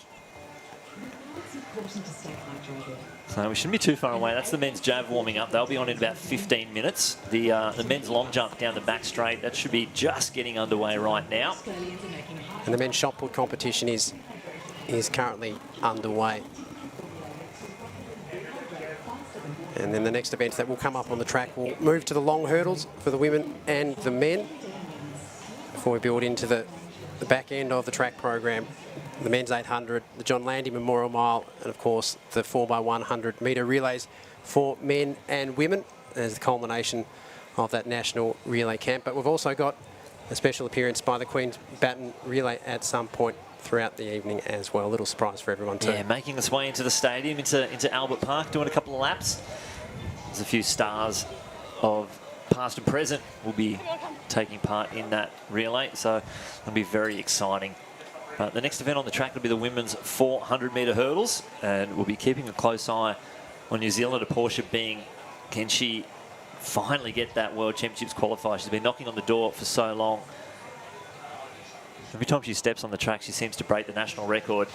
So we shouldn't be too far away. That's the men's jav warming up. They'll be on in about 15 minutes. The men's long jump down the back straight, that should be just getting underway right now. And the men's shot put competition is currently underway. And then the next event that will come up on the track will move to the long hurdles for the women and the men before we build into the back end of the track program. The men's 800, the John Landy Memorial Mile, and of course the 4x100 metre relays for men and women as the culmination of that national relay camp. But we've also got a special appearance by the Queen's Baton relay at some point throughout the evening as well. A little surprise for everyone too. Yeah, making its way into the stadium, into Albert Park, doing a couple of laps. There's a few stars of past and present will be taking part in that relay, so it'll be very exciting. The next event on the track will be the women's 400 metre hurdles, and we'll be keeping a close eye on New Zealander Portia Bing. Can she finally get that World Championships qualifier? She's been knocking on the door for so long. Every time she steps on the track, she seems to break the national record.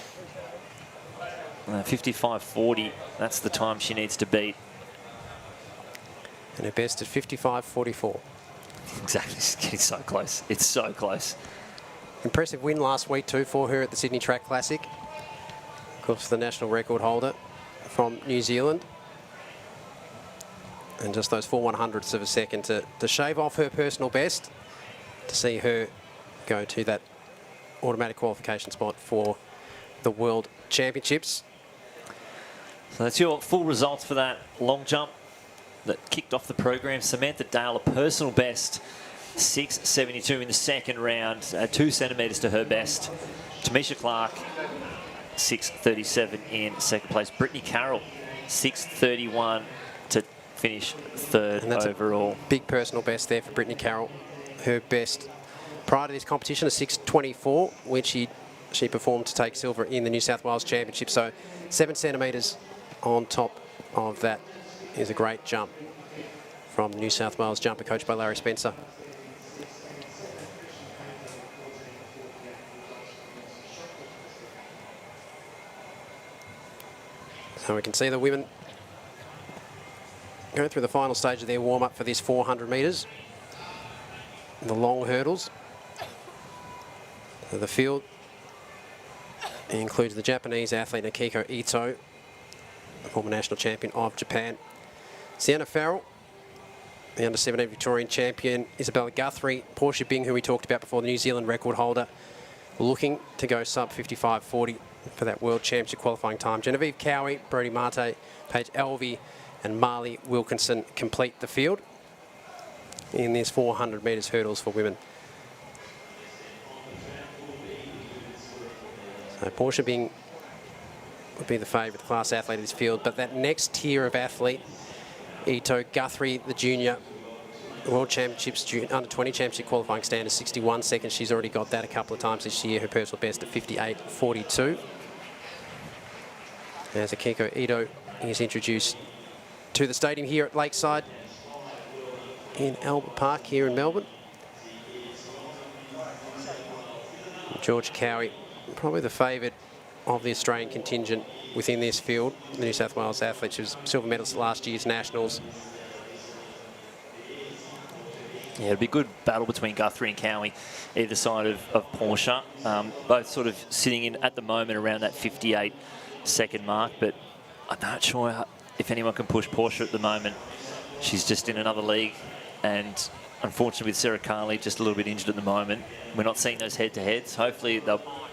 55.40, that's the time she needs to beat. And her best at 55.44. Exactly, it's getting so close. It's so close. Impressive win last week too for her at the Sydney Track Classic. Of course, the national record holder from New Zealand. And just those 4/100ths of a second to shave off her personal best to see her go to that automatic qualification spot for the World Championships. So that's your full results for that long jump that kicked off the program. Samantha Dale, a personal best, 6.72 in the second round, 2 centimetres to her best. Tamisha Clark, 6.37 in second place. Brittany Carroll, 6.31 to finish third and that's overall. A big personal best there for Brittany Carroll. Her best prior to this competition is 6.24, which she performed to take silver in the New South Wales Championship. So 7 centimetres on top of that is a great jump from the New South Wales jumper coached by Larry Spencer. So we can see the women go through the final stage of their warm-up for this 400 metres. The long hurdles. So the field includes the Japanese athlete Akiko Ito, the former national champion of Japan. Sienna Farrell, the under-17 Victorian champion. Isabella Guthrie, Portia Bing, who we talked about before, the New Zealand record holder, looking to go sub 55.40 for that World Championship qualifying time. Genevieve Cowie, Brodie Marte, Paige Elvey and Marley Wilkinson complete the field in this 400 metres hurdles for women. So Portia Bing would be the favourite class athlete of this field, but that next tier of athlete, Ito, Guthrie, the junior, World Championships, under 20 championship qualifying standard, 61 seconds. She's already got that a couple of times this year, her personal best at 58.42. As Akiko Ito is introduced to the stadium here at Lakeside in Albert Park here in Melbourne. George Cowie, probably the favourite of the Australian contingent within this field. The New South Wales athlete, she was silver medalist at last year's Nationals. Yeah, it'll be a good battle between Guthrie and Cowie, either side of Portia. Both sort of sitting in at the moment around that 58-second mark, but I'm not sure if anyone can push Portia at the moment. She's just in another league, and unfortunately with Sarah Carley just a little bit injured at the moment, we're not seeing those head-to-heads. Hopefully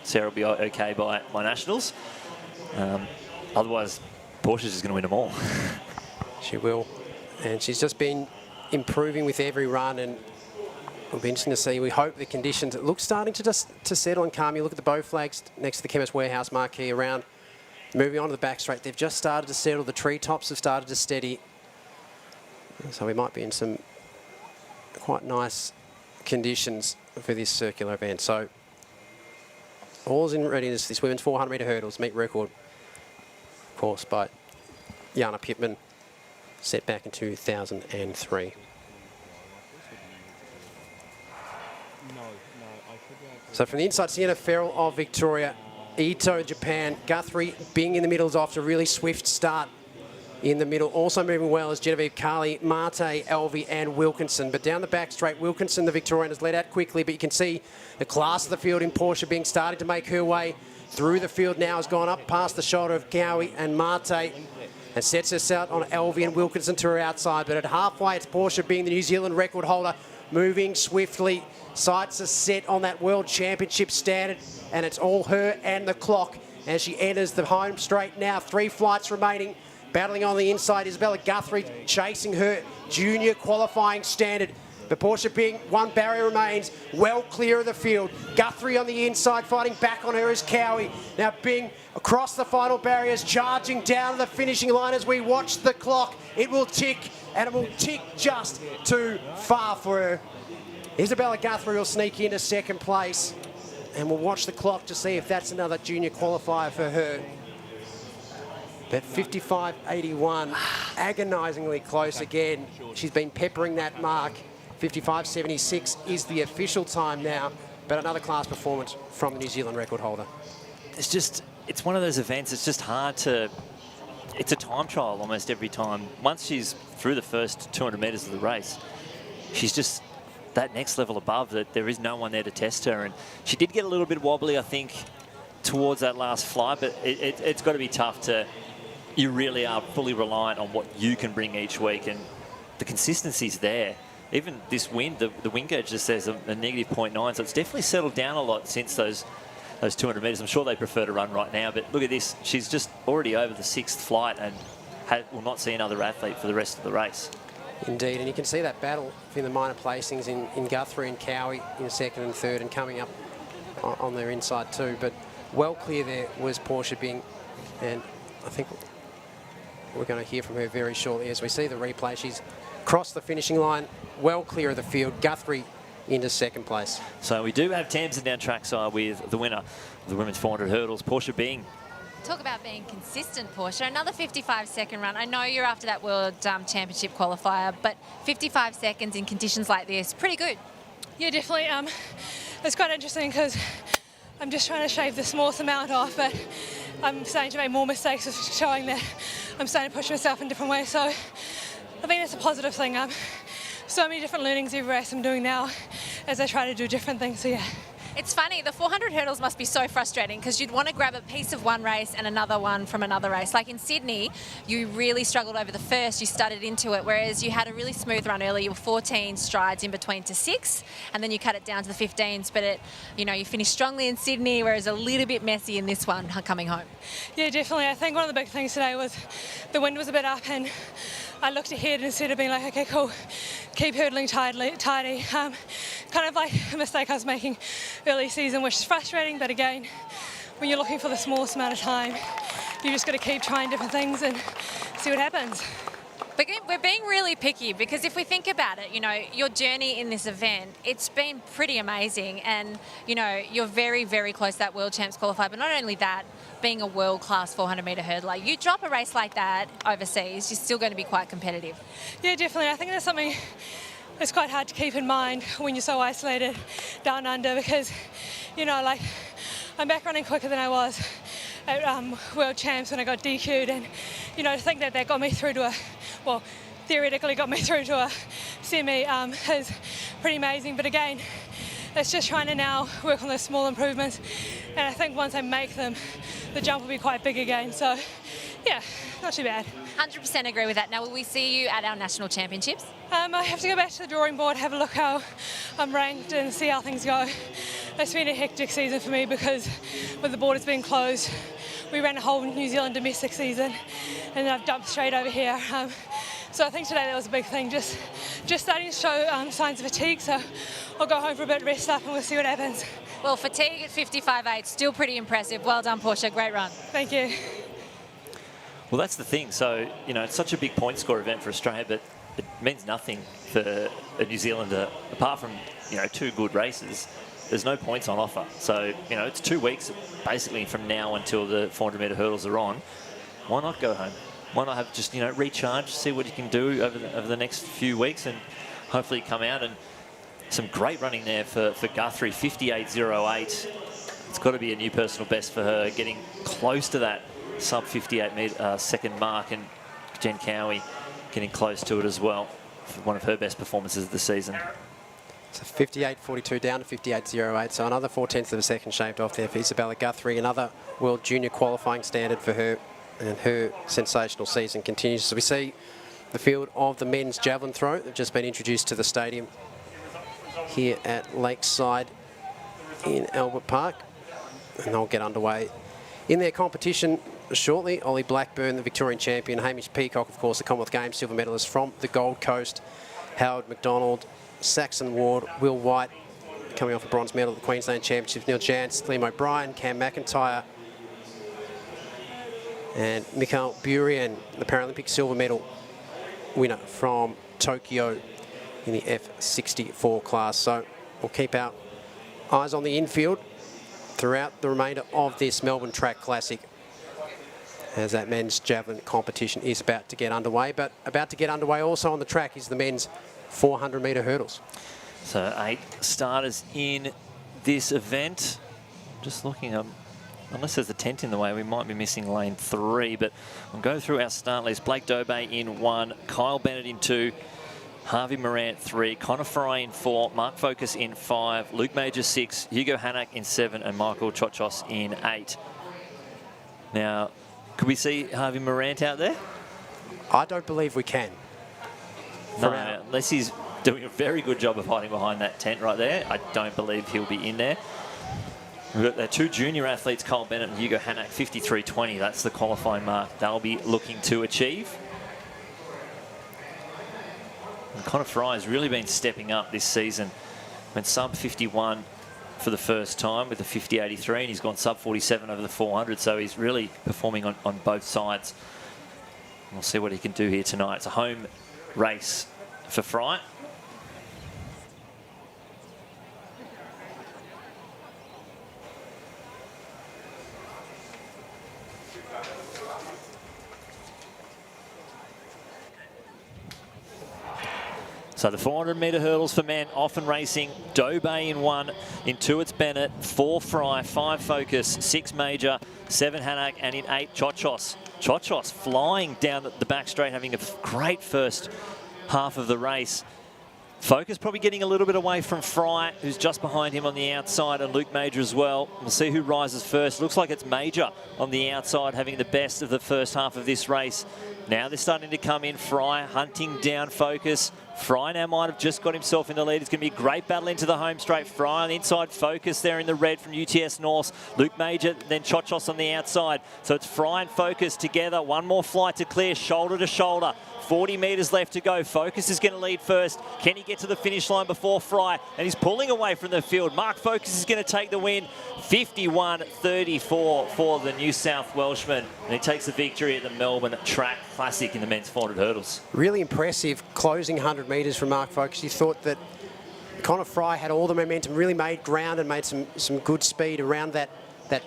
Sarah will be okay by Nationals. Otherwise, Portia's just going to win them all. She will. And she's just been improving with every run, and it'll be interesting to see. We hope the conditions look starting to settle and calm. You look at the bow flags next to the Chemist Warehouse marquee around. Moving on to the back straight, they've just started to settle. The treetops have started to steady. So we might be in some quite nice conditions for this circular event. So all's in readiness. This women's 400-metre hurdles meet record, of course, by Jana Pittman, set back in 2003. So from the inside, Sienna Farrell of Victoria, Ito, Japan, Guthrie, Bing in the middle is off to a really swift start in the middle. Also moving well is Genevieve Carley, Marte, Elvie and Wilkinson. But down the back straight, Wilkinson, the Victorian, has led out quickly, but you can see the class of the field in Portia Bing starting to make her way through the field now, has gone up past the shoulder of Cowie and Marte and sets us out on Elvie and Wilkinson to her outside. But at halfway, it's Portia Bing, the New Zealand record holder, moving swiftly. Sights are set on that World Championship standard, and it's all her and the clock as she enters the home straight now. 3 flights remaining. Battling on the inside, Isabella Guthrie chasing her junior qualifying standard. But Portia Bing, 1 barrier remains, well clear of the field. Guthrie on the inside, fighting back on her is Cowie. Now Bing across the final barriers, charging down to the finishing line as we watch the clock. It will tick, and it will tick just too far for her. Isabella Guthrie will sneak into second place, and we'll watch the clock to see if that's another junior qualifier for her. But 55.81, agonisingly close again. She's been peppering that mark. 55.76 is the official time now, but another class performance from the New Zealand record holder. It's one of those events, it's just hard to, it's a time trial almost every time. Once she's through the first 200 metres of the race, she's just that next level above, that there is no one there to test her. And she did get a little bit wobbly, I think, towards that last flight, but it's got to be tough to, you really are fully reliant on what you can bring each week, and the consistency's there. Even this wind, the wind gauge just says a -0.9, so it's definitely settled down a lot since those 200 metres. I'm sure they prefer to run right now, but look at this. She's just already over the 6th flight and will not see another athlete for the rest of the race. Indeed, and you can see that battle in the minor placings in Guthrie and Cowie in 2nd and 3rd and coming up on their inside too. But well clear there was Portia Bing, and I think we're going to hear from her very shortly as we see the replay. She's crossed the finishing line, well clear of the field. Guthrie into 2nd place. So we do have Tamsin down trackside with the winner of the women's 400 hurdles, Portia Bing. Talk about being consistent, Portia. Another 55-second run. I know you're after that World Championship qualifier, but 55 seconds in conditions like this, pretty good. Yeah, definitely. It's quite interesting because I'm just trying to shave the smallest amount off, but I'm starting to make more mistakes, of showing that I'm starting to push myself in different ways. So I think that's a positive thing. So many different learnings every race I'm doing now as I try to do different things. So yeah. It's funny, the 400 hurdles must be so frustrating because you'd want to grab a piece of one race and another one from another race. Like in Sydney, you really struggled over the first, you started into it, whereas you had a really smooth run early. You were 14 strides in between to 6, and then you cut it down to the 15s, but you finished strongly in Sydney, whereas a little bit messy in this one coming home. Yeah, definitely. I think one of the big things today was the wind was a bit up, and I looked ahead instead of being like, okay, cool, keep hurdling tidy. Kind of like a mistake I was making early season, which is frustrating, but again, when you're looking for the smallest amount of time, you just got to keep trying different things and see what happens. But we're being really picky because if we think about it, your journey in this event, it's been pretty amazing, and you're very, very close to that World Champs qualifier. But not only that, being a world-class 400-metre hurdler, you drop a race like that overseas, you're still going to be quite competitive. Yeah, definitely. I think that's something that's quite hard to keep in mind when you're so isolated down under, because I'm back running quicker than I was at World Champs when I got DQ'd, and to think that got me through to theoretically got me through to a semi is pretty amazing. But again, it's just trying to now work on those small improvements, and I think once I make them, the jump will be quite big again. So yeah, not too bad. 100% agree with that. Now, will we see you at our national championships? I have to go back to the drawing board, have a look how I'm ranked and see how things go. It's been a hectic season for me because with the borders being closed, we ran a whole New Zealand domestic season, and I've jumped straight over here. So I think today that was a big thing, just starting to show signs of fatigue. So I'll go home for a bit, rest up, and we'll see what happens. Well, fatigue at 55.8, still pretty impressive. Well done, Portia. Great run. Thank you. Well, that's the thing. So, you know, it's such a big point score event for Australia, but it means nothing for a New Zealander. Apart from, you know, 2 good races, there's no points on offer. So, you know, it's 2 weeks basically from now until the 400-metre hurdles are on. Why not go home? Why not have just, you know, recharge, see what you can do over the next few weeks, and hopefully come out. And some great running there for Guthrie, 58.08. It's got to be a new personal best for her, getting close to that sub 58 second mark, and Jen Cowie getting close to it as well for one of her best performances of the season. So 58.42 down to 58.08, so another 0.4 of a second shaved off there for Isabella Guthrie. Another World Junior qualifying standard for her, and her sensational season continues. So we see the field of the men's javelin throw. They've just been introduced to the stadium here at Lakeside in Albert Park, and they'll get underway in their competition shortly. Ollie Blackburn, the Victorian champion, Hamish Peacock, of course, the Commonwealth Games silver medalist from the Gold Coast, Howard McDonald, Saxon Ward, Will White, coming off a bronze medal at the Queensland Championships, Neil Jantz, Liam O'Brien, Cam McIntyre, and Mikhail Burian, the Paralympic silver medal winner from Tokyo in the F64 class. So we'll keep our eyes on the infield throughout the remainder of this Melbourne Track Classic, as that men's javelin competition is about to get underway. But about to get underway also on the track is the men's 400-metre hurdles. So 8 starters in this event. Just looking up, unless there's a tent in the way, we might be missing lane 3, but we'll go through our start list. Blake Dobay in 1, Kyle Bennett in 2, Harvey Morant 3, Connor Fry in 4, Mark Focus in 5, Luke Major 6, Hugo Hanak in 7, and Michael Chochos in 8. Now, could we see Harvey Morant out there? I don't believe we can. No, unless he's doing a very good job of hiding behind that tent right there. I don't believe he'll be in there. We've got their 2 junior athletes, Kyle Bennett and Hugo Hanak, 53.20. That's the qualifying mark they'll be looking to achieve. And Connor Fry has really been stepping up this season. Went sub 51 for the first time with the 50.83, and he's gone sub 47 over the 400. So he's really performing on both sides. We'll see what he can do here tonight. It's a home race for Fry. So the 400-metre hurdles for men, often racing. Dobay in 1, in 2 it's Bennett, 4 Fry, 5 Focus, 6 Major, 7 Hanak, and in 8 Chochos. Chochos flying down the back straight, having a great first half of the race. Focus probably getting a little bit away from Fry, who's just behind him on the outside, and Luke Major as well. We'll see who rises first. Looks like it's Major on the outside, having the best of the first half of this race. Now they're starting to come in. Fry hunting down Focus. Fry now might have just got himself in the lead. It's going to be a great battle into the home straight. Fry on the inside, Focus there in the red from UTS North. Luke Major, then Chochos on the outside. So it's Fry and Focus together. One more flight to clear, shoulder to shoulder. 40 metres left to go. Focus is going to lead first. Can he get to the finish line before Fry? And he's pulling away from the field. Mark Focus is going to take the win. 51.34 for the New South Welshman. And he takes the victory at the Melbourne Track Classic in the men's 400 hurdles. Really impressive closing 100 metres from Mark Focus. You thought that Connor Fry had all the momentum, really made ground and made some good speed around that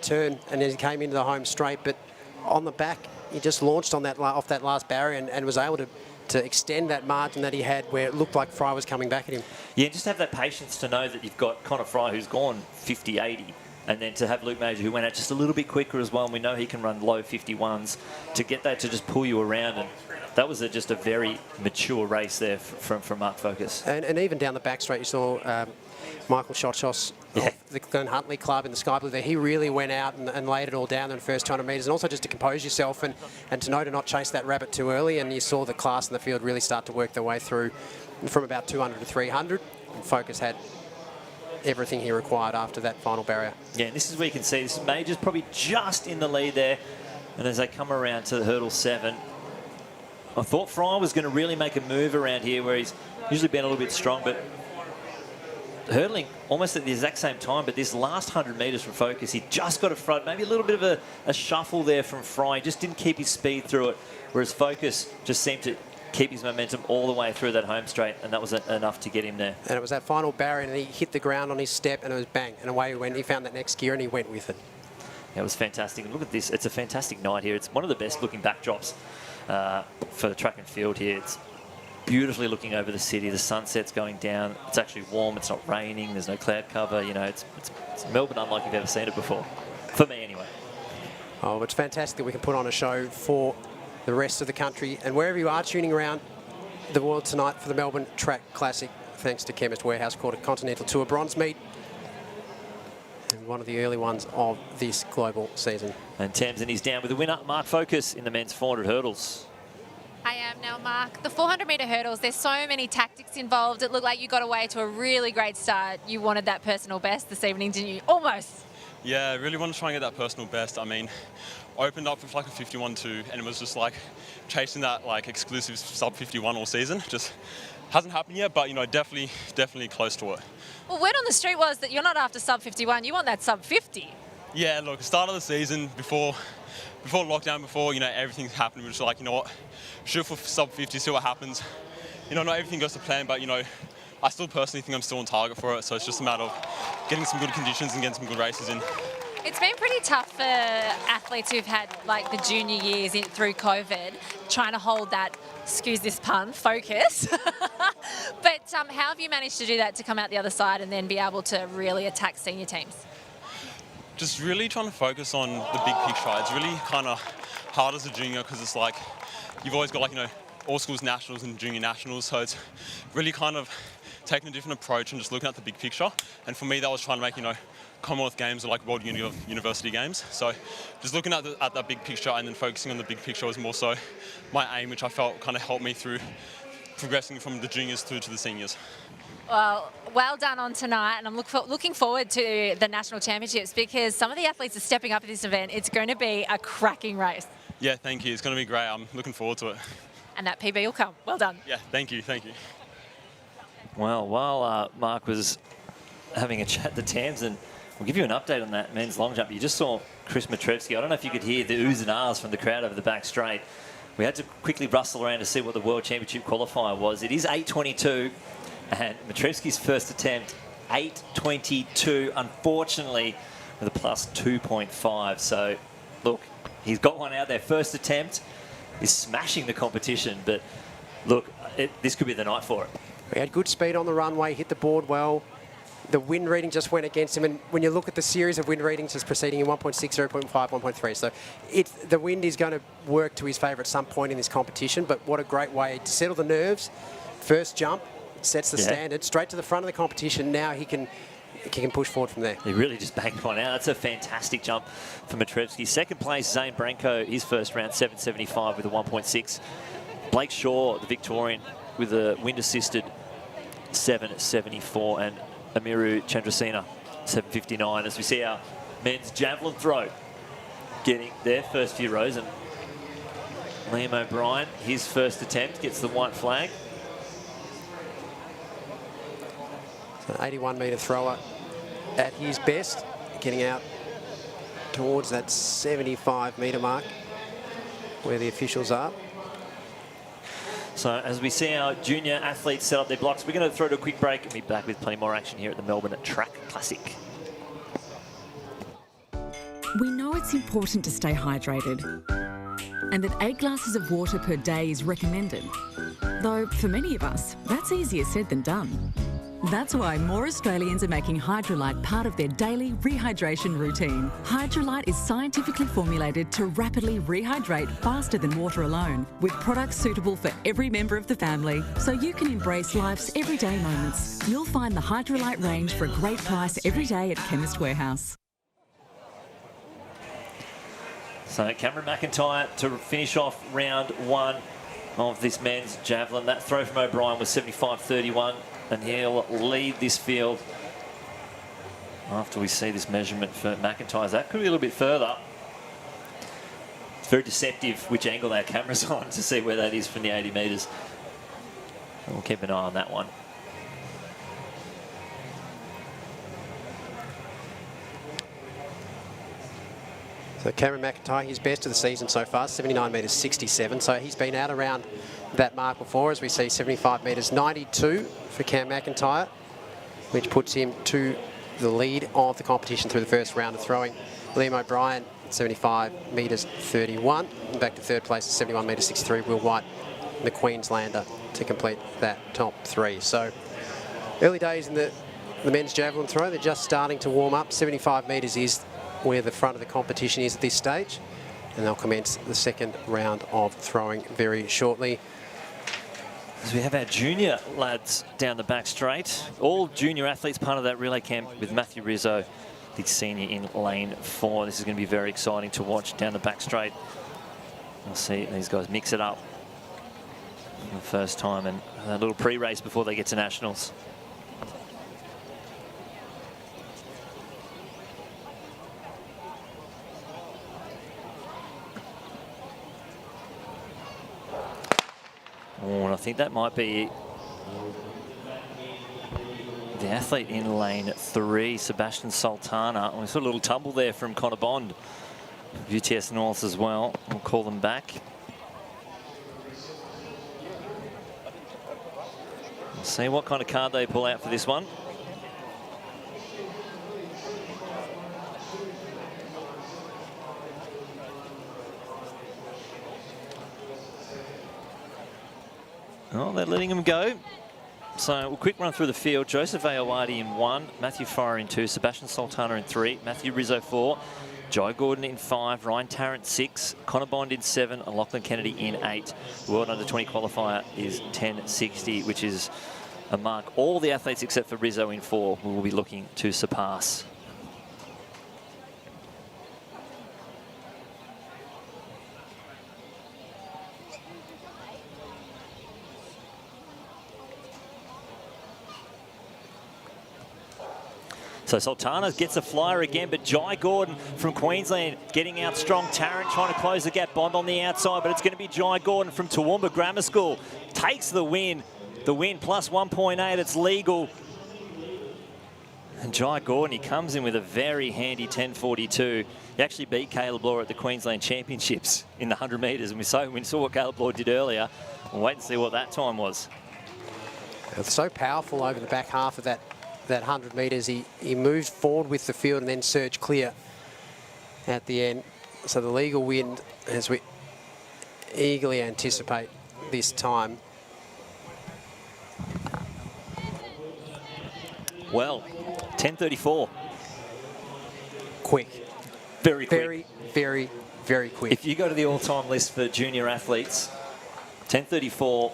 turn, and then he came into the home straight. But on the back, he just launched on that off that last barrier and was able to extend that margin that he had where it looked like Fry was coming back at him. Yeah, just have that patience to know that you've got Connor Fry, who's gone 50.80, and then to have Luke Major, who went out just a little bit quicker as well, and we know he can run low 51s, to get that to just pull you around. And that was just a very mature race there from Mark Focus. And even down the back straight, you saw Michael Chochos of the Glen Huntley Club in the Sky Blue there. He really went out and laid it all down in the first 200 metres, and also just to compose yourself and to know to not chase that rabbit too early. And you saw the class in the field really start to work their way through from about 200 to 300. And Focus had everything he required after that final barrier. Yeah, and this is where you can see this Major's probably just in the lead there. And as they come around to the hurdle 7, I thought Fry was going to really make a move around here where he's usually been a little bit strong, but hurdling almost at the exact same time, but this last 100 metres from Focus, he just got a front, maybe a little bit of a shuffle there from Fry, just didn't keep his speed through it, whereas Focus just seemed to keep his momentum all the way through that home straight, and that was enough to get him there. And it was that final barrier, and he hit the ground on his step, and it was bang, and away he went. He found that next gear, and he went with it. Yeah, it was fantastic. And look at this. It's a fantastic night here. It's one of the best looking backdrops for the track and field here. It's beautifully looking over the city. The sunset's going down. It's actually warm. It's not raining. There's no cloud cover. You know, it's Melbourne unlike you've ever seen it before. For me, anyway. Oh, it's fantastic that we can put on a show for the rest of the country. And wherever you are tuning around the world tonight for the Melbourne Track Classic, thanks to Chemist Warehouse Quarter Continental Tour Bronze Meet, and one of the early ones of this global season. And Tamsin is down with the winner, Mark Focus, in the men's 400 hurdles. I am now, Mark. The 400-metre hurdles, there's so many tactics involved. It looked like you got away to a really great start. You wanted that personal best this evening, didn't you? Almost. Yeah, I really wanted to try and get that personal best. I mean, I opened up with like a 51.2, and it was just like chasing that like exclusive sub 51 all season. Just hasn't happened yet, but you know, definitely close to it. Well, word on the street was that you're not after sub 51. You want that sub 50. Yeah, look, start of the season, before lockdown, before, you know, everything's happened, we were just like, you know what, shoot for sub 50, see what happens. You know, not everything goes to plan, but, you know, I still personally think I'm still on target for it, so it's just a matter of getting some good conditions and getting some good races in. It's been pretty tough for athletes who've had, like, the junior years through COVID, trying to hold that, excuse this pun, focus. But how have you managed to do that to come out the other side and then be able to really attack senior teams? Just really trying to focus on the big picture. It's really kind of hard as a junior because it's like you've always got, like, you know, all schools nationals and junior nationals, so it's really kind of taking a different approach and just looking at the big picture. And for me, that was trying to make, you know, Commonwealth Games or like World University Games. So just looking at that big picture and then focusing on the big picture was more so my aim, which I felt kind of helped me through progressing from the juniors through to the seniors. Well done on tonight, and I'm looking forward to the national championships because some of the athletes are stepping up at this event. It's going to be a cracking race. Yeah, thank you. It's going to be great. I'm looking forward to it. And that PB will come. Well done. Yeah, thank you. Well, while Mark was having a chat to Tamsin, we'll give you an update on that men's long jump. You just saw Chris Matrevsky. I don't know if you could hear the oohs and ahs from the crowd over the back straight. We had to quickly rustle around to see what the World Championship qualifier was. It is 8:22, and Matrevsky's first attempt, 8:22, unfortunately, with a plus 2.5. So, look, he's got one out there. First attempt, he's smashing the competition, but look, this could be the night for it. He had good speed on the runway, hit the board well. The wind reading just went against him, and when you look at the series of wind readings, it's proceeding in 1.6, 0.5, 1.3. So the wind is going to work to his favour at some point in this competition, but what a great way to settle the nerves. First jump, sets the standard, straight to the front of the competition. Now he can push forward from there. He really just banged one out. That's a fantastic jump for Matrevsky. Second place, Zane Branko, his first round, 7.75 with a 1.6. Blake Shaw, the Victorian, with a wind-assisted 7.74, and Amiru Chandrasena, 7.59. As we see our men's javelin throw getting their first few rows, and Liam O'Brien, his first attempt, gets the white flag. So an 81-metre thrower at his best, getting out towards that 75-metre mark where the officials are. So as we see our junior athletes set up their blocks, we're going to throw to a quick break and be back with plenty more action here at the Melbourne Track Classic. We know it's important to stay hydrated and that 8 glasses of water per day is recommended. Though for many of us, that's easier said than done. That's why more Australians are making Hydrolite part of their daily rehydration routine. Hydrolite is scientifically formulated to rapidly rehydrate faster than water alone, with products suitable for every member of the family, so you can embrace life's everyday moments. You'll find the Hydrolite range for a great price every day at Chemist Warehouse. So Cameron McIntyre to finish off round 1 of this men's javelin. That throw from O'Brien was 75.31. And he'll lead this field after we see this measurement for McIntyre. That could be a little bit further. It's very deceptive which angle our camera's on to see where that is from the 80 metres. We'll keep an eye on that one. So Cameron McIntyre, his best of the season so far, 79 metres 67. So he's been out around that mark before, as we see 75 metres 92 for Cam McIntyre, which puts him to the lead of the competition through the first round of throwing. Liam O'Brien, 75 metres 31. And back to third place at 71 metres 63, Will White, the Queenslander, to complete that top three. So early days in the men's javelin throw, they're just starting to warm up. 75 metres is where the front of the competition is at this stage, and they'll commence the second round of throwing very shortly. As we have our junior lads down the back straight, all junior athletes part of that relay camp with Matthew Rizzo, the senior in lane 4. This is going to be very exciting to watch down the back straight. We'll see these guys mix it up for the first time, and a little pre-race before they get to nationals. Oh, and I think that might be the athlete in lane 3, Sebastian Sultana. We saw a little tumble there from Connor Bond. UTS North as well. We'll call them back. We'll see what kind of card they pull out for this one. Oh, they're letting him go. So we'll quick run through the field. Joseph Aowardi in 1, Matthew Farrer in 2, Sebastian Sultana in 3, Matthew Rizzo 4, Jai Gordon in 5, Ryan Tarrant 6, Connor Bond in 7, and Lachlan Kennedy in 8. The World Under-20 qualifier is 10.60, which is a mark all the athletes except for Rizzo in 4 will be looking to surpass. So Sultana gets a flyer again, but Jai Gordon from Queensland getting out strong. Tarrant trying to close the gap. Bond on the outside, but it's going to be Jai Gordon from Toowoomba Grammar School. Takes the win. The win plus 1.8. It's legal. And Jai Gordon, he comes in with a very handy 10.42. He actually beat Caleb Law at the Queensland Championships in the 100 metres. And we saw what Caleb Law did earlier. We'll wait and see what that time was. It's so powerful over the back half of that 100 metres. He moved forward with the field and then surged clear at the end. So the legal win, as we eagerly anticipate this time. Well, 10.34. Quick. Very quick. Very, very, very quick. If you go to the all-time list for junior athletes, 10.34.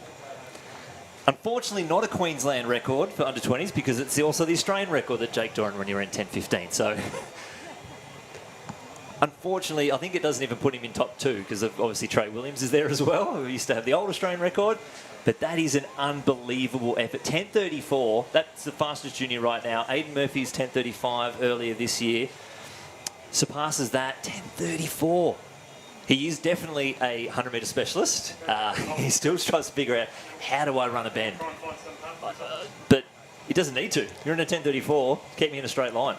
Unfortunately, not a Queensland record for under-20s because it's also the Australian record that Jake Doran when he ran 10.15. So, unfortunately, I think it doesn't even put him in top 2 because obviously Trey Williams is there as well, who used to have the old Australian record. But that is an unbelievable effort. 10.34, that's the fastest junior right now. Aidan Murphy's 10.35 earlier this year. Surpasses that, 10.34. He is definitely a 100-metre specialist. He still tries to figure out, how do I run a bend? But he doesn't need to. You're in a 10.34, keep me in a straight line.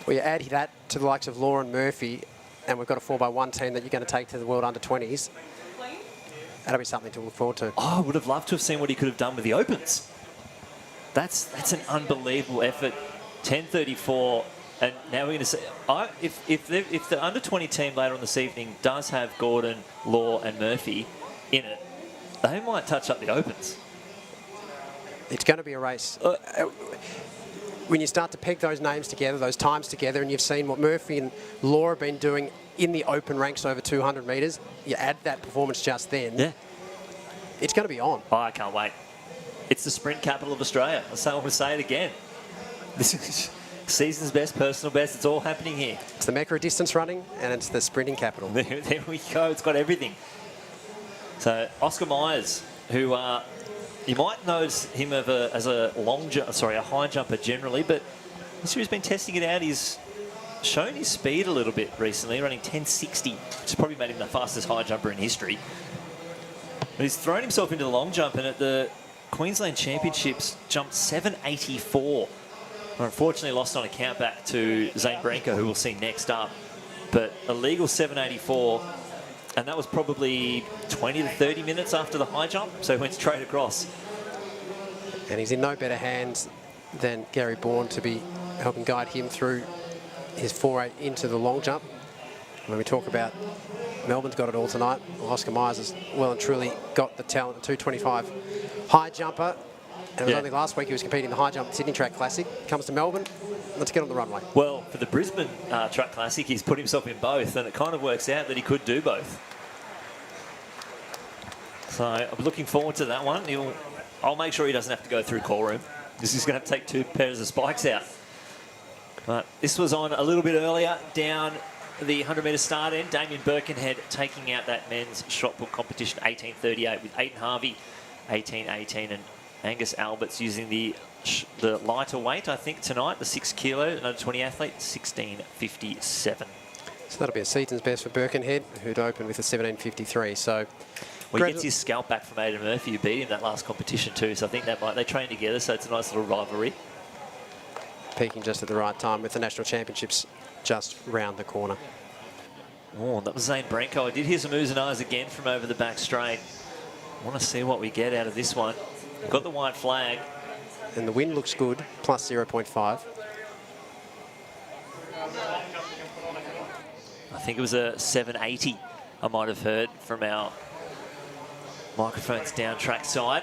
Well, you add that to the likes of Lauren Murphy, and we've got a 4x1 team that you're going to take to the World Under-20s. That'll be something to look forward to. Oh, I would have loved to have seen what he could have done with the Opens. That's an unbelievable effort. 10.34. And now we're going to see, if the under-20 team later on this evening does have Gordon, Law and Murphy in it, they might touch up the Opens. It's going to be a race. When you start to peg those names together, those times together, and you've seen what Murphy and Law have been doing in the open ranks over 200 metres, you add that performance just then, yeah, it's going to be on. Oh, I can't wait. It's the sprint capital of Australia. I'm going to say it again. This is season's best, personal best. It's all happening here. It's the Mecca of distance running, and it's the sprinting capital. There we go. It's got everything. So Oscar Myers, who you might notice him as a high jumper generally, but He's been testing it out. He's shown his speed a little bit recently, running 10.60, which has probably made him the fastest high jumper in history. But he's thrown himself into the long jump, and at the Queensland Championships, jumped 7.84. Unfortunately, lost on a count back to Zane Branco, who we'll see next up. But a legal 7.84, and that was probably 20 to 30 minutes after the high jump, so he went straight across. And he's in no better hands than Gary Bourne to be helping guide him through his foray into the long jump. When we talk about Melbourne's got it all tonight, Oscar Myers has well and truly got the talent, the 225 high jumper. And it was only last week he was competing in the high jump at Sydney Track Classic. Comes to Melbourne, let's get on the runway. Well, for the Brisbane Track Classic, he's put himself in both, and it kind of works out that he could do both. So I'm looking forward to that one. I'll make sure he doesn't have to go through call room. He's just going to have to take 2 pairs of spikes out. But this was on a little bit earlier down the 100-metre start end. Damien Birkenhead taking out that men's shot put competition 18.38 with Aidan Harvey 18.18 and Angus Alberts using the lighter weight, I think, tonight, the 6 kilo, another 20 athlete, 16.57. So that'll be a season's best for Birkenhead, who'd open with a 17.53. So, well, he gets his scalp back from Aidan Murphy, who beat him that last competition too. So I think they train together, so it's a nice little rivalry. Peaking just at the right time with the National Championships just round the corner. Oh, that was Zane Branco. I did hear some oohs and ahs again from over the back straight. I want to see what we get out of this one. Got the white flag. And the wind looks good, plus 0.5. I think it was a 780 I might have heard from our microphones down track side.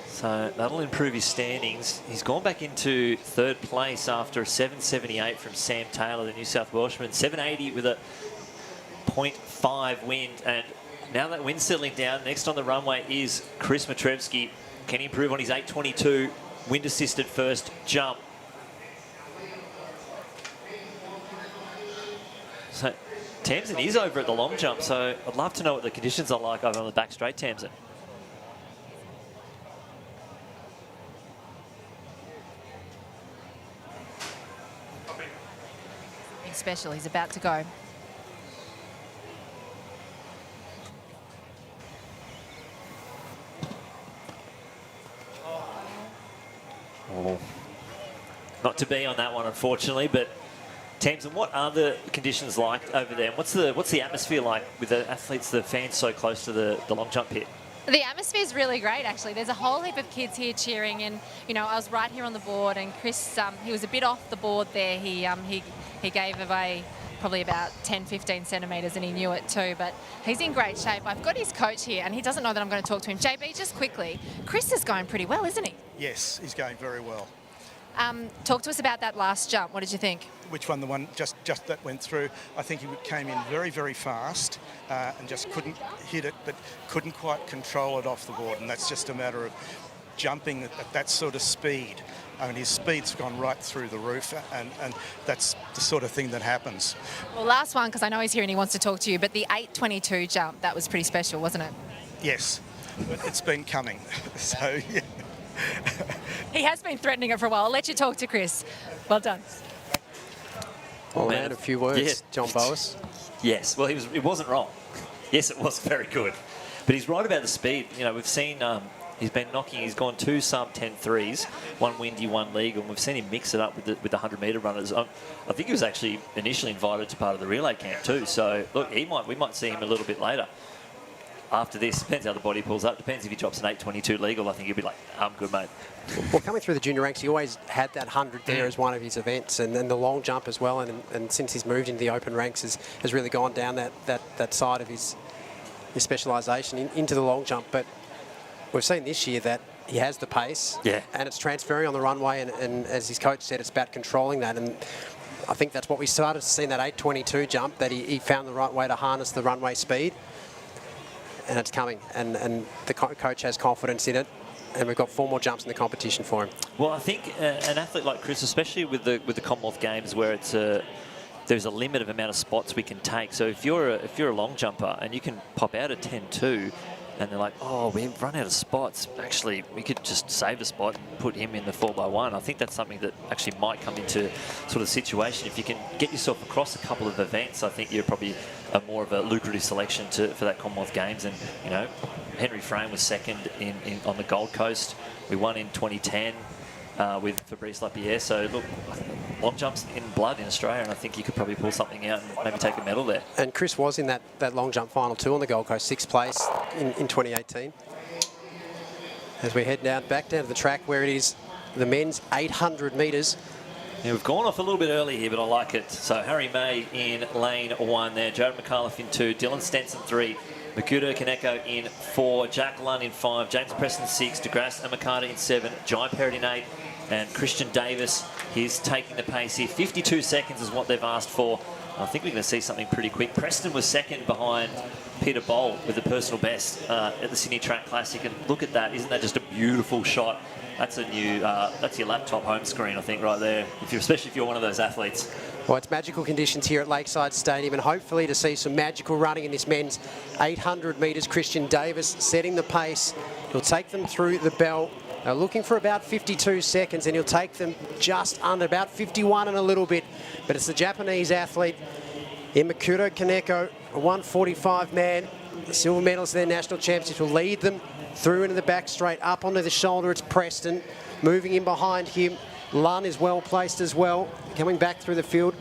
So that'll improve his standings. He's gone back into 3rd place after a 778 from Sam Taylor, the New South Welshman. 780 with a 0.5 wind. And now that wind's settling down, next on the runway is Chris Matrevsky. Can he improve on his 822 wind-assisted first jump? So Tamsin is over at the long jump, so I'd love to know what the conditions are like over on the back straight, Tamsin. Special, he's about to go. Oh, not to be on that one, unfortunately, but Tamsin, what are the conditions like over there? What's the atmosphere like with the athletes, the fans so close to the long jump pit? The atmosphere is really great, actually. There's a whole heap of kids here cheering, and I was right here on the board, and Chris, he was a bit off the board there. He gave away probably about 10-15 centimetres, and he knew it too, but he's in great shape. I've got his coach here, and he doesn't know that I'm going to talk to him. JB, just quickly, Chris is going pretty well, isn't he? Yes, he's going very well. Talk to us about that last jump. What did you think? Which one? The one just that went through. I think he came in very, very fast and just couldn't hit it, but couldn't quite control it off the board. And that's just a matter of jumping at that sort of speed. I mean, his speed's gone right through the roof, and that's the sort of thing that happens. Well, last one, because I know he's here and he wants to talk to you, but the 822 jump, that was pretty special, wasn't it? Yes, but it's been coming. So, yeah. He has been threatening it for a while. I'll let you talk to Chris. Well done. Well, man, a few words, Yeah. John Boas. Yes, well, it wasn't wrong. Yes, it was very good. But he's right about the speed. We've seen he's been knocking, he's gone 2 sub-10 threes, 1 windy, 1 legal, and we've seen him mix it up with the 100-metre runners. I think he was actually initially invited to part of the relay camp too. So, look, we might see him a little bit later. After this, depends how the body pulls up. Depends if he drops an 822 legal. I think he'll be like, I'm good, mate. Well, coming through the junior ranks, he always had that 100 there as one of his events, and then the long jump as well. And since he's moved into the open ranks, has really gone down that side of his specialisation into the long jump. But we've seen this year that he has the pace, and it's transferring on the runway. And as his coach said, it's about controlling that. And I think that's what we started to see in that 822 jump, that he found the right way to harness the runway speed. And it's coming, and the coach has confidence in it, and we've got 4 more jumps in the competition for him. Well, I think an athlete like Chris, especially with the Commonwealth Games, where there's a limit of amount of spots we can take. So if you're a long jumper and you can pop out at 10.2, and they're like, oh, we've run out of spots. Actually, we could just save a spot and put him in the 4x1. I think that's something that actually might come into sort of situation. If you can get yourself across a couple of events, I think you're probably more of a lucrative selection for that Commonwealth Games. And, you know, Henry Frame was second on the Gold Coast. We won in 2010 with Fabrice Lapierre. So, look, long jumps in blood in Australia, and I think you could probably pull something out and maybe take a medal there. And Chris was in that long jump final too on the Gold Coast, 6th place in 2018. As we head back down to the track where it is the men's 800 metres. Yeah, we've gone off a little bit early here, but I like it. So Harry May in lane 1 there, Jared McAuliffe in 2, Dylan Stenson 3, Makuto Kaneko in 4, Jack Lunn in 5, James Preston 6, DeGrasse Amakata in 7, Jai Perrott in 8, and Christian Davis, he's taking the pace here. 52 seconds is what they've asked for. I think we're going to see something pretty quick. Preston was second behind Peter Bolt with the personal best at the Sydney Track Classic. And look at that. Isn't that just a beautiful shot? That's a new, that's your laptop home screen, I think, right there, especially if you're one of those athletes. Well, it's magical conditions here at Lakeside Stadium, and hopefully to see some magical running in this men's 800 metres. Christian Davis setting the pace. He'll take them through the bell. They're looking for about 52 seconds, and he'll take them just under, about 51 and a little bit. But it's the Japanese athlete, Makuto Kaneko, a 145 man, the silver medalist of their national championships, will lead them through into the back straight, up onto the shoulder. It's Preston, moving in behind him. Lunn is well placed as well, coming back through the field.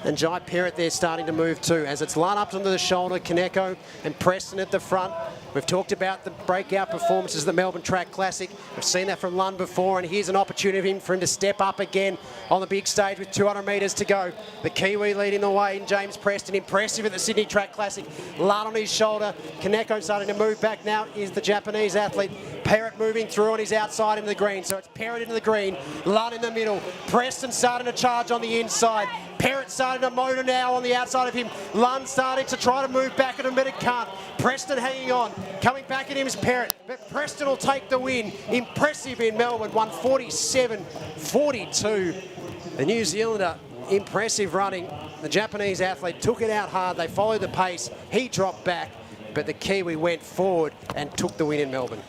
And Jai Perrott there starting to move too, as it's Lunn up onto the shoulder, Kaneko and Preston at the front. We've talked about the breakout performances of the Melbourne Track Classic. We've seen that from Lunn before, and here's an opportunity for him to step up again on the big stage with 200 metres to go. The Kiwi leading the way in James Preston, impressive at the Sydney Track Classic. Lunn on his shoulder, Kaneko starting to move back now is the Japanese athlete. Perrott moving through on his outside into the green, so it's Perrott into the green, Lunn in the middle, Preston starting to charge on the inside. Perrott starting to motor now on the outside of him. Lunn starting to try to move back at him, but it can't. Preston hanging on. Coming back at him is Perrott, but Preston will take the win. Impressive in Melbourne, 147.42. The New Zealander, impressive running. The Japanese athlete took it out hard. They followed the pace. He dropped back, but the Kiwi went forward and took the win in Melbourne.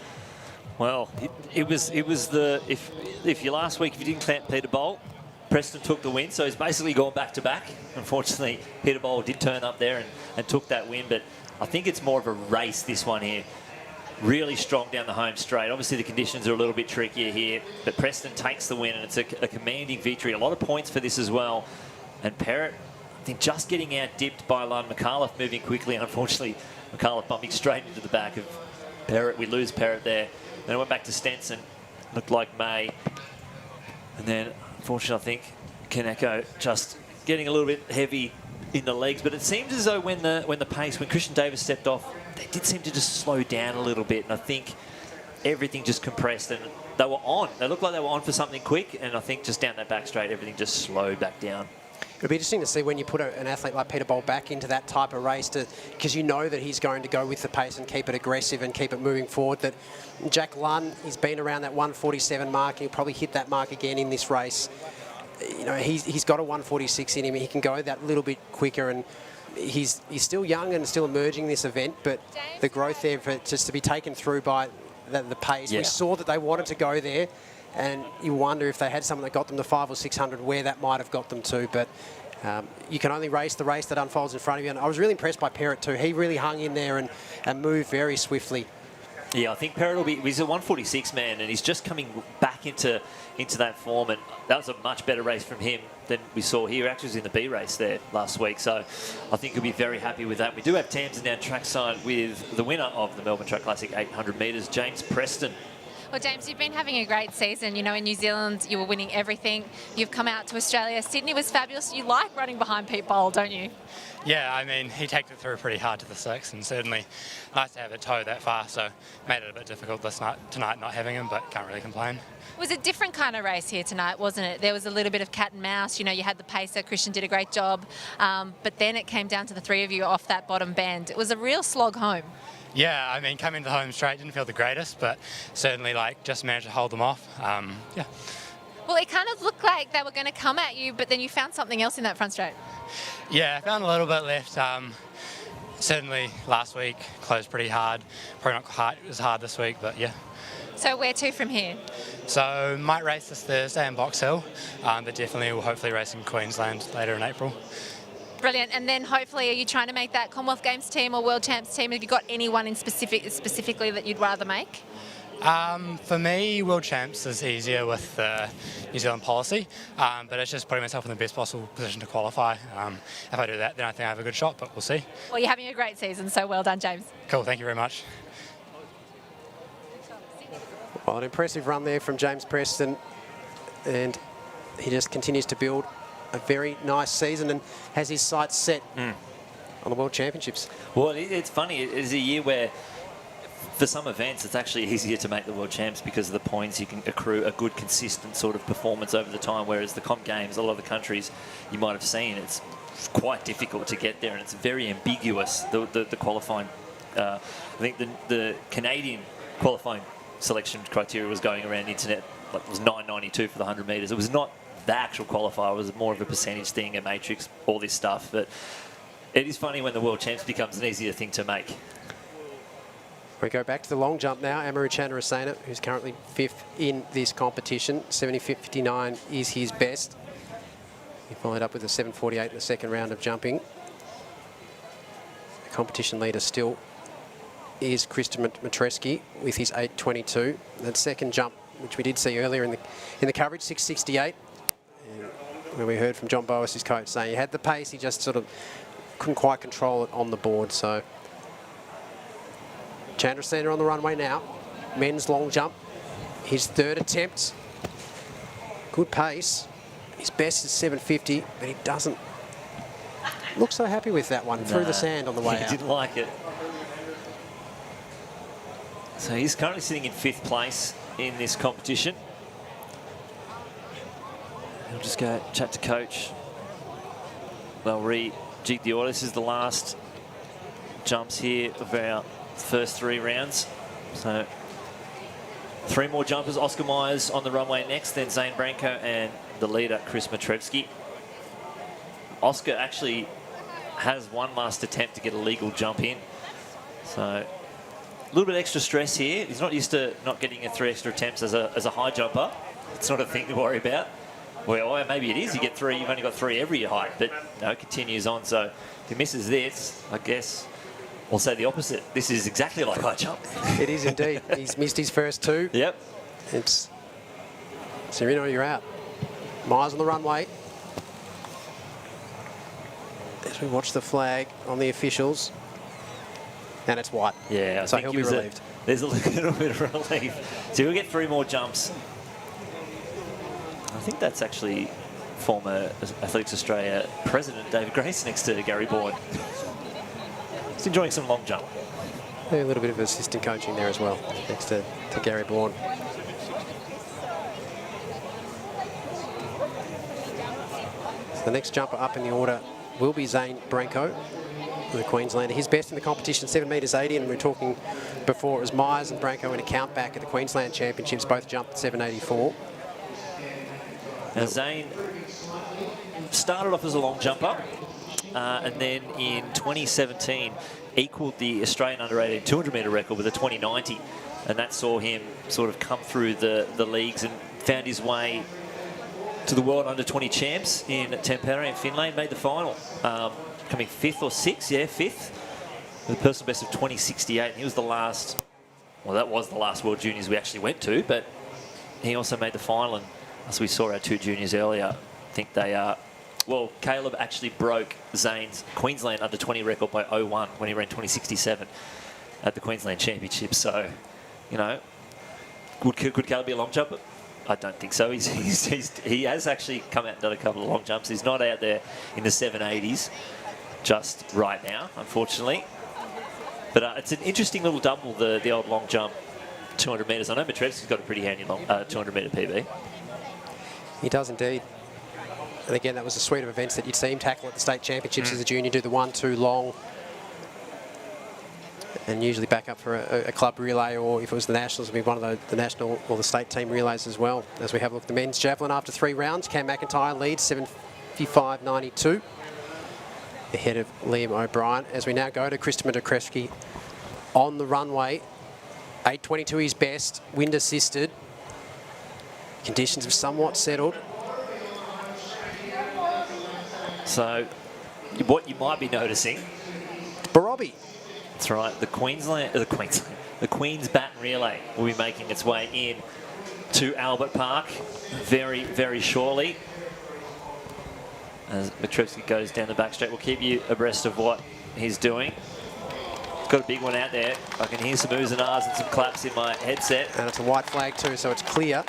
Well, it was the, if you last week, if you didn't count Peter Bolt, Preston took the win, so he's basically gone back-to-back. Unfortunately, Peter Bolt did turn up there and took that win, but I think it's more of a race, this one here. Really strong down the home straight. Obviously, the conditions are a little bit trickier here, but Preston takes the win, and it's a commanding victory. A lot of points for this as well. And Perrott, I think, just getting out-dipped by Lunn. McAuliffe moving quickly, and unfortunately, McAuliffe bumping straight into the back of Perrott. We lose Perrott there. Then it went back to Stenson. Looked like May. And then, unfortunately, I think Kaneko just getting a little bit heavy in the legs, but it seems as though when Christian Davis stepped off, they did seem to just slow down a little bit, and I think everything just compressed, and they were on. They looked like they were on for something quick, and I think just down that back straight, everything just slowed back down. It'll be interesting to see when you put an athlete like Peter Bolt back into that type of race, because you know that he's going to go with the pace and keep it aggressive and keep it moving forward. That Jack Lunn, he's been around that 147 mark, and he'll probably hit that mark again in this race. You know, he's got a 146 in him. He can go that little bit quicker, and he's still young and still emerging this event, but the growth there for just to be taken through by the pace. Yeah. We saw that they wanted to go there, and you wonder if they had someone that got them to 500 or 600, where that might have got them to. But you can only race the race that unfolds in front of you. And I was really impressed by Perrott too. He really hung in there and moved very swiftly. Yeah, I think Perrott will be, he's a 146 man, and he's just coming back into that form, and that was a much better race from him than we saw here. Actually was in the B race there last week, so I think he'll be very happy with that. We do have Tamsin down trackside with the winner of the Melbourne Track Classic 800 metres, James Preston. Well, James, you've been having a great season. You know, in New Zealand, you were winning everything. You've come out to Australia. Sydney was fabulous. You like running behind Pete Bowl, don't you? Yeah, I mean, he takes it through pretty hard to the 6, and certainly nice to have it towed that far, so made it a bit difficult tonight not having him, but can't really complain. It was a different kind of race here tonight, wasn't it? There was a little bit of cat and mouse. You know, you had the pacer. Christian did a great job. But then it came down to the three of you off that bottom bend. It was a real slog home. Yeah, I mean, coming to home straight didn't feel the greatest, but certainly, just managed to hold them off. Yeah. Well, it kind of looked like they were going to come at you, but then you found something else in that front straight. Yeah, I found a little bit left. Certainly last week closed pretty hard. Probably not quite as hard this week, but yeah. So where to from here? So might race this Thursday in Box Hill, but definitely will hopefully race in Queensland later in April. Brilliant. And then hopefully, are you trying to make that Commonwealth Games team or World Champs team? Have you got anyone in specifically that you'd rather make? For me, World Champs is easier with the New Zealand policy, but it's just putting myself in the best possible position to qualify. If I do that, then I think I have a good shot, but we'll see. Well, you're having a great season, so well done, James. Cool, thank you very much. Well, an impressive run there from James Preston, and he just continues to build a very nice season and has his sights set on the World Championships. Well, it's funny. It is a year where, for some events, it's actually easier to make the World Champs because of the points. You can accrue a good, consistent sort of performance over the time, whereas the comp games, a lot of the countries you might have seen, it's quite difficult to get there, and it's very ambiguous, the qualifying. I think the Canadian qualifying selection criteria was going around the internet, like it was 9.92 for the 100 metres. It was not the actual qualifier, it was more of a percentage thing, a matrix, all this stuff. But it is funny when the World Champs becomes an easier thing to make. We go back to the long jump now. Amaru Chandrasena, who's currently 5th in this competition. 70.59 is his best. He followed up with a 7.48 in the second round of jumping. The competition leader still is Krista Matreski with his 8.22. That second jump, which we did see earlier in the coverage, 6.68. Where we heard from John Boas, his coach, saying he had the pace, he just sort of couldn't quite control it on the board. So Chandrasena on the runway now. Men's long jump, his third attempt. Good pace. His best is 7.50, but he doesn't look so happy with that one through the sand on the way out. He didn't like it. So he's currently sitting in 5th place in this competition. We'll just go chat to coach. They'll rejig the order. This is the last jumps here of our first 3 rounds. So 3 more jumpers. Oscar Myers on the runway next, then Zane Branco and the leader, Chris Matrevsky. Oscar actually has one last attempt to get a legal jump in. So a little bit extra stress here. He's not used to not getting 3 extra attempts as a high jumper. It's not a thing to worry about. Well, maybe it is. You get 3. You've only got 3 every height, but no, it continues on. So if he misses this, I guess we'll say the opposite. This is exactly like high jump. It is indeed. He's missed his first 2. Yep. It's so you're in or you're out. Myers on the runway. As we watch the flag on the officials. And it's white. Yeah, so he'll be relieved. There's a little bit of relief. So he'll get 3 more jumps. I think that's actually former Athletics Australia President David Grace next to Gary Bourne. He's enjoying some long jump. Yeah, a little bit of assistant coaching there as well, next to Gary Bourne. So the next jumper up in the order will be Zane Branco, the Queenslander. His best in the competition, 7.80 metres, and we were talking before, it was Myers and Branco in a count back at the Queensland Championships, both jumped 7.84. Now Zane started off as a long jumper, and then in 2017 equalled the Australian under-18 200-metre record with a 20.90, and that saw him sort of come through the leagues and found his way to the World Under-20 Champs in Tampere in Finland. Made the final, coming 5th or 6th, yeah, 5th, with a personal best of 20.68. And he was the last, well, that was the last World Juniors we actually went to, but he also made the final. And as we saw our 2 juniors earlier, I think they are, well, Caleb actually broke Zane's Queensland under-20 record by 0.1 when he ran 20.67 at the Queensland Championship. So, you know, could Caleb be a long jumper? I don't think so. He has actually come out and done a couple of long jumps. He's not out there in the 7.80s just right now, unfortunately. But it's an interesting little double, the old long jump, 200 metres. I know Matrevsky's got a pretty handy long 200-metre PB. He does indeed. And again, that was a suite of events that you'd see him tackle at the state championships as a junior, do the 1-2 long, and usually back up for a club relay, or if it was the nationals, it would be one of the national or the state team relays as well. As we have a look at the men's javelin after 3 rounds, Cam McIntyre leads 7.55.92. ahead of Liam O'Brien. As we now go to Christopher Krewski on the runway. 8.22 his best, wind assisted. Conditions have somewhat settled. So what you might be noticing, Barobi. That's right, the Queen's Baton Relay will be making its way in to Albert Park very, very shortly. As Matrevsky goes down the back straight, we'll keep you abreast of what he's doing. He's got a big one out there. I can hear some oohs and ahs and some claps in my headset. And it's a white flag too, so it's clear.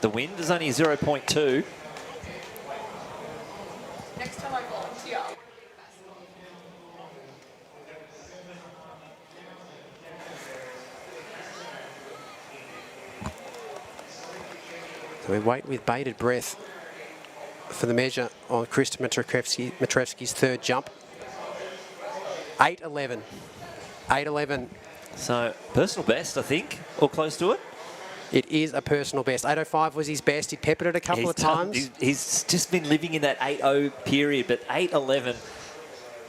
The wind is only 0.2. Next time I volunteer. So we wait with bated breath for the measure on Krista Matrevsky's third jump. 8.11. 8.11. So personal best, I think, or close to it. It is a personal best. 8.05 was his best. He peppered it a couple of times. He's just been living in that 8.0 period, but 8.11,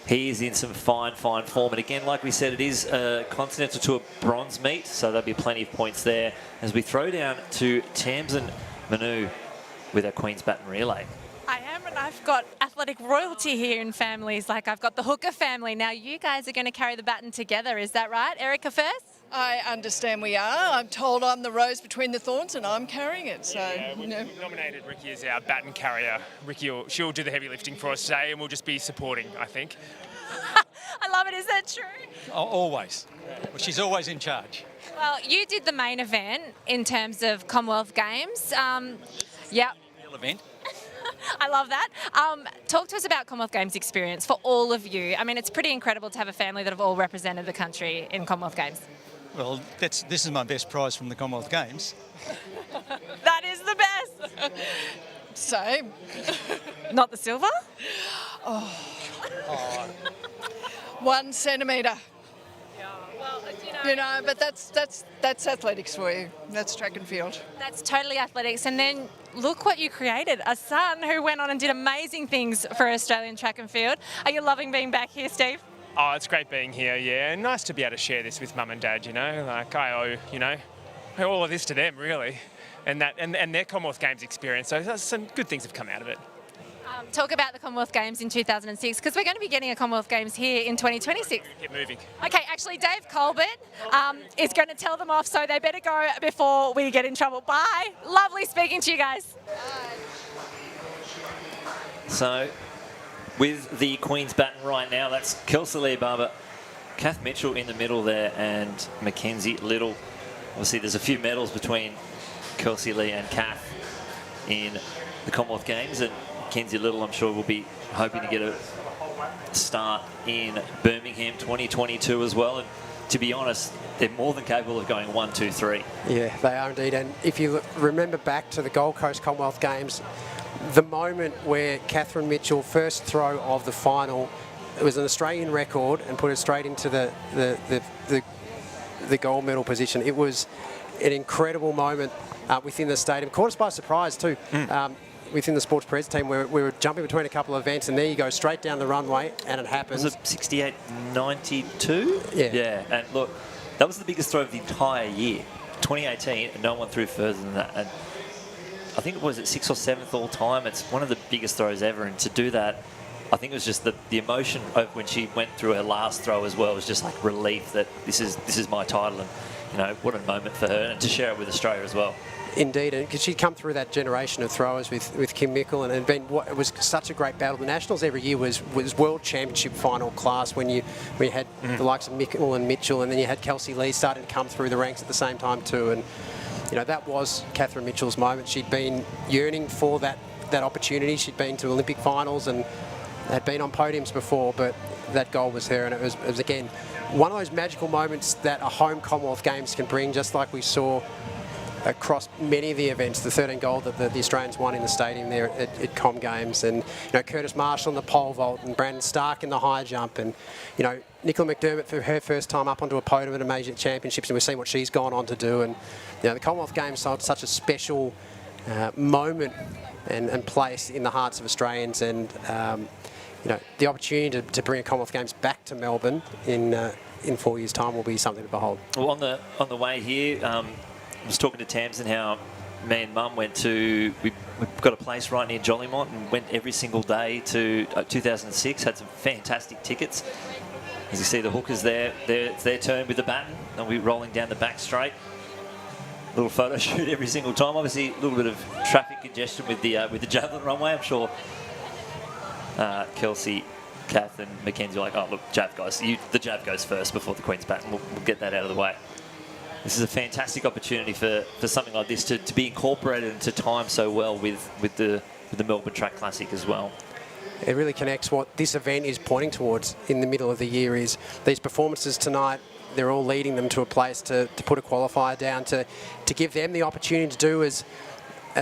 he is in some fine, fine form. And again, like we said, it is a Continental Tour bronze meet, so there'll be plenty of points there as we throw down to Tamsin Manu with our Queen's Baton Relay. I am, and I've got athletic royalty here in families. Like, I've got the Hooker family. Now, you guys are going to carry the baton together. Is that right? Erica first? I understand we are. I'm told I'm the rose between the thorns and I'm carrying it. So, we nominated Ricky as our baton carrier. She'll do the heavy lifting for us today and we'll just be supporting, I think. I love it. Is that true? Oh, always. Well, she's always in charge. Well, you did the main event in terms of Commonwealth Games. Yep. Real event. I love that. Talk to us about Commonwealth Games experience for all of you. I mean, it's pretty incredible to have a family that have all represented the country in Commonwealth Games. Well, this is my best prize from the Commonwealth Games. That is the best. Same. Not the silver? Oh. 1 centimetre. Well, but that's athletics for you. That's track and field. That's totally athletics. And then look what you created, a son who went on and did amazing things for Australian track and field. Are you loving being back here, Steve? Oh, it's great being here, yeah. And nice to be able to share this with Mum and Dad, Like, I owe, all of this to them, really. And their Commonwealth Games experience. So some good things have come out of it. Talk about the Commonwealth Games in 2006, because we're going to be getting a Commonwealth Games here in 2026. Get moving. Okay, actually, Dave Colbert is going to tell them off, so they better go before we get in trouble. Bye. Lovely speaking to you guys. So, with the Queen's Baton right now, that's Kelsey-Lee Barber, Kath Mitchell in the middle there, and Mackenzie Little. Obviously, there's a few medals between Kelsey-Lee and Kath in the Commonwealth Games, and Mackenzie Little, I'm sure, will be hoping to get a start in Birmingham 2022 as well. And to be honest, they're more than capable of going 1, 2, 3. Yeah, they are indeed. And if you remember back to the Gold Coast Commonwealth Games, the moment where Catherine Mitchell, first throw of the final, it was an Australian record and put it straight into the gold medal position. It was an incredible moment within the stadium. Caught us by surprise too. Within the sports press team, where we were jumping between a couple of events, and there you go, straight down the runway, and it happens. Was it 68.92? Yeah. Yeah, and look, that was the biggest throw of the entire year. 2018, and no one threw further than that. And I think it was at 6th or 7th all time. It's one of the biggest throws ever, and to do that, I think it was just the emotion of when she went through her last throw as well. It was just like relief that this is my title, and what a moment for her, and to share it with Australia as well. Indeed, and because she'd come through that generation of throwers with Kim Mickle, and it was such a great battle. The Nationals every year was World Championship final class when you had the likes of Mickle and Mitchell, and then you had Kelsey-Lee starting to come through the ranks at the same time too. And that was Catherine Mitchell's moment. She'd been yearning for that opportunity. She'd been to Olympic finals and had been on podiums before, but that goal was her, and it was again one of those magical moments that a home Commonwealth Games can bring, just like we saw across many of the events, the 13 gold that the Australians won in the stadium there at Com Games, and Curtis Marshall in the pole vault, and Brandon Stark in the high jump, and Nicola McDermott for her first time up onto a podium at a major championships, and we've seen what she's gone on to do. And the Commonwealth Games held such a special moment and place in the hearts of Australians, and the opportunity to bring a Commonwealth Games back to Melbourne in 4 years' time will be something to behold. Well, on the way here, I was talking to Tamsin how me and Mum went to, we've got a place right near Jollymont and went every single day to 2006, had some fantastic tickets. As you see the hookers there, it's their turn with the baton. They'll be rolling down the back straight. Little photo shoot every single time. Obviously, a little bit of traffic congestion with the javelin runway. I'm sure Kelsey, Kath and Mackenzie are like, oh, look, Jav guys, the Jav goes first before the Queen's baton. We'll get that out of the way. This is a fantastic opportunity for something like this to be incorporated and to time so well with the Melbourne Track Classic as well. It really connects what this event is pointing towards in the middle of the year is these performances tonight. They're all leading them to a place to put a qualifier down, to give them the opportunity to do as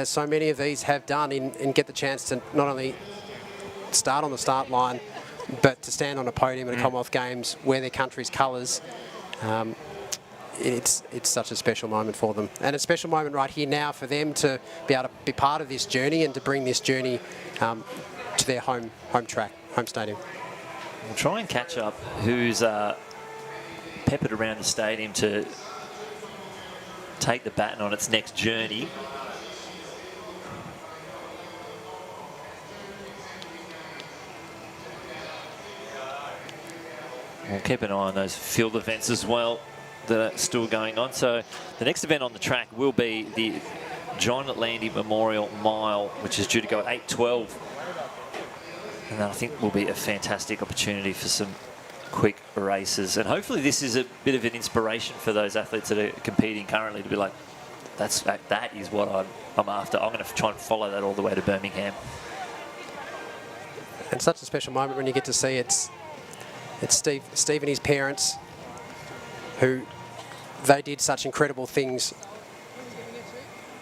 so many of these have done and get the chance to not only start on the start line, but to stand on a podium at a Commonwealth Games, wear their country's colours. It's such a special moment for them, and a special moment right here now for them to be able to be part of this journey and to bring this journey to their home track, home stadium. We'll try and catch up who's peppered around the stadium to take the baton on its next journey. We'll keep an eye on those field events as well that are still going on. So the next event on the track will be the John Landy Memorial Mile, which is due to go at 8:12. And I think will be a fantastic opportunity for some quick races. And hopefully this is a bit of an inspiration for those athletes that are competing currently to be like, that is what I'm after. I'm going to try and follow that all the way to Birmingham. And such a special moment when you get to see it's Steve and his parents who they did such incredible things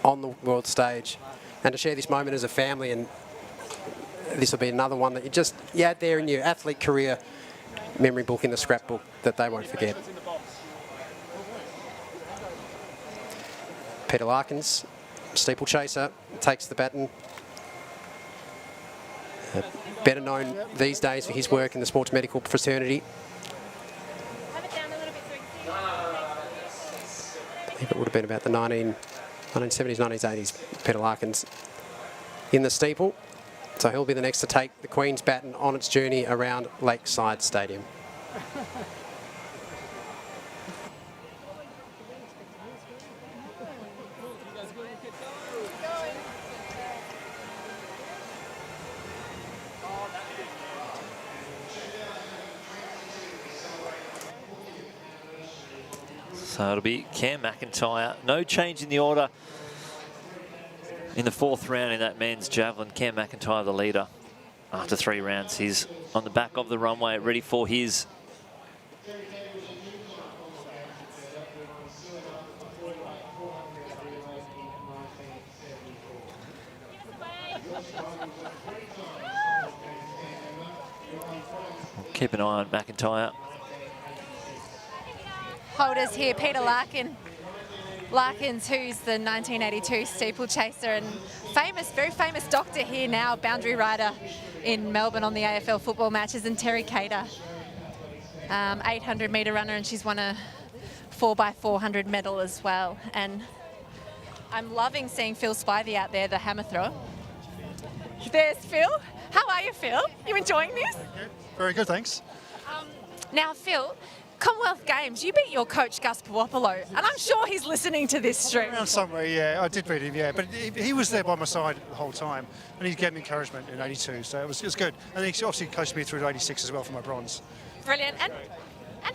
on the world stage, and to share this moment as a family, and this will be another one that you add there in your athlete career memory book, in the scrapbook, that they won't forget. Peter Larkins, steeplechaser, takes the baton. Better known these days for his work in the sports medical fraternity. I believe it would have been about the 1970s, 1980s, Peter Larkins in the steeple. So he'll be the next to take the Queen's baton on its journey around Lakeside Stadium. So it'll be Cam McIntyre. No change in the order in the fourth round in that men's javelin. Cam McIntyre, the leader, after 3 rounds. He's on the back of the runway, ready for his keep an eye on McIntyre. Holders here, Peter Larkins, who's the 1982 steeplechaser and very famous doctor here now, boundary rider in Melbourne on the AFL football matches, and Terry Cater, 800 metre runner, and she's won a 4x400 medal as well. And I'm loving seeing Phil Spivey out there, the hammer thrower. There's Phil. How are you, Phil? You enjoying this? Very good, thanks. Now, Phil, Commonwealth Games, you beat your coach Gus Puopolo, and I'm sure he's listening to this stream. Around somewhere, yeah, I did beat him, yeah, but he was there by my side the whole time, and he gave me encouragement in '82, so it was good. And he obviously coached me through to '86 as well for my bronze. Brilliant. And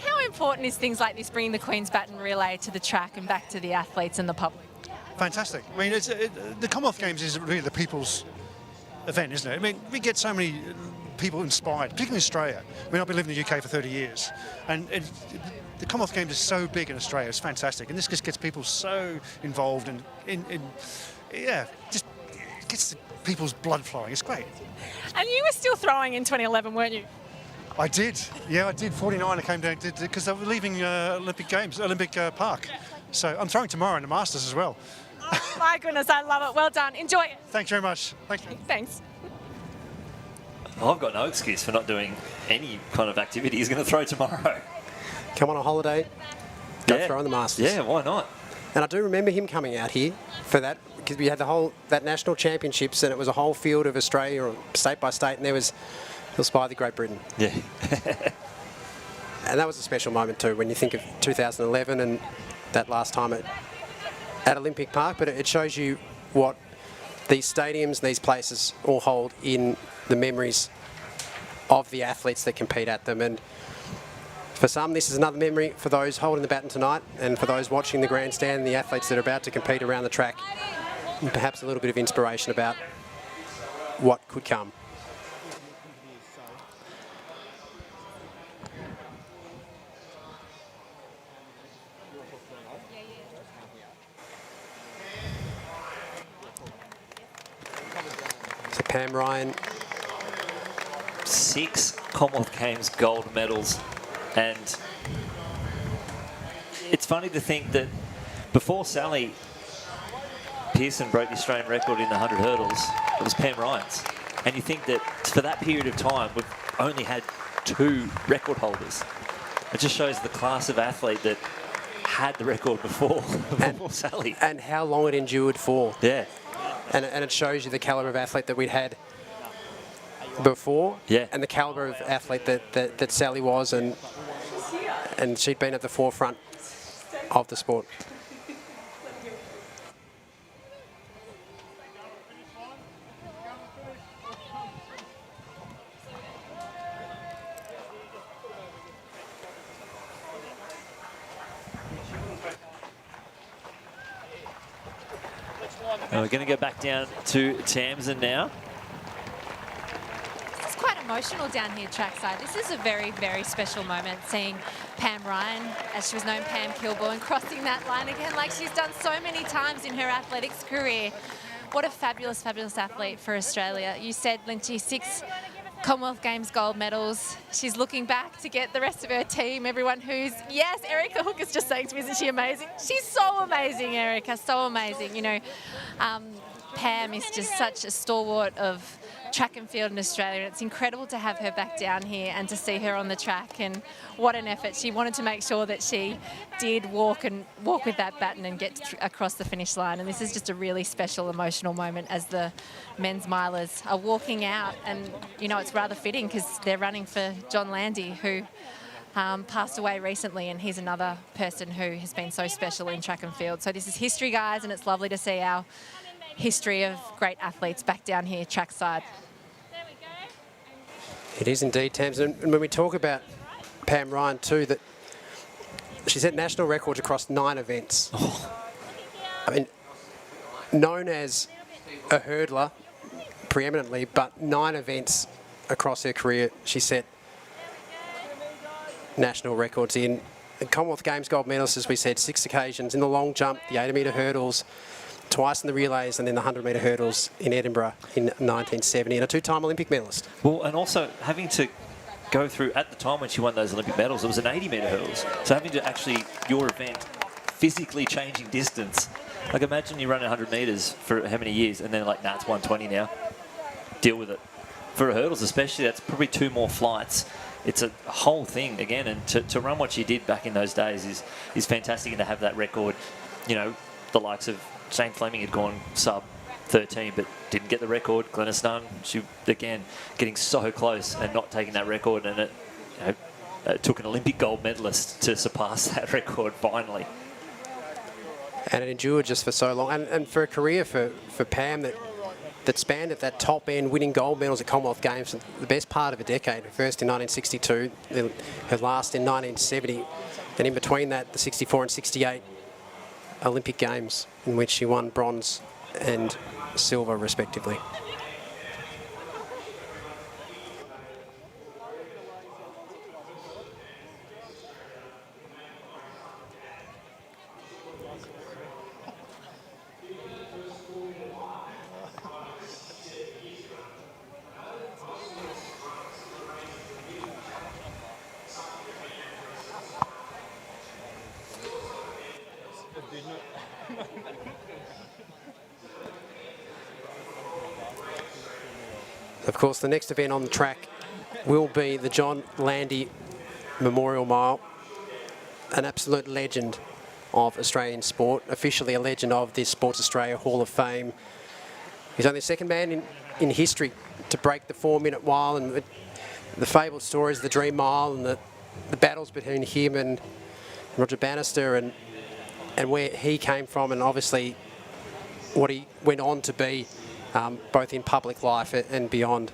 how important is things like this, bringing the Queen's Baton relay to the track and back to the athletes and the public? Fantastic. I mean, the Commonwealth Games is really the people's event, isn't it? I mean, we get so many people inspired, particularly in Australia. I mean, I've been living in the UK for 30 years, and the Commonwealth Games is so big in Australia. It's fantastic, and this just gets people so involved and just gets people's blood flowing. It's great. And you were still throwing in 2011, weren't you? I did. Yeah, I did. 49. I came down because I was leaving Olympic Park. So I'm throwing tomorrow in the Masters as well. Oh my goodness, I love it. Well done. Enjoy it. Thanks very much. Thanks. Thanks. I've got no excuse for not doing any kind of activity he's going to throw tomorrow. Come on a holiday, go throw in the Masters. Yeah, why not? And I do remember him coming out here for that, because we had that national championships, and it was a whole field of Australia, or state by state, and he was by the Great Britain. Yeah. And that was a special moment too, when you think of 2011 and that last time at Olympic Park. But it shows you what these stadiums, these places all hold in the memories of the athletes that compete at them. And for some, this is another memory for those holding the baton tonight, and for those watching the grandstand, the athletes that are about to compete around the track, and perhaps a little bit of inspiration about what could come. So Pam Ryan. 6 Commonwealth Games gold medals. And it's funny to think that before Sally Pearson broke the Australian record in the 100 hurdles, it was Pam Ryan's. And you think that for that period of time, we've only had 2 record holders. It just shows the class of athlete that had the record before Sally. And how long it endured for. Yeah. And it shows you the calibre of athlete that we'd had before, and the calibre of athlete that Sally was, and she'd been at the forefront of the sport. And we're going to go back down to Tamsin now. It's quite emotional down here trackside. This is a very, very special moment, seeing Pam Ryan, as she was known, Pam Kilbourne, crossing that line again like she's done so many times in her athletics career. What a fabulous, fabulous athlete for Australia. You said, Lynchy, 6 Commonwealth Games gold medals. She's looking back to get the rest of her team, everyone who's... Yes, Erica Hook is just saying to me, isn't she amazing? She's so amazing, Erica, so amazing. You know, Pam is just such a stalwart of track and field in Australia, and it's incredible to have her back down here and to see her on the track, and what an effort. She wanted to make sure that she did walk with that baton and get across the finish line, and this is just a really special emotional moment as the men's milers are walking out, and you know, it's rather fitting because they're running for John Landy, who passed away recently, and he's another person who has been so special in track and field. So this is history, guys, and it's lovely to see our history of great athletes back down here trackside. It is indeed, Tamsin. And when we talk about Pam Ryan too, that she set national records across 9 events. I mean, known as a hurdler preeminently, but 9 events across her career she set national records in. The Commonwealth Games gold medalist, as we said, 6 occasions in the long jump, the 80-metre hurdles, twice in the relays, and then the 100-metre hurdles in Edinburgh in 1970, and a 2-time Olympic medalist. Well, and also having to go through, at the time when she won those Olympic medals, it was an 80-metre hurdles. So having to actually, your event, physically changing distance. Like, imagine you run 100 metres for how many years, and then like, nah, it's 120 now. Deal with it. For hurdles especially, that's probably 2 more flights. It's a whole thing again, and to run what she did back in those days is fantastic, and to have that record, you know, the likes of Shane Fleming had gone sub 13 but didn't get the record. Glenys Nunn, she again getting so close and not taking that record, and it, you know, it took an Olympic gold medalist to surpass that record finally. And it endured just for so long, and for a career for Pam that spanned at that top end, winning gold medals at Commonwealth Games for the best part of a decade. First in 1962, her last in 1970, and in between that, the 64 and 68 Olympic Games, in which she won bronze and silver respectively. Of course, the next event on the track will be the John Landy Memorial Mile, an absolute legend of Australian sport, officially a legend of this Sports Australia Hall of Fame. He's only the second man in history to break the 4-minute mile, and the fabled stories of the Dream Mile and the battles between him and Roger Bannister and where he came from, and obviously what he went on to be both in public life and beyond.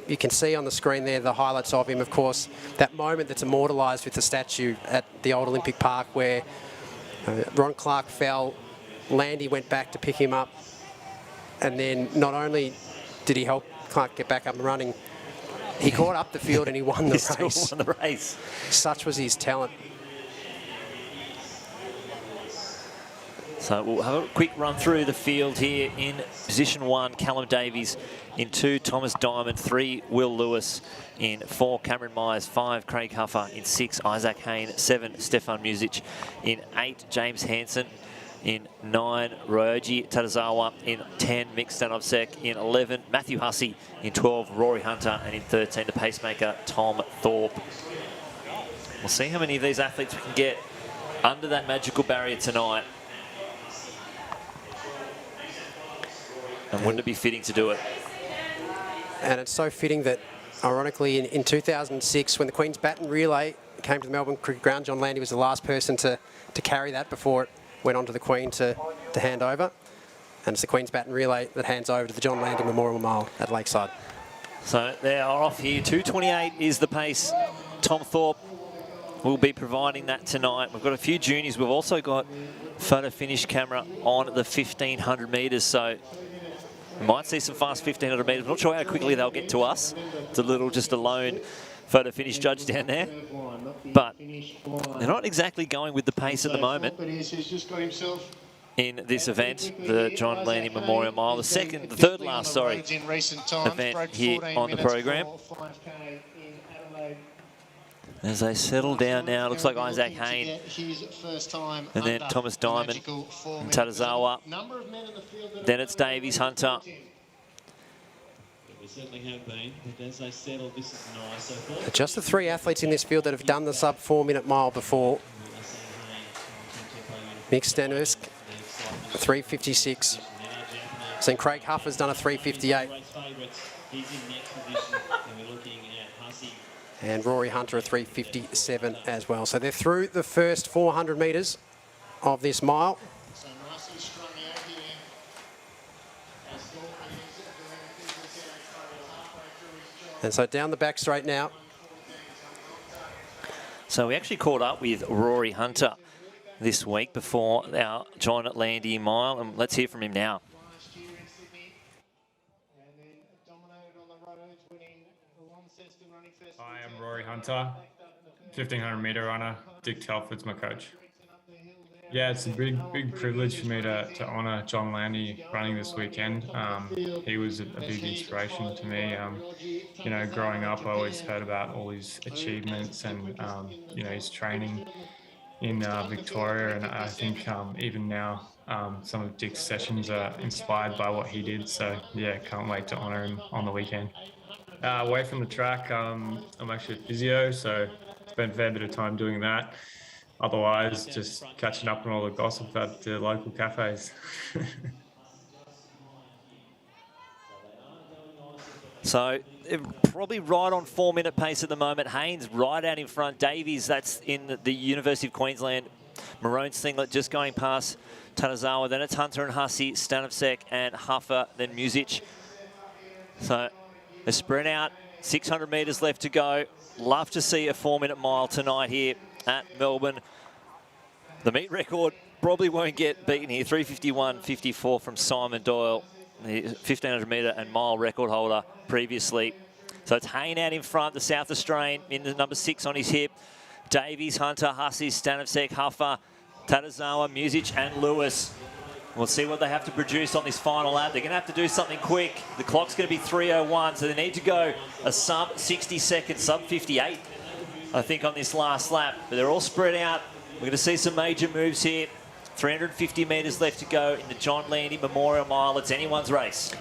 You can see on the screen there the highlights of him, of course, that moment that's immortalised with the statue at the old Olympic Park where Ron Clark fell, Landy went back to pick him up, and then not only did he help Clark get back up and running, he caught up the field and he won the race. He still won the race. Such was his talent. So we'll have a quick run through the field here. In position 1, Callum Davies. In 2, Thomas Diamond. 3, Will Lewis. In 4, Cameron Myers. 5, Craig Huffer. In 6, Isaac Hayne. 7, Stefan Music. In 8, James Hansen. In 9, Ryoji Tadazawa. In 10, Mick Stanovsek. In 11, Matthew Hussey. In 12, Rory Hunter. And in 13, the pacemaker, Tom Thorpe. We'll see how many of these athletes we can get under that magical barrier tonight. And wouldn't it be fitting to do it? And it's so fitting that, ironically, in 2006, when the Queen's Baton relay came to the Melbourne Cricket Ground, John Landy was the last person to carry that before it went on to the Queen to hand over. And it's the Queen's Baton relay that hands over to the John Landy Memorial Mile at Lakeside. So they are off here. 2:28 is the pace. Tom Thorpe will be providing that tonight. We've got a few juniors. We've also got photo finish camera on the 1,500 metres. So we might see some fast 1,500 metres. I'm not sure how quickly they'll get to us. It's just a lone photo finish judge down there. But they're not exactly going with the pace at the moment in this event, the John Landy Memorial Mile. The third last event here on the program. As they settle down now, it looks like Isaac Hayne and then Thomas Diamond and Tadazawa. Then it's Davies, Hunter. Just the 3 athletes in this field that have done the sub 4-minute mile before. Mick Stanovsek, 3:56. So Craig Huffer's done a 3:58. And Rory Hunter a 3:57 as well. So they're through the first 400 metres of this mile. And so down the back straight now. So we actually caught up with Rory Hunter this week before our John Landy mile, and let's hear from him now. Hi, I'm Rory Hunter, 1,500 metre runner. Dick Telford's my coach. Yeah, it's a big privilege for me to honour John Landy running this weekend. He was a big inspiration to me. You know, growing up, I always heard about all his achievements and, you know, his training in Victoria. And I think even now, some of Dick's sessions are inspired by what he did. So, yeah, can't wait to honour him on the weekend. Away from the track, I'm actually a physio, so spent a fair bit of time doing that. Otherwise, just catching up on all the gossip at the local cafes. So probably right on 4-minute pace at the moment. Haynes right out in front. Davies, that's in the University of Queensland. Maroon singlet just going past Tadazawa. Then it's Hunter and Hussey, Stanovsek and Huffer, then Music. So they're spread out. 600 metres left to go. Love to see a 4-minute mile tonight here at Melbourne. The meet record probably won't get beaten here. 3:51.54 from Simon Doyle, the 1,500 metre and mile record holder previously. So it's Hayne out in front, the South Australian in the number 6 on his hip. Davies, Hunter, Hussey, Stanovsek, Huffer, Tadazawa, Music and Lewis. We'll see what they have to produce on this final lap. They're going to have to do something quick. The clock's going to be 3:01, so they need to go a sub 60 seconds, sub 58, I think, on this last lap. But they're all spread out. We're going to see some major moves here. 350 metres left to go in the John Landy Memorial Mile. It's anyone's race.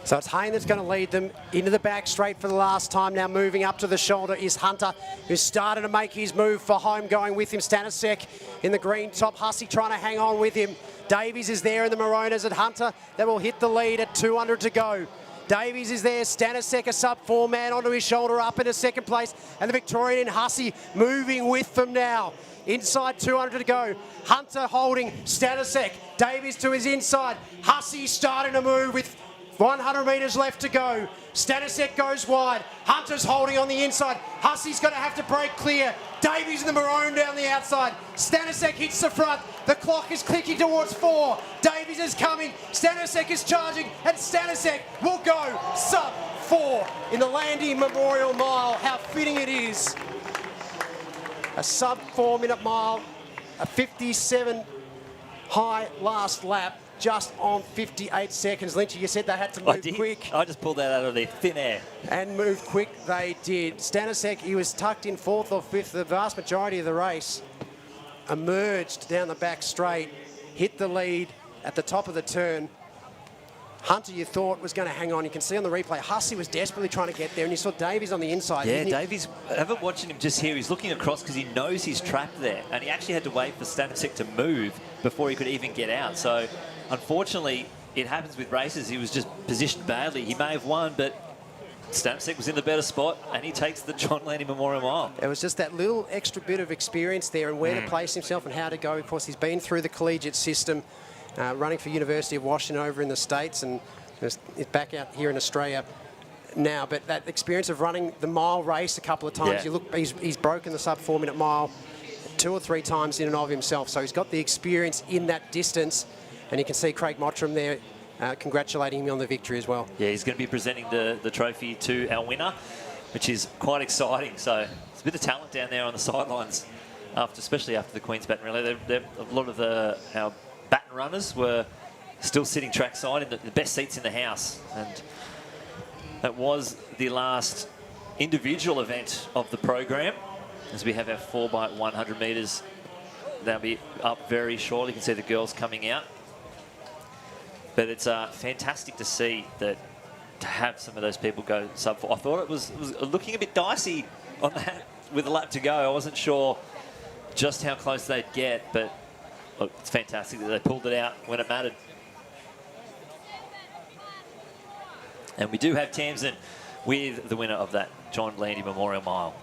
So it's Hayne that's going to lead them into the back straight for the last time. Now moving up to the shoulder is Hunter, who's starting to make his move for home. Going with him, Stanisic in the green top. Hussey trying to hang on with him. Davies is there in the Marooners at Hunter. That will hit the lead at 200 to go. Davies is there, Stanisic, a sub-4 man onto his shoulder, up into second place. And the Victorian Hussey moving with them now. Inside 200 to go. Hunter holding Stanisic. Davies to his inside. Hussey starting to move with 100 metres left to go. Stanisic goes wide. Hunter's holding on the inside. Hussey's going to have to break clear. Davies and the Maroon down the outside. Stanisic hits the front. The clock is clicking towards 4. Davies is coming. Stanisic is charging. And Stanisic will go sub 4 in the Landy Memorial Mile. How fitting it is. A sub 4 minute mile. A 57 high last lap. Just on 58 seconds. Lynchy, you said they had to move quick. I just pulled that out of their thin air. And move quick they did. Stanisic, he was tucked in 4th or 5th the vast majority of the race. Emerged down the back straight, hit the lead at the top of the turn. Hunter, you thought, was going to hang on. You can see on the replay, Hussey was desperately trying to get there, and you saw Davies on the inside. Yeah, Davies, I haven't watching him just here. He's looking across because he knows he's trapped there, and he actually had to wait for Stanisic to move before he could even get out. So, unfortunately, it happens with races. He was just positioned badly. He may have won, but Stanisic was in the better spot, and he takes the John Landy Memorial Mile. It was just that little extra bit of experience there and where to place himself and how to go. Of course, he's been through the collegiate system, running for University of Washington over in the States, and is back out here in Australia now. But that experience of running the mile race a couple of times, you look, he's broken the sub 4 minute mile 2 or 3 times in and of himself. So he's got the experience in that distance, and you can see Craig Mottram there congratulating him on the victory as well. Yeah, he's going to be presenting the trophy to our winner, which is quite exciting. So there's a bit of talent down there on the sidelines, especially after the Queen's Baton Relay. A lot of our Baton runners were still sitting trackside in the best seats in the house. And that was the last individual event of the program, as we have our 4x100 metres. They'll be up very shortly. You can see the girls coming out. But it's fantastic to see that, to have some of those people go sub 4. I thought it was looking a bit dicey on that with a lap to go. I wasn't sure just how close they'd get, but look, it's fantastic that they pulled it out when it mattered. And we do have Tamsin with the winner of that John Landy Memorial Mile.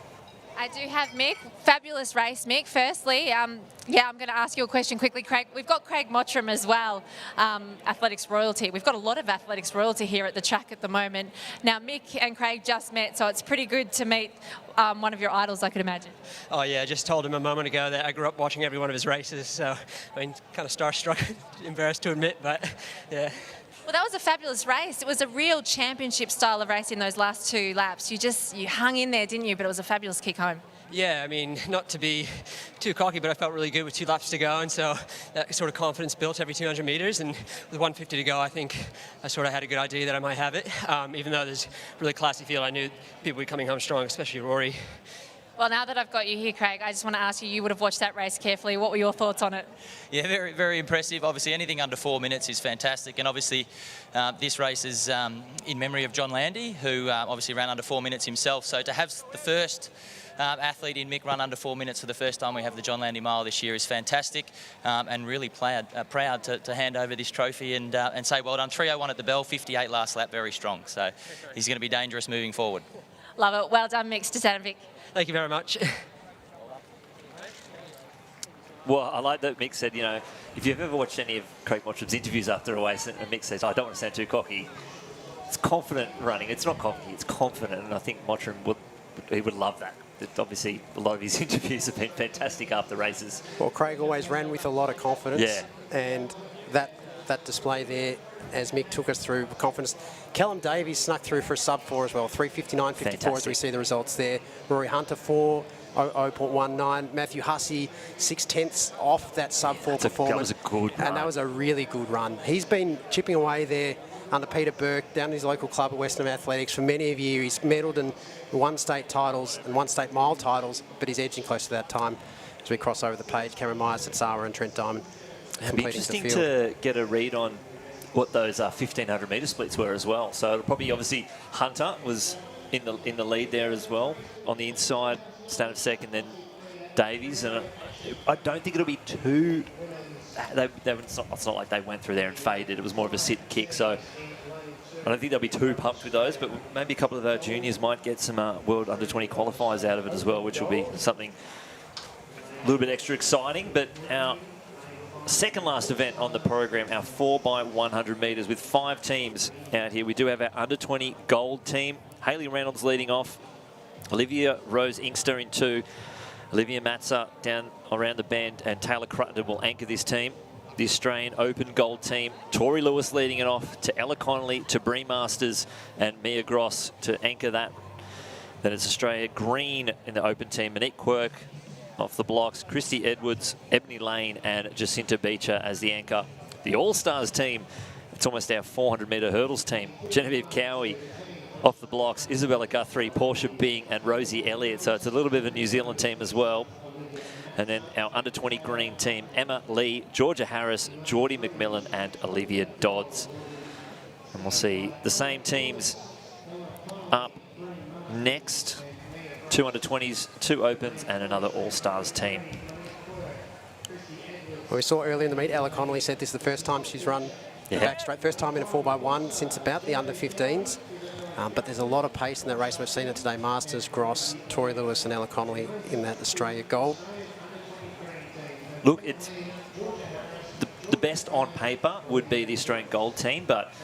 I do have Mick. Fabulous race, Mick. Firstly, I'm going to ask you a question quickly, Craig. We've got Craig Mottram as well, athletics royalty. We've got a lot of athletics royalty here at the track at the moment. Now, Mick and Craig just met, so it's pretty good to meet one of your idols, I could imagine. Oh, yeah, I just told him a moment ago that I grew up watching every one of his races, so, I mean, kind of starstruck, embarrassed to admit, but, yeah. Well, that was a fabulous race. It was a real championship style of race in those last 2 laps. You hung in there, didn't you? But it was a fabulous kick home. Yeah, I mean, not to be too cocky, but I felt really good with 2 laps to go, and so that sort of confidence built every 200 metres, and with 150 to go, I think I sort of had a good idea that I might have it. Even though there's a really classy field, I knew people would be coming home strong, especially Rory. Well, now that I've got you here, Craig, I just want to ask you would have watched that race carefully. What were your thoughts on it? Yeah, very, very impressive. Obviously, anything under 4 minutes is fantastic. And obviously, this race is in memory of John Landy, who obviously ran under 4 minutes himself. So to have the first athlete in Mick run under 4 minutes for the first time we have the John Landy Mile this year is fantastic, and really proud to hand over this trophy and say well done. 3:01 at the bell, 58 last lap, very strong. So he's going to be dangerous moving forward. Love it. Well done, Mick Stanovic. Thank you very much. Well, I like that Mick said, you know, if you've ever watched any of Craig Mottram's interviews after a race, and Mick says, I don't want to sound too cocky, it's confident running. It's not cocky, it's confident, and I think Mottram would love that. Obviously, a lot of his interviews have been fantastic after races. Well, Craig always ran with a lot of confidence. Yeah. And that display there, as Mick took us through confidence. Callum Davies snuck through for a sub 4 as well, 3:59.54 as we see the results there. Rory Hunter 4:00.19. Matthew Hussey 6/10 off that sub 4 performance. That was a good run. And that was a really good run. He's been chipping away there under Peter Burke down at his local club at Western Athletics for many of years. He's medalled in 1 state titles and 1 state mile titles, but he's edging close to that time as we cross over the page. Cameron Myers, Satsawa and Trent Diamond. It'd be interesting to get a read on what those 1,500 metre splits were as well. So it'll probably, obviously, Hunter was in the lead there as well. On the inside, Stanov second, then Davies. And I don't think it'll be too... it's not like they went through there and faded. It was more of a sit and kick. So I don't think they'll be too pumped with those, but maybe a couple of our juniors might get some World Under-20 qualifiers out of it as well, which will be something a little bit extra exciting. But our second last event on the program, our 4x100 metres with 5 teams out here. We do have our Under-20 gold team. Hayley Reynolds leading off. Olivia Rose Inkster in 2. Olivia Matza down around the bend, and Taylor Cruttenden will anchor this team. The Australian Open Gold team, Tori Lewis leading it off to Ella Connolly, to Bree Masters and Mia Gross to anchor that. Then it's Australia Green in the Open team, Monique Quirk off the blocks, Christy Edwards, Ebony Lane and Jacinta Beecher as the anchor. The All-Stars team, it's almost our 400 metre hurdles team. Genevieve Cowie off the blocks, Isabella Guthrie, Portia Bing and Rosie Elliott. So it's a little bit of a New Zealand team as well. And then our under-20 green team, Emma Lee, Georgia Harris, Geordie McMillan and Olivia Dodds. And we'll see the same teams up next. 2 under-20s, 2 opens and another All-Stars team. Well, we saw earlier in the meet, Ella Connolly said this is the first time she's run the back straight. First time in a 4x1 since about the under-15s. But there's a lot of pace in that race. We've seen it today. Masters, Gross, Tori Lewis and Ella Connolly in that Australia gold. Look, it's the best on paper would be the Australian gold team, but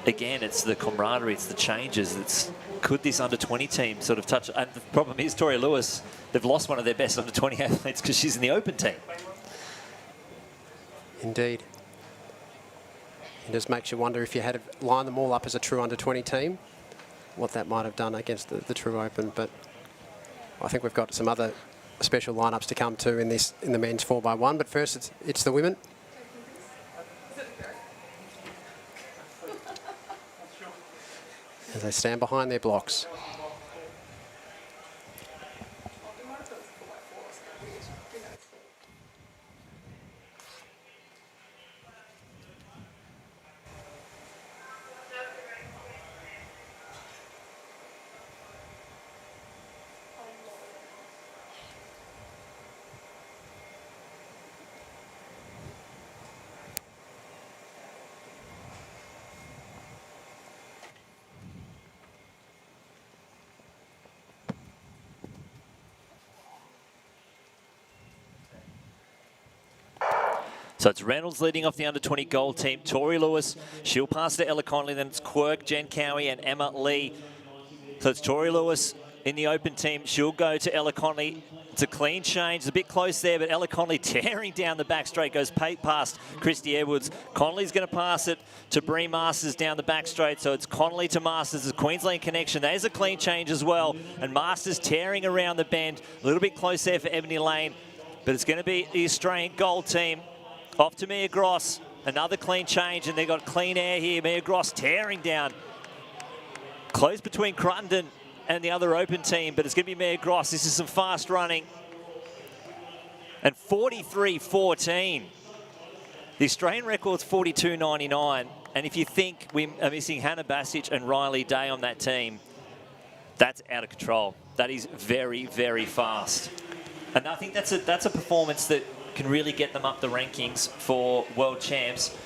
again, it's the camaraderie, it's the changes. Could this under-20 team sort of touch? And the problem is, Tori Lewis, they've lost one of their best under-20 athletes because she's in the Open team. Indeed. It just makes you wonder if you had to line them all up as a true under-20 team, what that might have done against the true Open. But I think we've got some other special lineups to come to in the men's 4x1. But first, it's the women. As they stand behind their blocks. So it's Reynolds leading off the under-20 gold team. Tori Lewis, she'll pass to Ella Connolly. Then it's Quirk, Jen Cowie and Emma Lee. So it's Tori Lewis in the Open team. She'll go to Ella Connolly. It's a clean change. It's a bit close there, but Ella Connolly tearing down the back straight, goes past Christy Edwards. Connolly's going to pass it to Bree Masters down the back straight. So it's Connolly to Masters, the Queensland connection. There's a clean change as well. And Masters tearing around the bend. A little bit close there for Ebony Lane, but it's going to be the Australian gold team. Off to Mia Gross, another clean change, and they've got clean air here. Mia Gross tearing down. Close between Cruttenden and the other Open team, but it's going to be Mia Gross. This is some fast running. And 43.14. The Australian record's 42.99. And if you think we are missing Hannah Basic and Riley Day on that team, that's out of control. That is very, very fast. And I think that's a performance that can really get them up the rankings for world champs,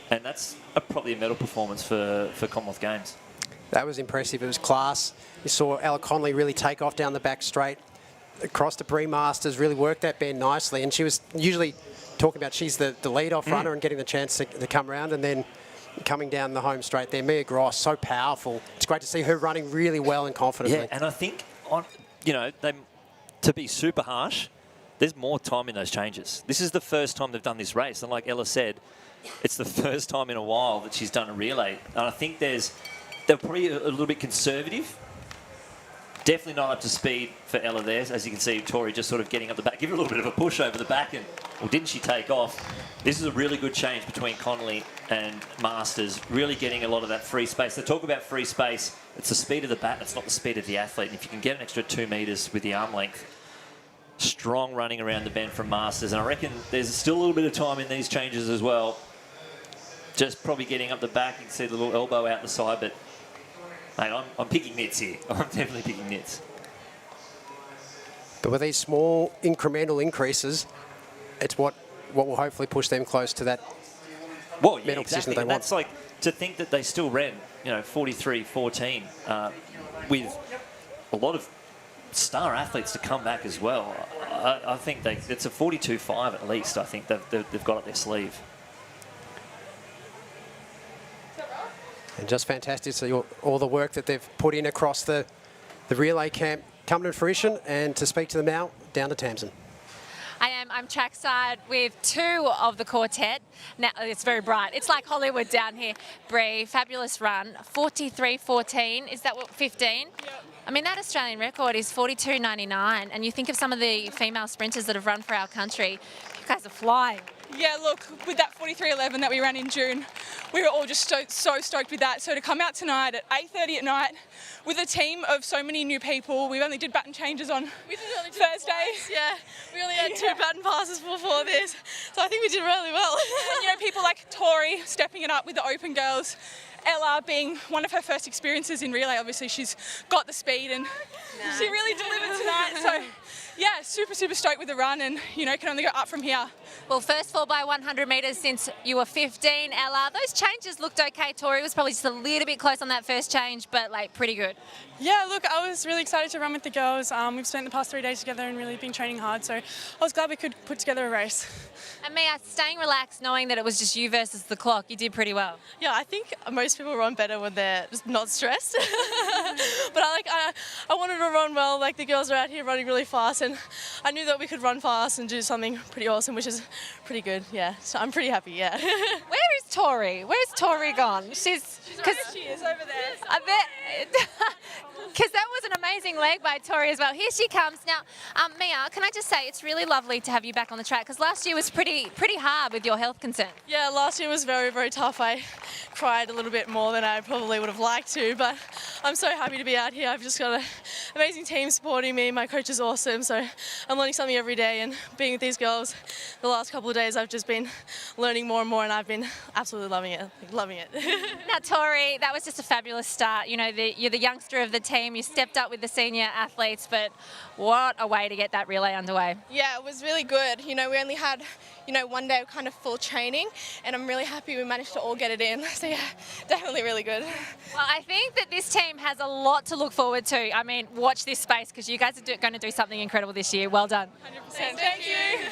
and that's probably a medal performance for Commonwealth Games. That was impressive. It was class. You saw Ella Connolly really take off down the back straight, across to Bree Masters, really worked that bend nicely, and she was usually talking about she's the lead-off runner and getting the chance to come around, and then coming down the home straight there. Mia Gross, so powerful. It's great to see her running really well and confidently. Yeah, and I think, to be super harsh, there's more time in those changes. This is the first time they've done this race. And like Ella said, it's the first time in a while that she's done a relay. And I think they're probably a little bit conservative. Definitely not up to speed for Ella there. As you can see, Tori just sort of getting up the back. Give her a little bit of a push over the back. And, well, didn't she take off? This is a really good change between Connolly and Masters. Really getting a lot of that free space. They talk about free space. It's the speed of the bat. It's not the speed of the athlete. And if you can get an extra 2 metres with the arm length, strong running around the bend from Masters, and I reckon there's still a little bit of time in these changes as well just probably getting up the back. You can see the little elbow out the side, but mate, I'm picking nits here. I'm definitely picking nits. But with these small incremental increases, it's what will hopefully push them close to that medal position that they want. That's like to think that they still ran, 43-14 with a lot of star athletes to come back as well. I think it's a 42-5 at least. I think they've got up their sleeve. And just fantastic. So all the work that they've put in across the relay camp coming to fruition. And to speak to them now, down to Tamsin. I'm trackside with two of the quartet. Now, it's very bright. It's like Hollywood down here. Bree, fabulous run. 43-14. Is that what, 15? Yep. I mean, that Australian record is 42.99. And you think of some of the female sprinters that have run for our country. You guys are flying. Yeah, look, with that 43.11 that we ran in June, we were all just so stoked with that. So to come out tonight at 8:30 at night with a team of so many new people, we only did baton changes on Thursday. Yeah, we only had 2 baton passes before this, so I think we did really well. And, people like Tori stepping it up with the open girls. Ella being one of her first experiences in relay, obviously she's got the speed and she really delivered tonight. So yeah, super stoked with the run and, can only go up from here. Well, first 4x100 metres since you were 15, Ella. Those changes looked okay. Tori was probably just a little bit close on that first change, but pretty good. Yeah, look, I was really excited to run with the girls. We've spent the past 3 days together and really been training hard, so I was glad we could put together a race. And Mia, staying relaxed, knowing that it was just you versus the clock, you did pretty well. Yeah, I think most people run better when they're just not stressed. But I wanted to run well. Like, the girls are out here running really fast, and I knew that we could run fast and do something pretty awesome, which is pretty good. Yeah, so I'm pretty happy. Yeah. Where is Tori? Where's Tori gone? She's she is over there. I bet. Because that was an amazing leg by Tori as well. Here she comes. Now, Mia, can I just say it's really lovely to have you back on the track because last year was pretty hard with your health concern. Yeah, last year was very tough. I cried a little bit more than I probably would have liked to, but I'm so happy to be out here. I've just got an amazing team supporting me. My coach is awesome, so I'm learning something every day, and being with these girls the last couple of days, I've just been learning more and more, and I've been absolutely loving it. Now, Tori, that was just a fabulous start. You're the youngster of the team. You stepped up with the senior athletes, but what a way to get that relay underway. Yeah, it was really good. We only had, 1 day of kind of full training, and I'm really happy we managed to all get it in. So yeah, definitely really good. Well, I think that this team has a lot to look forward to. I mean, watch this space because you guys are going to do something incredible this year. Well done. 100%. Thank you.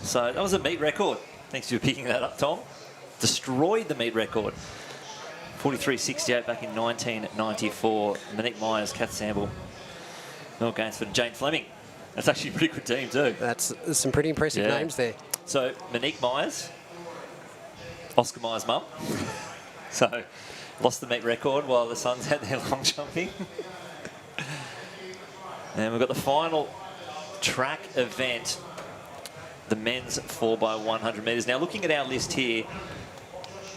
So that was a meet record. Thanks for picking that up, Tom. Destroyed the meet record. 43.68 back in 1994. Monique Myers, Kath Samble, Mel Gainsford, and Jane Fleming. That's actually a pretty good team too. There's some pretty impressive names there. So Monique Myers, Oscar Myers' mum. So lost the meet record while the Suns had their long jumping. And we've got the final track event, the men's 4x100 metres. Now looking at our list here,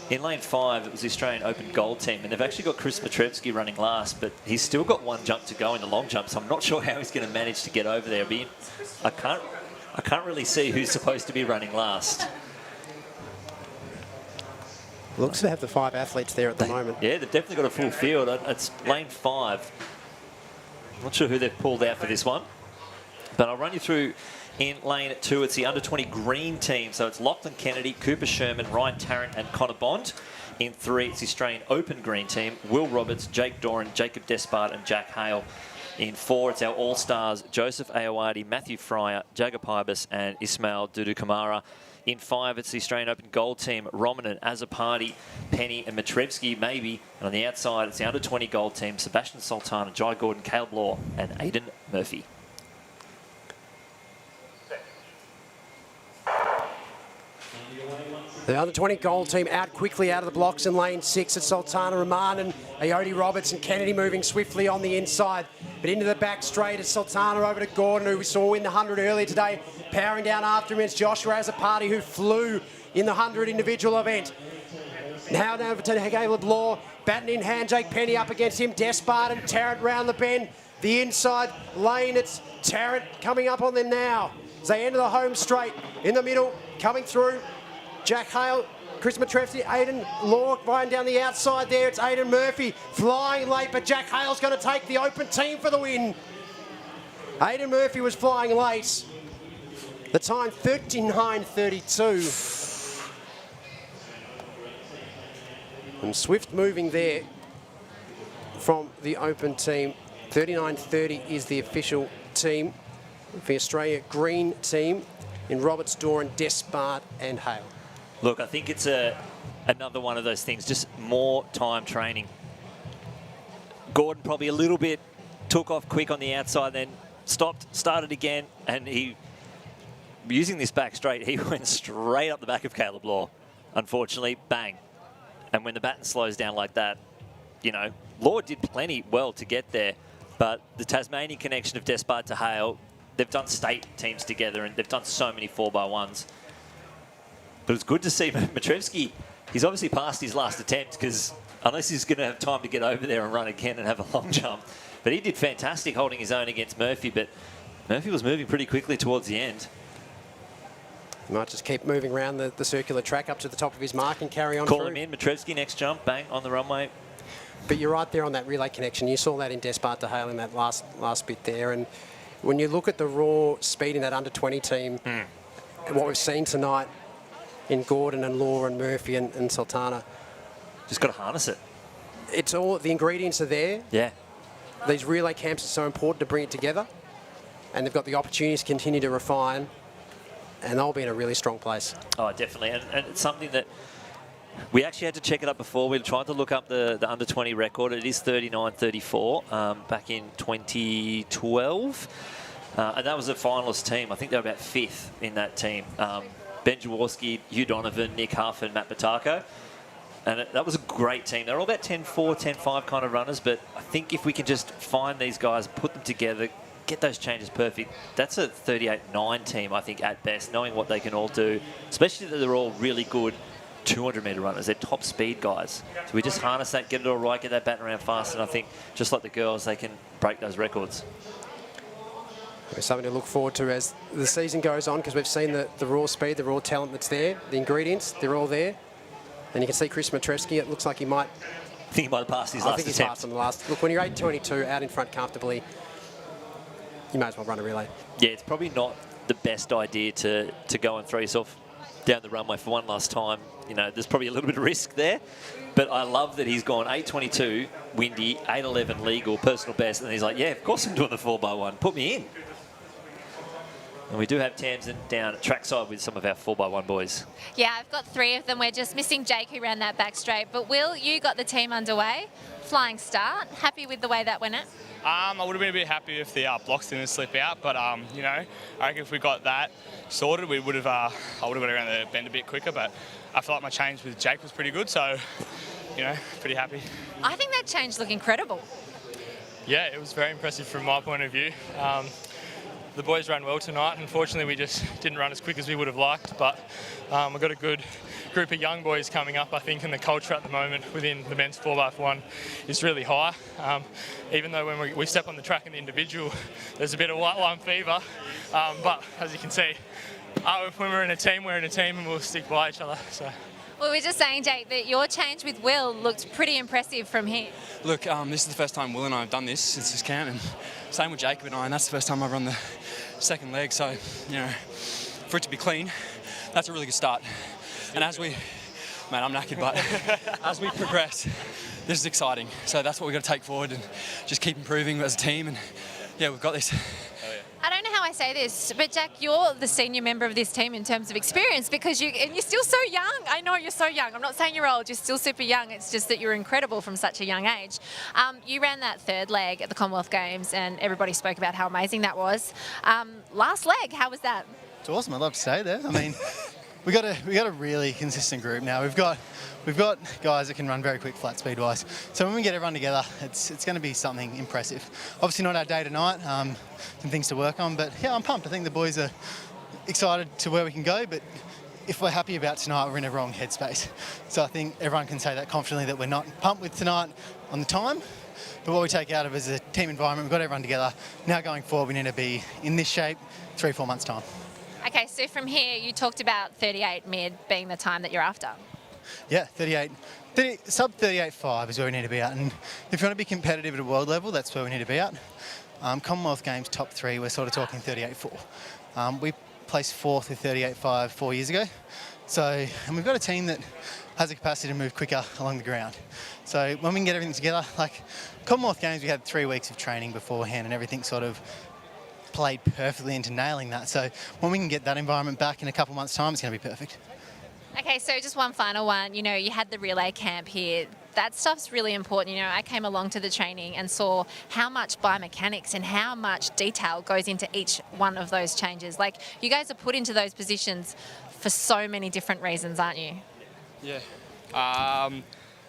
in lane 5, it was the Australian Open Gold team, and they've actually got Chris Matrevsky running last, but he's still got 1 jump to go in the long jump, so I'm not sure how he's going to manage to get over there. I can't really see who's supposed to be running last. Looks to have the 5 athletes there at the moment. Yeah, they've definitely got a full field. It's lane 5. Not sure who they've pulled out for this one, but I'll run you through. In lane 2, it's the under-20 green team. So it's Lachlan Kennedy, Cooper Sherman, Ryan Tarrant and Connor Bond. In 3, it's the Australian Open green team. Will Roberts, Jake Doran, Jacob Despard and Jack Hale. In 4, it's our All-Stars, Joseph Aowardi, Matthew Fryer, Jagger Pybus and Ismail Dudu Kamara. In 5, it's the Australian Open gold team, Romanen, Azzopardi, Penny and Matrevsky, maybe. And on the outside, it's the under-20 gold team, Sebastian Sultana, Jai Gordon, Caleb Law and Aidan Murphy. The under-20 gold team out quickly out of the blocks in lane 6. It's Sultana Rahman and Aowardi Roberts and Kennedy moving swiftly on the inside. But into the back straight, it's Sultana over to Gordon, who we saw in the 100 earlier today. Powering down after him, it's Joshua Azzopardi, who flew in the 100 individual event. Now over to Caleb Law. Baton in hand, Jake Penny up against him. Despard and Tarrant round the bend. The inside lane, it's Tarrant coming up on them now. As they enter the home straight. In the middle, coming through. Jack Hale, Chris Matrevsky, Aidan Law riding down the outside there. It's Aidan Murphy flying late, but Jack Hale's going to take the open team for the win. Aidan Murphy was flying late. The time 39.32. And swift moving there from the open team. 39.30 is the official team for the Australia green team in Roberts, Doran, Despard and Hale. Look, I think it's another one of those things, just more time training. Gordon probably a little bit took off quick on the outside, then stopped, started again, and he, using this back straight, he went straight up the back of Caleb Law. Unfortunately, bang. And when the Baton slows down like that, you know, Law did plenty well to get there, but the Tasmanian connection of Despard to Hale, they've done state teams together and they've done so many 4x1s. But it's good to see Matrevsky. He's obviously passed his last attempt because unless he's going to have time to get over there and run again and have a long jump. But he did fantastic holding his own against Murphy, but Murphy was moving pretty quickly towards the end. He might just keep moving around the circular track up to the top of his mark and carry on Call through. him in, Matrevsky next jump, bang, on the runway. But you're right there on that relay connection. You saw that in Despard to Hale in that last bit there. And when you look at the raw speed in that under-20 team, and what we've seen tonight in Gordon and Law and Murphy and Sultana. Just got to harness it. It's all, the ingredients are there. Yeah. These relay camps are so important to bring it together. And they've got the opportunities to continue to refine. And they'll be in a really strong place. Oh, definitely. And it's something that we actually had to check it up before. We tried to look up the under-20 record. It is 39.34 back in 2012. And that was a finalist team. I think they were about 5th in that team. Ben Jaworski, Hugh Donovan, Nick Huff and Matt Batako. And that was a great team. They're all about 10-4, 10-5 kind of runners, but I think if we can just find these guys, put them together, get those changes perfect, that's a 38-9 team, I think, at best, knowing what they can all do, especially that they're all really good 200-metre runners. They're top speed guys. So we just harness that, get it all right, get that Baton around fast, and I think, just like the girls, they can break those records. There's something to look forward to as the season goes on, because we've seen the raw speed, the raw talent that's there, the ingredients, they're all there. And you can see Chris Matrevsky, it looks like he might... I think he might have passed his last attempt. I think he's passed on the last. Look, when you're 8.22 out in front comfortably, you may as well run a relay. Yeah, it's probably not the best idea to go and throw yourself down the runway for one last time. You know, there's probably a little bit of risk there. But I love that he's gone 8.22, windy, 8.11 legal, personal best. And he's like, yeah, of course I'm doing the 4x1. Put me in. And we do have Tamsin down at trackside with some of our 4x1 boys. Yeah, I've got 3 of them. We're just missing Jake, who ran that back straight. But Will, you got the team underway. Flying start. Happy with the way that went? I would have been a bit happy if the blocks didn't slip out, but you know, I reckon if we got that sorted, we would have. I would have got around the bend a bit quicker. But I felt like my change with Jake was pretty good, so you know, pretty happy. I think that change looked incredible. Yeah, it was very impressive from my point of view. The boys ran well tonight. Unfortunately, we just didn't run as quick as we would have liked, but we've got a good group of young boys coming up, I think, and the culture at the moment within the men's 4x1 is really high. Even though when we step on the track in the individual, there's a bit of white line fever, but as you can see, when we're in a team and we'll stick by each other. So. Well, we were just saying, Jake, that your change with Will looked pretty impressive from here. Look, this is the first time Will and I have done this since this camp, and same with Jacob and I, and that's the first time I've run the second leg, so, you know, for it to be clean, that's a really good start. And as we, man, I'm knackered, but as we progress, this is exciting. So that's what we've got to take forward and just keep improving as a team, and yeah, we've got this. I don't know how I say this, but Jack, you're the senior member of this team in terms of experience because you're still so young. I know you're so young. I'm not saying you're old, you're still super young. It's just that you're incredible from such a young age. You ran that third leg at the Commonwealth Games and everybody spoke about how amazing that was. Last leg, how was that? It's awesome. I'd love to stay there. I mean, we got a really consistent group now. We've got guys that can run very quick flat speed wise. So when we get everyone together, it's going to be something impressive. Obviously not our day tonight, some things to work on, but yeah, I'm pumped. I think the boys are excited to where we can go, but if we're happy about tonight, we're in a wrong headspace. So I think everyone can say that confidently that we're not pumped with tonight on the time, but what we take out of it is a team environment. We've got everyone together. Now going forward, we need to be in this shape 3-4 months' time. Okay, so from here, you talked about 38 mid being the time that you're after. Yeah, 38. Sub 38.5 is where we need to be at. And if you want to be competitive at a world level, that's where we need to be at. Commonwealth Games top 3, we're sort of talking 38.4. We placed 4th with 38.5 4 years ago. So, and we've got a team that has the capacity to move quicker along the ground. So when we can get everything together, like Commonwealth Games, we had 3 weeks of training beforehand and everything sort of played perfectly into nailing that. So when we can get that environment back in a couple months' time, it's going to be perfect. Okay, so just one final one. You know, you had the relay camp here. That stuff's really important. You know, I came along to the training and saw how much biomechanics and how much detail goes into each one of those changes. Like, you guys are put into those positions for so many different reasons, aren't you? Yeah.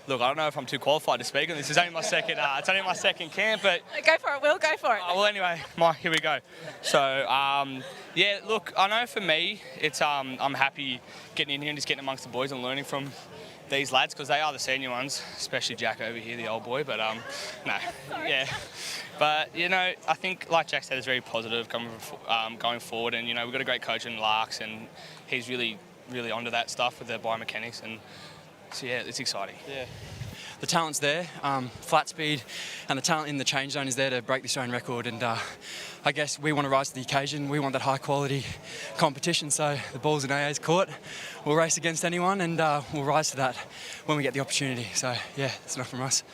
Look, I don't know if I'm too qualified to speak on this. It's only my second. It's only my second camp, but go for it, Will. Go for it. well, anyway, here we go. So, yeah. Look, I know for me, it's I'm happy getting in here and just getting amongst the boys and learning from these lads because they are the senior ones, especially Jack over here, the old boy. But no, yeah. But you know, I think like Jack said, it's very positive going forward, and you know, we've got a great coach in Larks, and he's really onto that stuff with the biomechanics and. So yeah, it's exciting. Yeah, the talent's there, flat speed, and the talent in the change zone is there to break the Australian record. And I guess we want to rise to the occasion. We want that high quality competition. So the ball's in AA's court. We'll race against anyone, and we'll rise to that when we get the opportunity. So yeah, it's enough from us.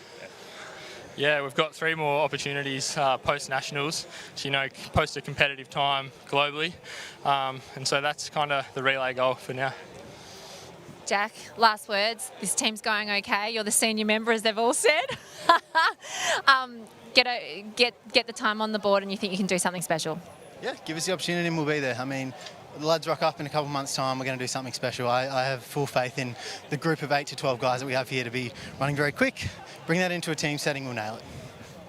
Yeah, we've got 3 more opportunities post-nationals, so, you know, post a competitive time globally. And so that's kind of the relay goal for now. Jack, last words. This team's going okay. You're the senior member, as they've all said. Get the time on the board, and you think you can do something special. Yeah, give us the opportunity and we'll be there. I mean, the lads rock up in a couple of months' time, we're going to do something special. I have full faith in the group of 8 to 12 guys that we have here to be running very quick. Bring that into a team setting, we'll nail it.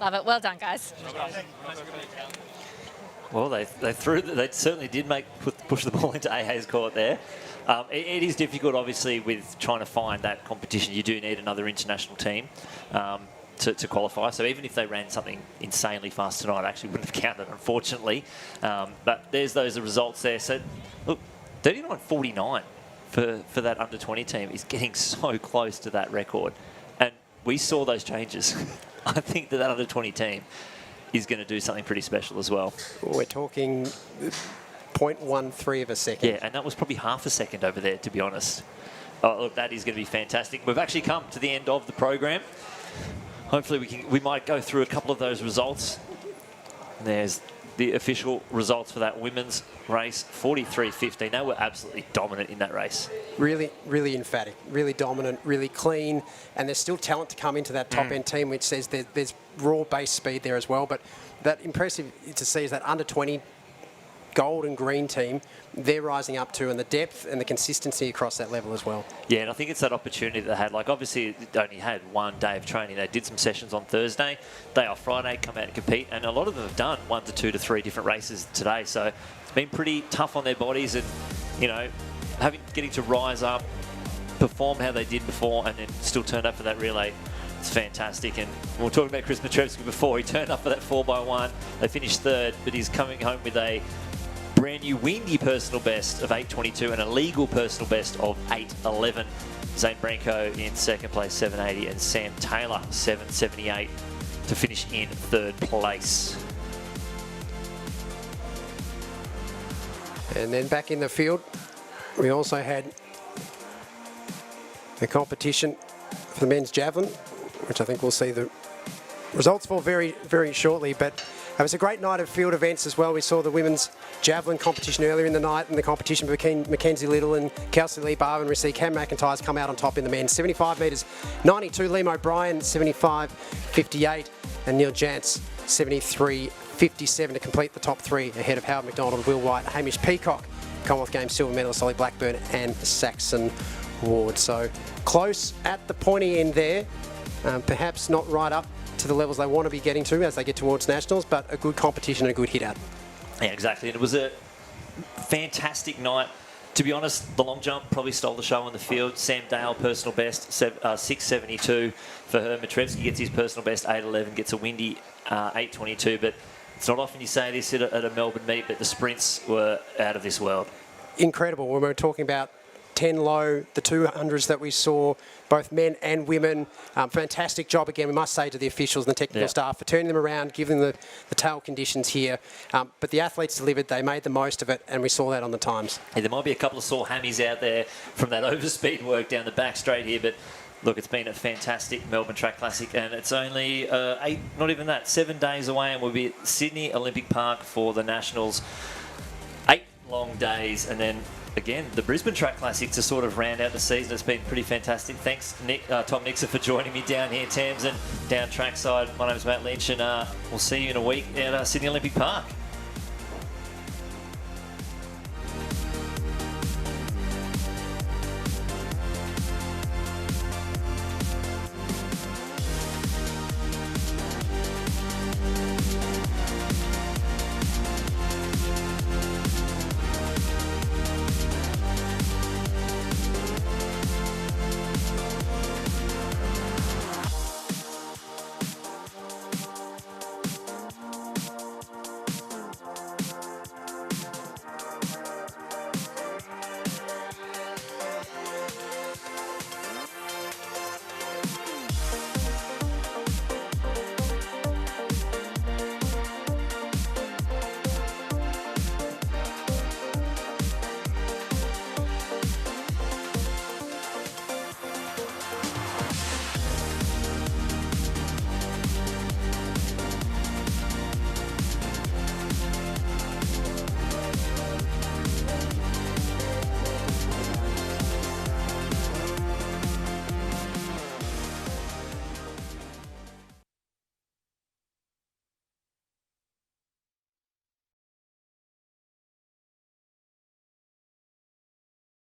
Love it. Well done, guys. Well, they certainly did push the ball into AA's court there. It is difficult, obviously, with trying to find that competition. You do need another international team to qualify. So even if they ran something insanely fast tonight, I actually wouldn't have counted, unfortunately. But there's those results there. So, look, 39.49 for that under-20 team is getting so close to that record. And we saw those changes. I think that under-20 team is going to do something pretty special as well. We're talking 0.13 of a second. Yeah, and that was probably half a second over there, to be honest. Oh, look, that is going to be fantastic. We've actually come to the end of the program. Hopefully we might go through a couple of those results. There's the official results for that women's race, 43.15. They were absolutely dominant in that race. Really, really emphatic, really dominant, really clean, and there's still talent to come into that top-end team, which says there's raw base speed there as well. But that impressive to see is that under-20 gold and green team, they're rising up to, and the depth and the consistency across that level as well. Yeah, and I think it's that opportunity that they had. Like, obviously, they only had 1 day of training. They did some sessions on Thursday. Day off Friday, come out and compete. And a lot of them have done 1 to 2 to 3 different races today. So it's been pretty tough on their bodies, and, you know, getting to rise up, perform how they did before, and then still turn up for that relay. It's fantastic. And we were talking about Chris Matrevsky before. He turned up for that 4x1. They finished 3rd, but he's coming home with a brand new windy personal best of 8.22 and a legal personal best of 8.11. Zane Branco in 2nd place, 7.80, and Sam Taylor, 7.78, to finish in 3rd place. And then back in the field, we also had the competition for the men's javelin, which I think we'll see the results for very, very shortly. But it was a great night of field events as well. We saw the women's javelin competition earlier in the night, and the competition between Mackenzie Little and Kelsey-Lee Barber, and we see Cam McIntyre's come out on top in the men. 75 metres, 92. Liam O'Brien, 75.58, and Neil Jantz, 73.57 to complete the top 3 ahead of Howard McDonald, Will White, Hamish Peacock, Commonwealth Games silver medalist Ollie Blackburn, and Saxon Ward. So close at the pointy end there. Perhaps not right up to the levels they want to be getting to as they get towards nationals, but a good competition and a good hit out. Yeah, exactly. And it was a fantastic night. To be honest, the long jump probably stole the show on the field. Sam Dale, personal best, 6.72 for her. Matrevsky gets his personal best, 8.11, gets a windy 8.22. But it's not often you say this at a Melbourne meet, but the sprints were out of this world. incredible when we were talking about 10 low, the 200s that we saw, both men and women. Fantastic job again, we must say, to the officials and the technical staff for turning them around, giving them the tail conditions here. But the athletes delivered, they made the most of it, and we saw that on the times. Yeah, there might be a couple of sore hammies out there from that overspeed work down the back straight here, but look, it's been a fantastic Melbourne Track Classic, and it's only 7 days away, and we'll be at Sydney Olympic Park for the Nationals. 8 long days, and then again, the Brisbane Track Classic to sort of round out the season. It's been pretty fantastic. Thanks, Tom Nixon, for joining me down here, Thames, and down trackside. My name's Matt Lynch, and we'll see you in a week at Sydney Olympic Park.